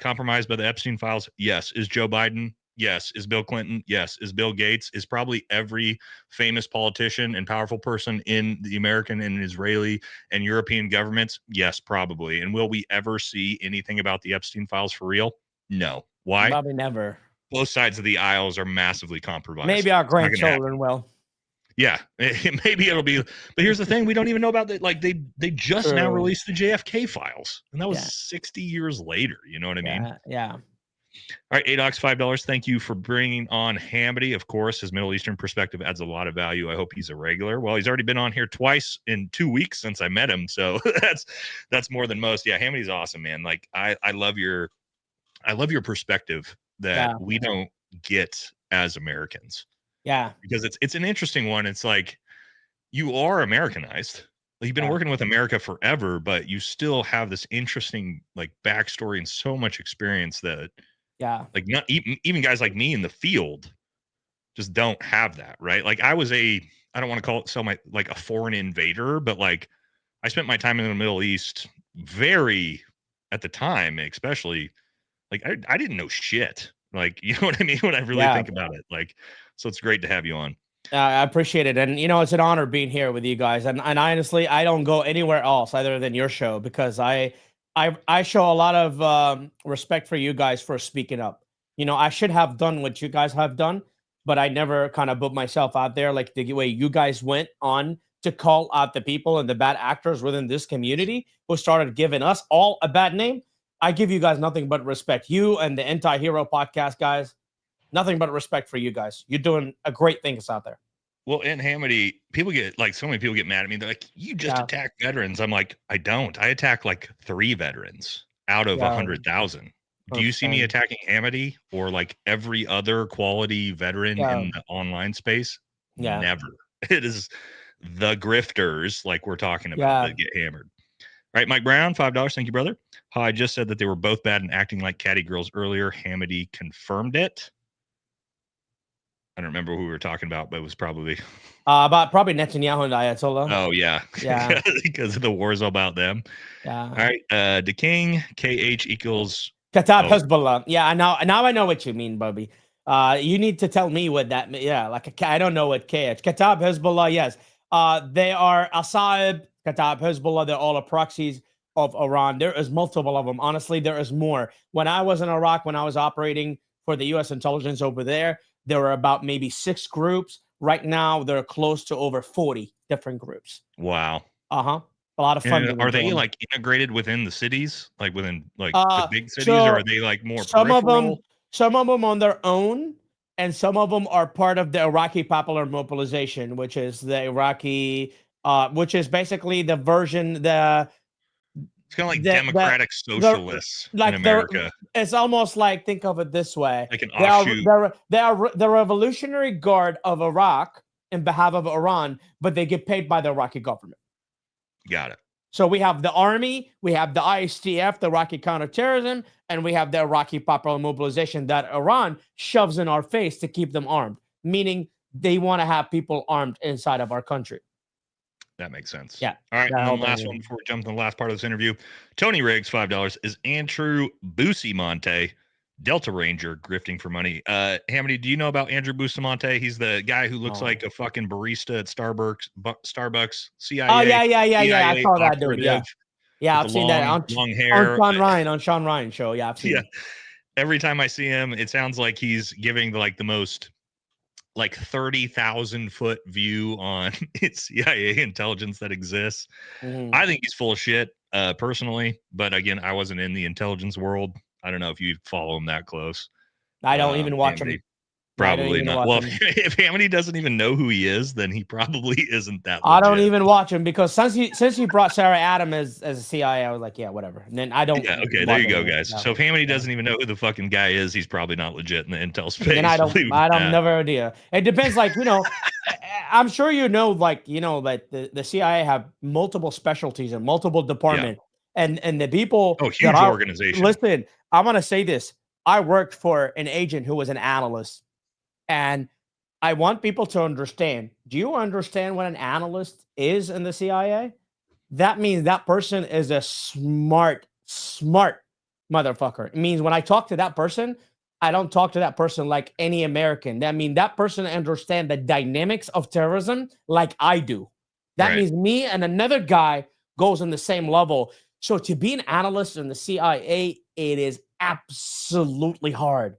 compromised by the Epstein files? Yes. Is Joe Biden? Yes. Is Bill Clinton? Yes. Is Bill Gates? Is probably every famous politician and powerful person in the American and Israeli and European governments? Yes, probably. And will we ever see anything about the Epstein files for real? No. Why? Probably never. Both sides of the aisles are massively compromised. Maybe our grandchildren will. Yeah, maybe it'll be. But here's the thing: we don't even know about that. Like they just now released the JFK files, and that was 60 years later. You know what I mean? Yeah. All right, ADOX, $5. Thank you for bringing on Hamody. Of course, his Middle Eastern perspective adds a lot of value. I hope he's a regular. Well, he's already been on here twice in 2 weeks since I met him, so that's more than most. Yeah, Hamody's awesome, man. Like I love your perspective that we don't get as Americans. Yeah, because it's an interesting one. It's like you are Americanized. Like, you've been working with America forever, but you still have this interesting like backstory and so much experience that like not even guys like me in the field just don't have that, right? Like I don't want to call it like a foreign invader, but like I spent my time in the Middle East at the time, especially like I didn't know shit. Like, you know what I mean? When I really think about it, like, so it's great to have you on. I appreciate it. And, it's an honor being here with you guys. And honestly, I don't go anywhere else other than your show because I show a lot of respect for you guys for speaking up. I should have done what you guys have done, but I never kind of put myself out there like the way you guys went on to call out the people and the bad actors within this community who started giving us all a bad name. I give you guys nothing but respect. You and the Anti-Hero podcast guys, nothing but respect for you guys. You're doing a great things out there. Well, in Hamody, so many people get mad at me. They're like, you just attack veterans. I'm like, I don't. I attack like 3 veterans out of 100,000. Do you see me attacking Hamody or like every other quality veteran in the online space? Yeah. Never. It is the grifters like we're talking about that get hammered. All right, Mike Brown, $5. Thank you, brother. I just said that they were both bad and acting like catty girls earlier. Hamody confirmed it. I don't remember who we were talking about, but it was probably probably Netanyahu and Ayatollah. Oh yeah, because the war is all about them. Yeah. All right, the King KH equals Katab Hezbollah. Yeah, now I know what you mean, Bubby. You need to tell me what that. Yeah, like I don't know what KH Katab Hezbollah. Yes, they are Asaib Katab Hezbollah. They're all proxies of Iran. There is multiple of them. Honestly, there is more. When I was in Iraq, when I was operating for the U.S. intelligence over there were about maybe 6 groups. Right now, they're close to over 40 different groups. Wow. A lot of fun. Are they like integrated within the cities, like within like the big cities, or are they like more some peripheral? Some of them on their own, and some of them are part of the Iraqi Popular Mobilization, which is the Iraqi, which is basically the version It's kind of like democratic socialists in America. It's almost like, think of it this way. Like an offshoot. They are the Revolutionary Guard of Iraq in behalf of Iran, but they get paid by the Iraqi government. Got it. So we have the army, we have the ISTF, the Iraqi counterterrorism, and we have the Iraqi Popular Mobilization that Iran shoves in our face to keep them armed, meaning they want to have people armed inside of our country. That makes sense. Yeah. All right. And then last one before we jump to the last part of this interview. Tony Riggs, $5. Is Andrew Bustamante, Delta Ranger, grifting for money? Hamody, do you know about Andrew Bustamante? He's the guy who looks like a fucking barista at Starbucks, CIA. Oh, yeah. I saw that dude. Operative. Yeah, I've seen that long hair. on Sean Ryan show. Yeah, I've seen it. Every time I see him, it sounds like he's giving the most 30,000 foot view on CIA intelligence that exists. I think he's full of shit, personally. But again, I wasn't in the intelligence world. I don't know if you follow him that close. I don't even watch him. Probably not. Well, if Hamody doesn't even know who he is, then he probably isn't that legit. I don't even watch him because since he brought Sarah Adams as a CIA, I was like, yeah, whatever. And then I don't. Yeah, okay, there you go, guys. So if Hamody doesn't even know who the fucking guy is, he's probably not legit in the intel space. And I don't never idea. It depends, I'm sure that the CIA have multiple specialties and multiple departments, and the people. Oh, huge organization. Listen, I want to say this. I worked for an agent who was an analyst. And I want people to understand. Do you understand what an analyst is in the CIA? That means that person is a smart motherfucker. It means when I talk to that person, I don't talk to that person like any American. That means that person understands the dynamics of terrorism like I do. That means me and another guy goes on the same level. So to be an analyst in the CIA, it is absolutely hard.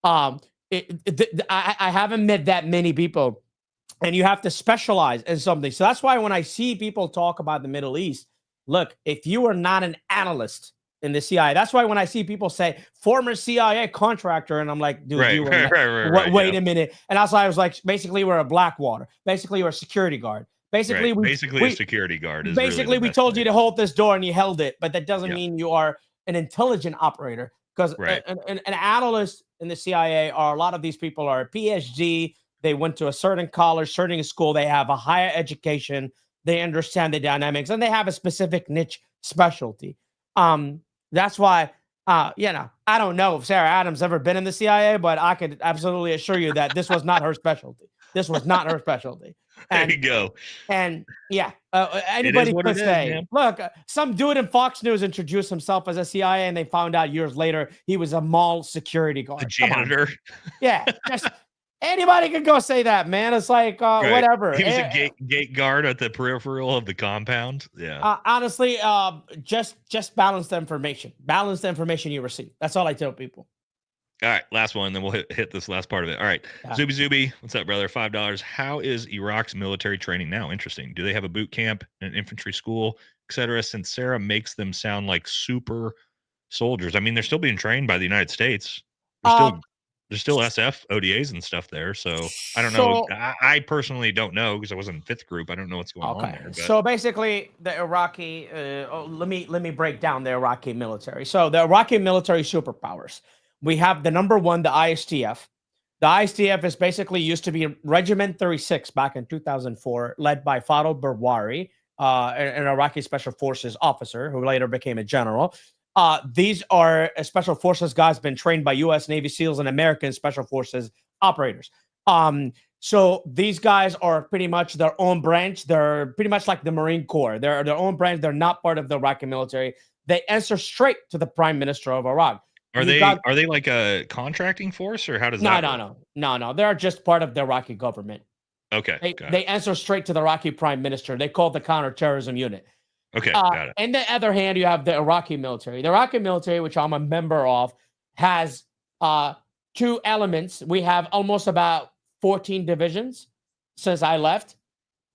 I haven't met that many people, and you have to specialize in something. So that's why when I see people talk about the Middle East, look, if you are not an analyst in the CIA, that's why when I see people say former CIA contractor, and I'm like, dude, wait a minute. And also I was like, basically we're a Blackwater. Basically we're a security guard. Basically, a security guard. Is basically, we told you to hold this door and you held it, but that doesn't mean you are an intelligent operator. Because an analyst in the CIA a lot of these people are a PhD. They went to a certain college, certain school. They have a higher education. They understand the dynamics, and they have a specific niche specialty. That's why, I don't know if Sarah Adams ever been in the CIA, but I could absolutely assure you that this was not her specialty. This was not her specialty. There you go. And anybody could say, look, some dude in Fox News introduced himself as a CIA, and they found out years later he was a mall security guard. A janitor. Yeah, just anybody could go say that, man. It's like whatever. He was a gate guard at the peripheral of the compound. Yeah. Honestly, just balance the information. Balance the information you receive. That's all I tell people. All right, last one, then we'll hit this last part of it. All right, Zuby, what's up, brother? $5. How is Iraq's military training now? Interesting. Do they have a boot camp, an infantry school, etc.? Since Sarah makes them sound like super soldiers. I mean, they're still being trained by the United States. There's still SF, ODAs, and stuff there. So I don't know. I personally don't know because I wasn't in fifth group. I don't know what's going on there. But. So basically, the Iraqi. Let me break down the Iraqi military. So the Iraqi military superpowers. We have the number one, the ISTF. The ISTF is basically used to be Regiment 36 back in 2004, led by Fadl Barwari, an Iraqi Special Forces officer who later became a general. These are special forces guys been trained by U.S. Navy SEALs and American Special Forces operators. So these guys are pretty much their own branch. They're pretty much like the Marine Corps. They're their own branch. They're not part of the Iraqi military. They answer straight to the Prime Minister of Iraq. Are they like a contracting force, or how does that work? No. They're just part of the Iraqi government. Okay. They answer straight to the Iraqi Prime Minister. They call the counterterrorism unit. Okay, got it. On the other hand, you have the Iraqi military. The Iraqi military, which I'm a member of, has two elements. We have almost about 14 divisions since I left.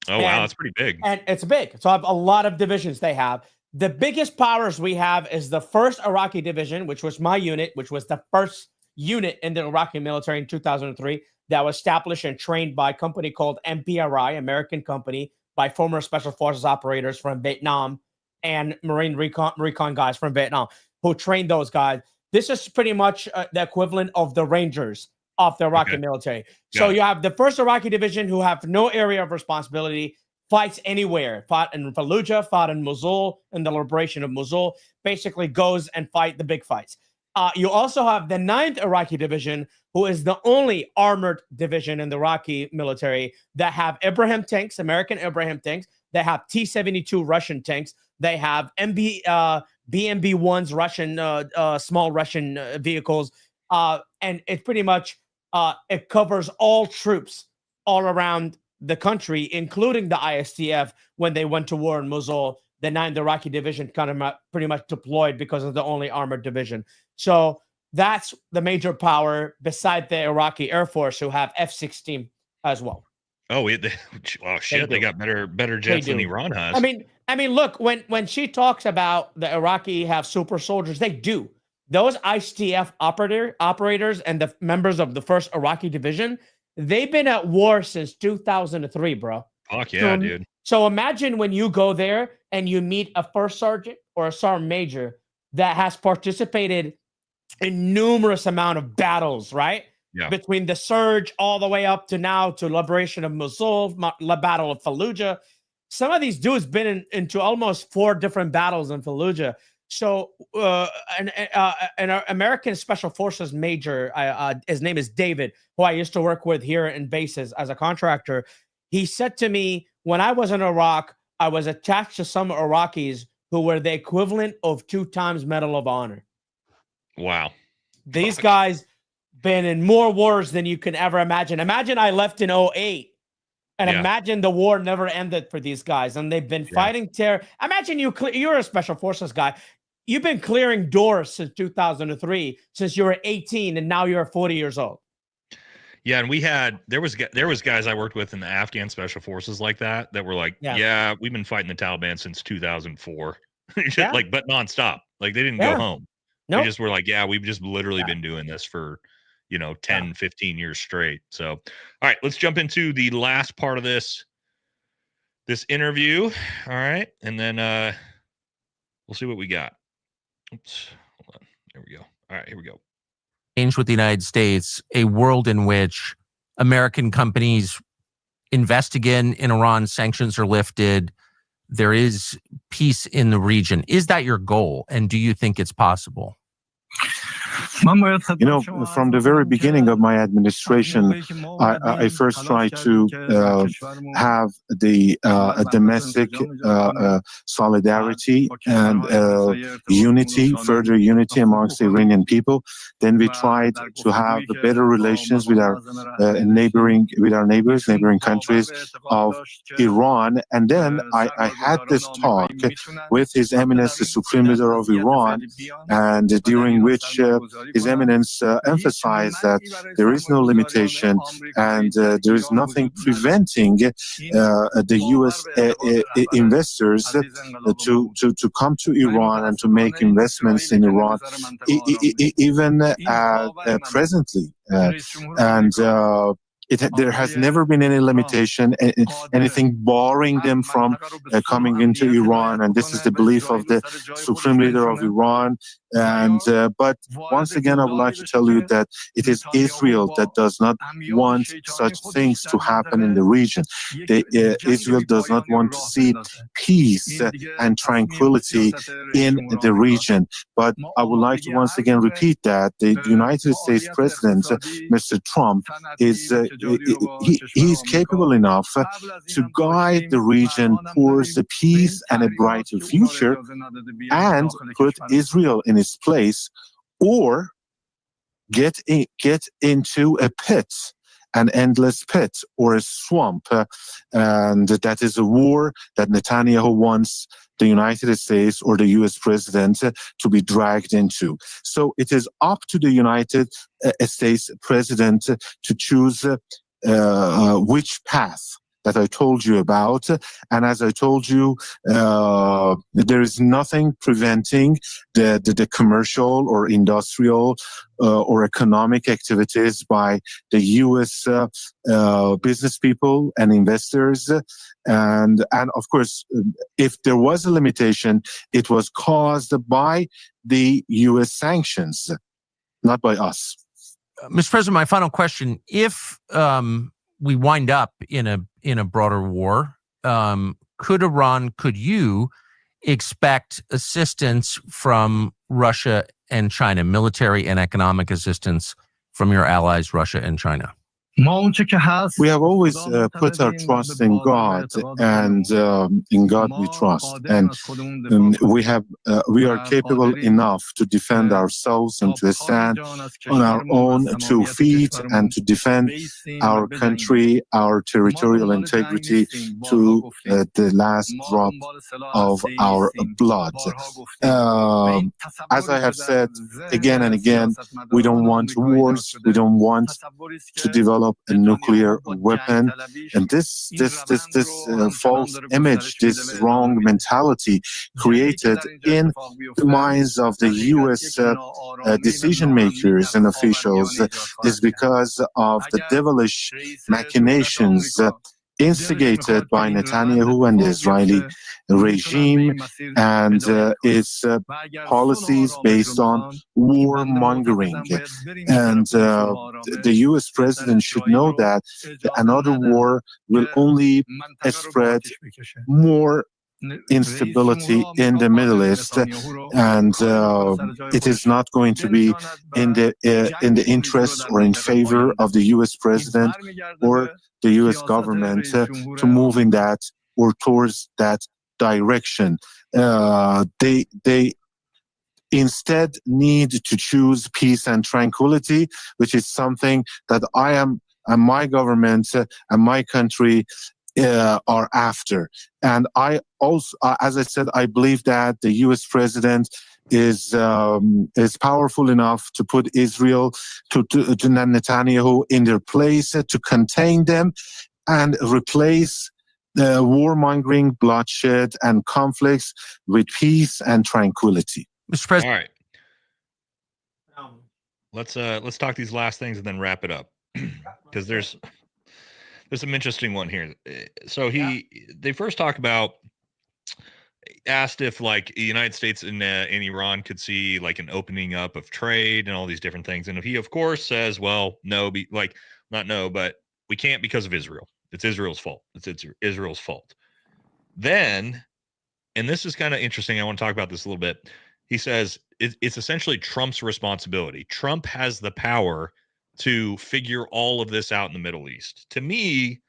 Oh, wow, that's pretty big. And it's big. So I have a lot of divisions they have. The biggest powers we have is the 1st Iraqi Division, which was my unit, which was the first unit in the Iraqi military in 2003 that was established and trained by a company called MPRI, American company, by former Special Forces operators from Vietnam and Marine recon guys from Vietnam who trained those guys. This is pretty much the equivalent of the Rangers of the Iraqi military. So you have the 1st Iraqi Division who have no area of responsibility, fights anywhere, fought in Fallujah, fought in Mosul, in the liberation of Mosul, basically goes and fight the big fights. You also have the 9th Iraqi Division, who is the only armored division in the Iraqi military that have Ibrahim tanks, American Ibrahim tanks. They have T-72 Russian tanks. They have BMB-1s, Russian small Russian vehicles, and it pretty much it covers all troops all around the country, including the ISTF when they went to war in Mosul. The 9th Iraqi Division kind of pretty much deployed because of the only armored division. So that's the major power beside the Iraqi Air Force, who have F-16 as well. Oh, shit! They got better jets than Iran has. I mean, look, when she talks about the Iraqi have super soldiers, they do. Those ISTF operators and the members of the 1st Iraqi Division, they've been at war since 2003, bro. Fuck yeah, dude. So imagine when you go there and you meet a 1st sergeant or a sergeant major that has participated in numerous amount of battles, right? Yeah. Between the surge all the way up to now to liberation of Mosul, Battle of Fallujah. Some of these dudes been into almost 4 different battles in Fallujah. So an American Special Forces major, his name is David, who I used to work with here in bases as a contractor. He said to me, when I was in Iraq, I was attached to some Iraqis who were the equivalent of 2 times Medal of Honor. Wow. These guys been in more wars than you can ever imagine. Imagine I left in 2008. And imagine the war never ended for these guys. And they've been fighting terror. Imagine you're a Special Forces guy. You've been clearing doors since 2003, since you were 18, and now you're 40 years old. Yeah, and there was guys I worked with in the Afghan Special Forces like that were like, yeah we've been fighting the Taliban since 2004. Like, but nonstop. Like, they didn't go home. Nope. They just were like, we've just literally been doing this for 10, 15 years straight. So, all right, let's jump into the last part of this interview. All right. And then we'll see what we got. Oops. Hold on. There we go. All right, here we go. Change with the United States, a world in which American companies invest again in Iran, sanctions are lifted, there is peace in the region. Is that your goal? And do you think it's possible? From the very beginning of my administration, I first tried to have the domestic solidarity and further unity amongst the Iranian people. Then we tried to have better relations with our neighbors, neighboring countries of Iran. And then I had this talk with His Eminence, the Supreme Leader of Iran, and during which His Eminence emphasized that there is no limitation and there is nothing preventing the U.S. investors to come to Iran and to make investments in Iran, even presently. There has never been any limitation, anything barring them from coming into Iran, and this is the belief of the Supreme Leader of Iran. But once again, I would like to tell you that it is Israel that does not want such things to happen in the region. Israel does not want to see peace and tranquility in the region. But I would like to once again repeat that the United States President, Mr. Trump, is he's capable enough to guide the region towards the peace and a brighter future, and put Israel in its place, or get into a pit, an endless pit or a swamp, and that is a war that Netanyahu wants the United States or the U.S. president to be dragged into. So it is up to the United States president to choose which path that I told you about. And as I told you, there is nothing preventing the commercial or industrial or economic activities by the U.S. Business people and investors. And of course, if there was a limitation, it was caused by the U.S. sanctions, not by us. Mr. President, my final question: if we wind up in a broader war, could you expect assistance from Russia and China, military and economic assistance from your allies, Russia and China? We have always put our trust in God, and in God we trust. And we are capable enough to defend ourselves and to stand on our own 2 feet and to defend our country, our territorial integrity to the last drop of our blood. As I have said again and again, we don't want wars. We don't want to develop a nuclear weapon. And this false image, this wrong mentality created in the minds of the U.S. Decision makers and officials is because of the devilish machinations instigated by Netanyahu and the Israeli regime and its policies based on warmongering. And the U.S. president should know that another war will only spread more instability in the Middle East, and it is not going to be in the interest or in favor of the U.S. president or the U.S. government to move in that or towards that direction. They instead need to choose peace and tranquility, which is something that I am and my government and my country are after. And I also, as I said, I believe that the U.S. president is powerful enough to put Israel, to Netanyahu in their place, to contain them and replace the warmongering, bloodshed, and conflicts with peace and tranquility. Mr. President. All right. Let's talk these last things and then wrap it up, because there's some interesting one here. So they first talk about, asked if like the United States and Iran could see like an opening up of trade and all these different things, and he of course says, well, no, not no, but we can't because of Israel. It's Israel's fault. It's Israel's fault. Then, and this is kind of interesting, I want to talk about this a little bit. He says it's essentially Trump's responsibility. Trump has the power to figure all of this out in the Middle East. To me,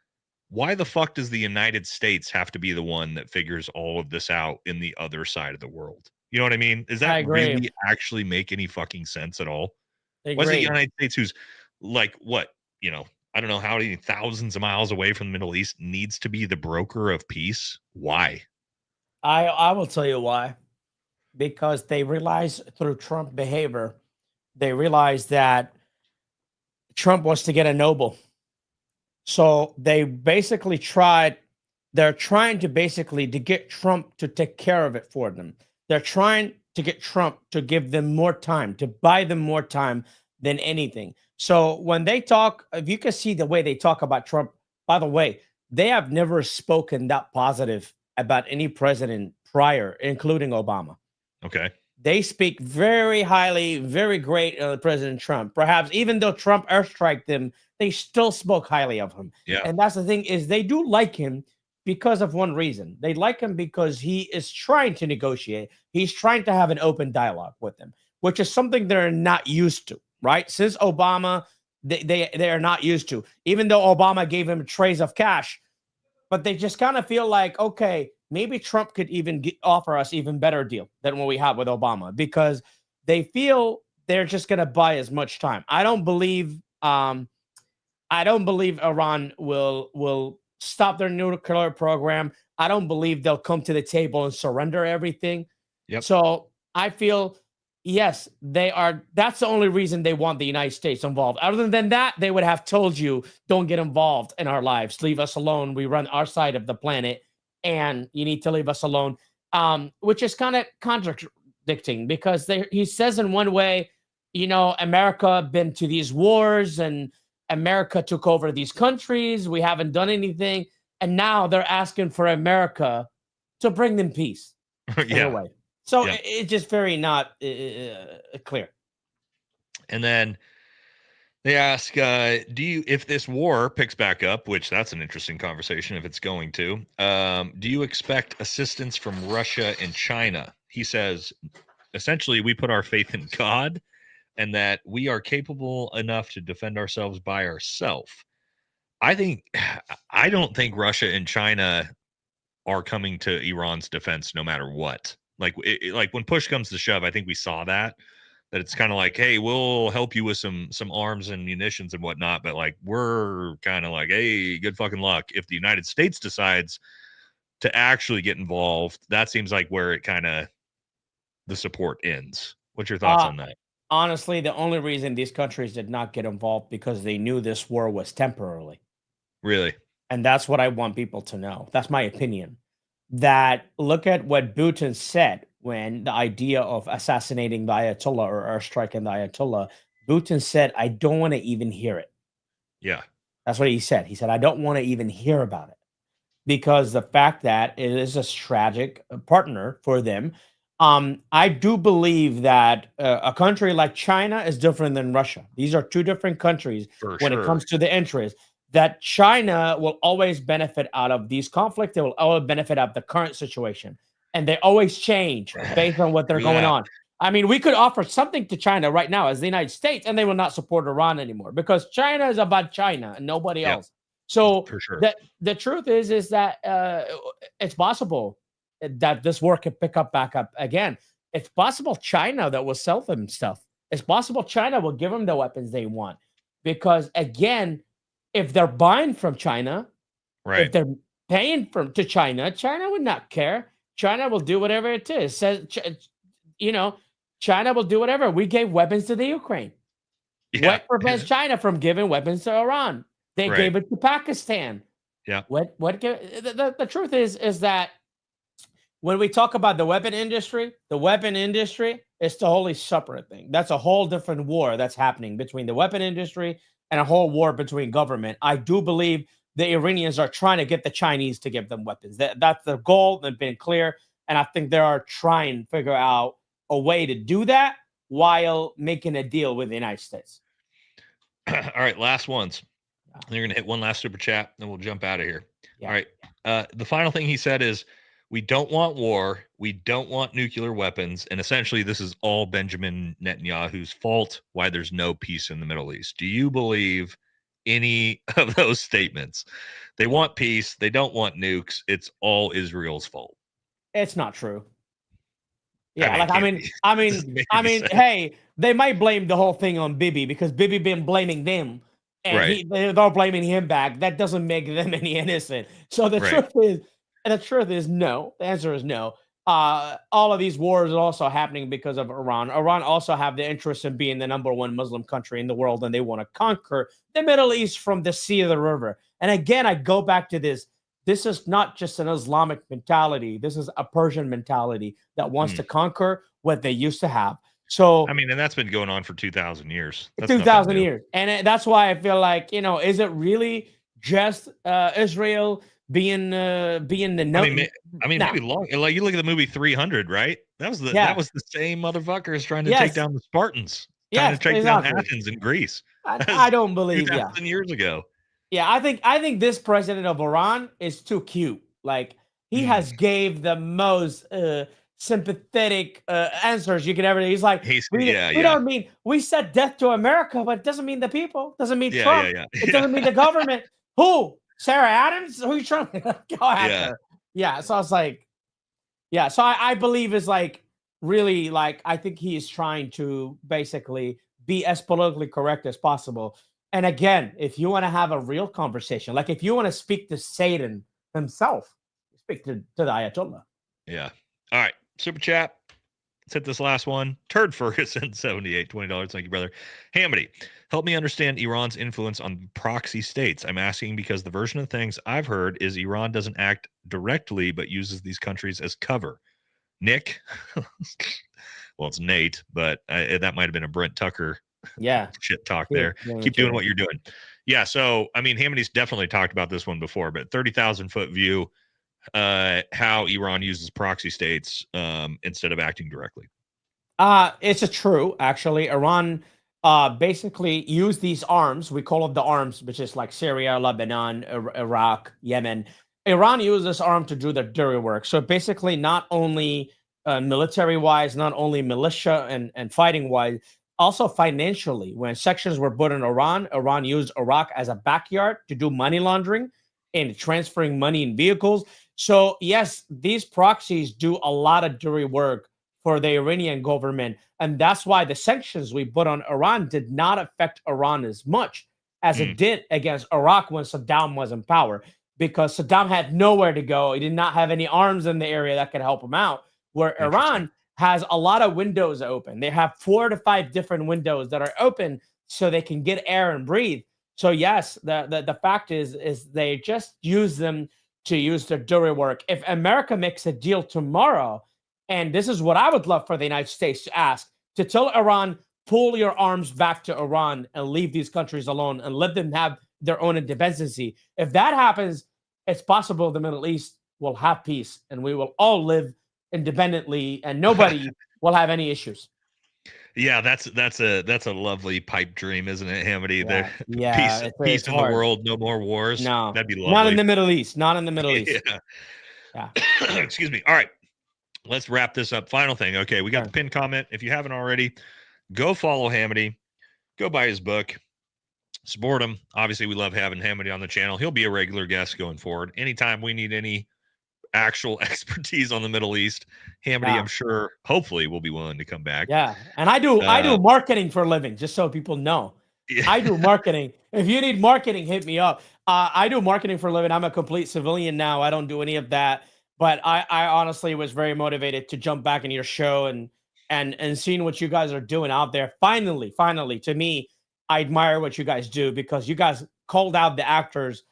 why the fuck does the United States have to be the one that figures all of this out in the other side of the world? You know what I mean? Does that really actually make any fucking sense at all? Why is it the United States, who's like, what, I don't know how many thousands of miles away from the Middle East, needs to be the broker of peace? Why? I will tell you why. Because they realize through Trump behavior, they realize that Trump wants to get a Nobel. So they basically they're trying to get Trump to take care of it for them. They're trying to get Trump to give them more time, to buy them more time than anything. So when they talk, if you can see the way they talk about Trump, by the way, they have never spoken that positive about any president prior, including Obama. Okay. They speak very highly, very great of President Trump. Perhaps even though Trump airstriked them, they still spoke highly of him. Yeah. And that's the thing, is they do like him because of one reason. They like him because he is trying to negotiate. He's trying to have an open dialogue with them, which is something they're not used to, right? Since Obama, they are not used to, even though Obama gave him trays of cash. But they just kind of feel like, okay, maybe Trump could even offer us even better deal than what we had with Obama, because they feel they're just going to buy as much time. I don't believe Iran will stop their nuclear program. I don't believe they'll come to the table and surrender everything. Yep. So I feel, yes, they are. That's the only reason they want the United States involved. Other than that, they would have told you, don't get involved in our lives. Leave us alone. We run our side of the planet, and you need to leave us alone. Which is kind of contradicting, because he says in one way, America been to these wars and America took over these countries. We haven't done anything. And now they're asking for America to bring them peace. In a way. So it's just very not clear. And then they ask, if this war picks back up, which that's an interesting conversation if it's going to, do you expect assistance from Russia and China? He says, essentially, we put our faith in God and that we are capable enough to defend ourselves by ourselves. I don't think Russia and China are coming to Iran's defense no matter what. Like like when push comes to shove, I think we saw that it's kind of like, hey, we'll help you with some arms and munitions and whatnot, but like we're kind of like, hey, good fucking luck. If the United States decides to actually get involved, that seems like where it kind of the support ends. What's your thoughts on that? Honestly, the only reason these countries did not get involved because they knew this war was temporarily. Really? And that's what I want people to know. That's my opinion. That look at what Putin said when the idea of assassinating the Ayatollah or airstriking the Ayatollah, Putin said, I don't want to even hear it. Yeah. That's what he said. He said, I don't want to even hear about it because the fact that it is a tragic partner for them. I do believe that a country like China is different than Russia. These are two different countries when it comes to the interest. That China will always benefit out of these conflicts. They will always benefit out of the current situation. And they always change based on what they're going on. I mean, we could offer something to China right now as the United States, and they will not support Iran anymore because China is about China and nobody else. So for sure. The truth is that it's possible that this war could pick up back up again. It's possible China that will sell them stuff. It's possible China will give them the weapons they want. Because again, if they're buying from China, if they're paying to China, China would not care. China will do whatever it is. Says, China will do whatever. We gave weapons to the Ukraine. Yeah. What prevents China from giving weapons to Iran? They gave it to Pakistan. Yeah. The truth is that when we talk about the weapon industry is a wholly separate thing. That's a whole different war that's happening between the weapon industry and a whole war between government. I do believe the Iranians are trying to get the Chinese to give them weapons. That's their goal. They've been clear. And I think they are trying to figure out a way to do that while making a deal with the United States. All right, last ones. You're going to hit one last super chat, then we'll jump out of here. Yeah. All right. The final thing he said is, we don't want war. We don't want nuclear weapons. And essentially, this is all Benjamin Netanyahu's fault, why there's no peace in the Middle East. Do you believe any of those statements? They want peace. They don't want nukes. It's all Israel's fault. It's not true. Yeah, I mean, hey, they might blame the whole thing on Bibi because Bibi been blaming them. And they're blaming him back. That doesn't make them any innocent. So the truth is no. The answer is no. All of these wars are also happening because of Iran. Iran also have the interest in being the number one Muslim country in the world, and they want to conquer the Middle East from the sea to the river. And again, I go back to this. This is not just an Islamic mentality. This is a Persian mentality that wants to conquer what they used to have. So I mean, and that's been going on for 2,000 years. 2,000 years, and that's why I feel like is it really just Israel being the number? I mean, maybe long. Like you look at the movie 300, right? That was the same motherfuckers trying to take down the Spartans, trying to take down Athens in Greece. I don't believe 2,000 years ago. Yeah, I think this president of Iran is too cute. Like he has gave the most sympathetic answers you could ever. He's like, we don't mean we said death to America, but it doesn't mean the people. Doesn't mean Trump. It doesn't mean the government. Who? Sarah Adams? Who are you trying to go after? Yeah. So I was like, so I believe is like really like I think he is trying to basically be as politically correct as possible. And again, if you want to have a real conversation, like if you want to speak to Satan himself, speak to the Ayatollah. Yeah. All right. Super chat. Let's hit this last one. Turd Ferguson, $78, $20. Thank you, brother. Hamody, help me understand Iran's influence on proxy states. I'm asking because the version of things I've heard is Iran doesn't act directly, but uses these countries as cover. Nick, well, it's Nate, but that might have been a Brent Tucker shit talk there. Keep doing what you're doing. Yeah, so, I mean, Hamody's definitely talked about this one before, but 30,000-foot view, how Iran uses proxy states instead of acting directly. It's a true, actually. Iran basically used these arms. We call it the arms, which is like Syria, Lebanon, Iraq, Yemen. Iran used this arm to do their dirty work. So basically not only military-wise, not only militia and fighting-wise, also financially, when sanctions were put on Iran, Iran used Iraq as a backyard to do money laundering and transferring money in vehicles. So yes, these proxies do a lot of dirty work for the Iranian government. And that's why the sanctions we put on Iran did not affect Iran as much as it did against Iraq when Saddam was in power, because Saddam had nowhere to go. He did not have any arms in the area that could help him out. Where Iran has a lot of windows open. They have 4 to 5 different windows that are open so they can get air and breathe. So yes, the fact is they just use them to use their dirty work. If America makes a deal tomorrow, and this is what I would love for the United States to ask, to tell Iran, pull your arms back to Iran and leave these countries alone and let them have their own independence. If that happens, it's possible the Middle East will have peace and we will all live independently and nobody will have any issues. Yeah, that's a lovely pipe dream, isn't it, Hamody? Yeah, peace in the world, no more wars. No, that'd be lovely. Not in the Middle East. Not in the Middle East. Yeah. Excuse me. All right, let's wrap this up. Final thing. Okay, we got the pinned comment. If you haven't already, go follow Hamody. Go buy his book. Support him. Obviously, we love having Hamody on the channel. He'll be a regular guest going forward. Anytime we need any actual expertise on the Middle East, Hamody, I'm sure, hopefully, will be willing to come back. Yeah, and I do marketing for a living, just so people know. Yeah. I do marketing. If you need marketing, hit me up. I do marketing for a living. I'm a complete civilian now. I don't do any of that. But I honestly was very motivated to jump back into your show and seeing what you guys are doing out there. Finally, to me, I admire what you guys do, because you guys called out the actors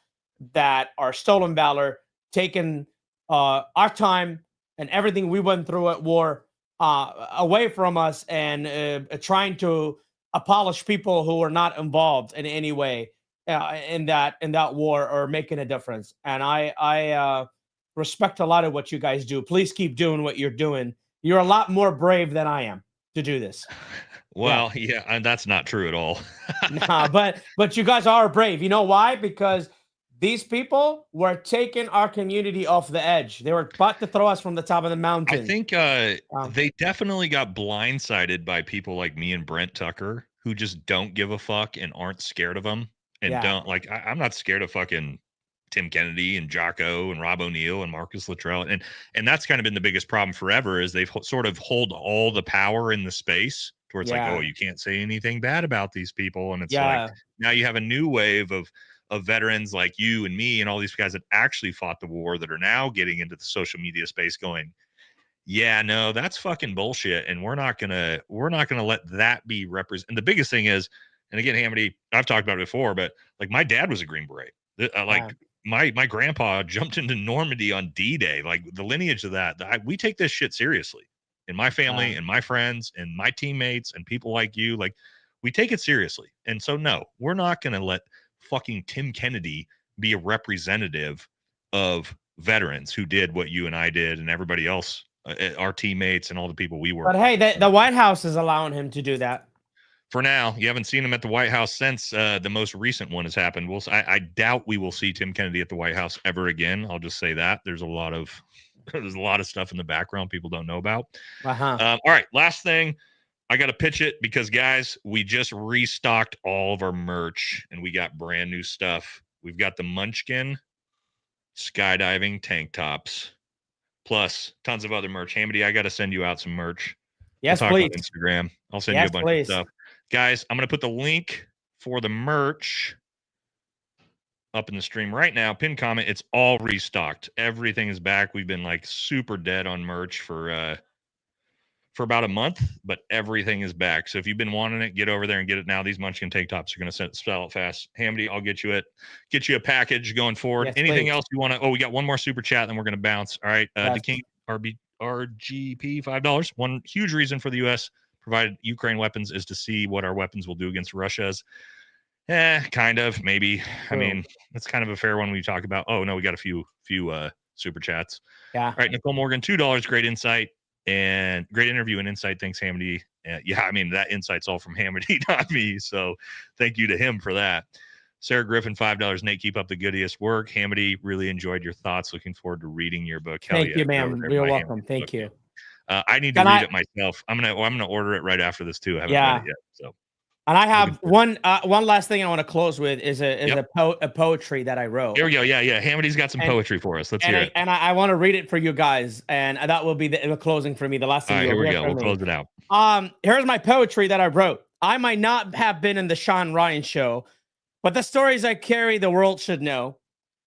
that are stolen valor, taking our time and everything we went through at war away from us, and trying to abolish people who were not involved in any way in that war or making a difference. And I respect a lot of what you guys do. Please keep doing what you're doing. You're a lot more brave than I am to do this. Well, yeah, and that's not true at all. Nah, but you guys are brave. You know why? Because these people were taking our community off the edge. They were about to throw us from the top of the mountain. I think they definitely got blindsided by people like me and Brent Tucker, who just don't give a fuck and aren't scared of them, and don't like. I'm not scared of fucking Tim Kennedy and Jocko and Rob O'Neill and Marcus Luttrell, and that's kind of been the biggest problem forever, is they've sort of hold all the power in the space, where it's like, oh, you can't say anything bad about these people, and it's like now you have a new wave of veterans like you and me and all these guys that actually fought the war that are now getting into the social media space going, yeah, no, that's fucking bullshit, and we're not gonna let that be represented. And the biggest thing is, and again, Hamody, I've talked about it before, but like my dad was a Green Beret. My grandpa jumped into Normandy on D-Day. Like the lineage of that, we take this shit seriously. And my family and my friends and my teammates and people like you, like we take it seriously. And so, no, we're not going to let fucking Tim Kennedy be a representative of veterans who did what you and I did and everybody else, our teammates and all the people we were. But hey, the White House is allowing him to do that. For now, you haven't seen him at the White House since the most recent one has happened. I doubt we will see Tim Kennedy at the White House ever again. I'll just say that there's a lot of stuff in the background people don't know about. All right, last thing, I got to pitch it because guys, we just restocked all of our merch and we got brand new stuff. We've got the Munchkin skydiving tank tops, plus tons of other merch. Hamody, I got to send you out some merch. Yes, please. Instagram. I'll send you a bunch of stuff. Guys, I'm going to put the link for the merch up in the stream right now. Pin comment. It's all restocked. Everything is back. We've been like super dead on merch for about a month, but everything is back. So if you've been wanting it, get over there and get it now. These Munchkin tank tops are going to sell it fast. Hamody, I'll get you a package going forward. Anything else you want to? Oh, we got one more super chat, then we're going to bounce. All right, the King RGP $5. One huge reason for the U.S. provided Ukraine weapons is to see what our weapons will do against Russia's. Kind of, maybe. I mean, that's kind of a fair one when you talk about. Oh no, we got a few super chats. Yeah. All right, Nicole Morgan, $2. Great insight and great interview and insight. Thanks, Hamody. Yeah, I mean that insight's all from Hamody, not me. So thank you to him for that. Sarah Griffin, $5. Nate, keep up the goodiest work. Hamody, really enjoyed your thoughts. Looking forward to reading your book. Thank you, ma'am. You're welcome. Thank you. I need to read it myself. I'm gonna order it right after this too. I haven't read it yet. So, and I have one last thing I want to close with is a poetry that I wrote. Here we go. Yeah. Hamody's got some poetry for us. Let's hear it. And I want to read it for you guys, and that will be the closing for me. The last thing. All right, here we go. We'll close it out. Here's my poetry that I wrote. I might not have been in the Sean Ryan show, but the stories I carry, the world should know.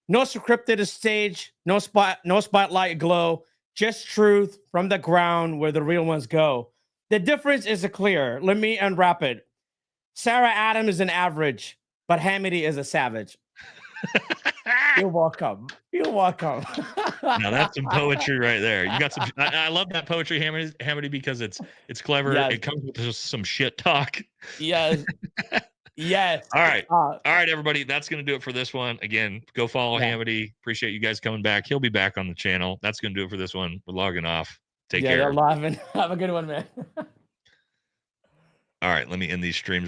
No scripted stage, no spotlight glow, just truth from the ground where the real ones go. The difference is clear. Let me unwrap it. Sarah Adam is an average, but Hamody is a savage. You're welcome. You're welcome. Now that's some poetry right there. You got some. I love that poetry, Hamody, because it's clever. Yes. It comes with just some shit talk. Yes. Yes. All right, everybody. That's gonna do it for this one. Again, go follow Hamody. Appreciate you guys coming back. He'll be back on the channel. That's gonna do it for this one. We're logging off. Take care. Yeah, live and have a good one, man. All right, let me end these streams.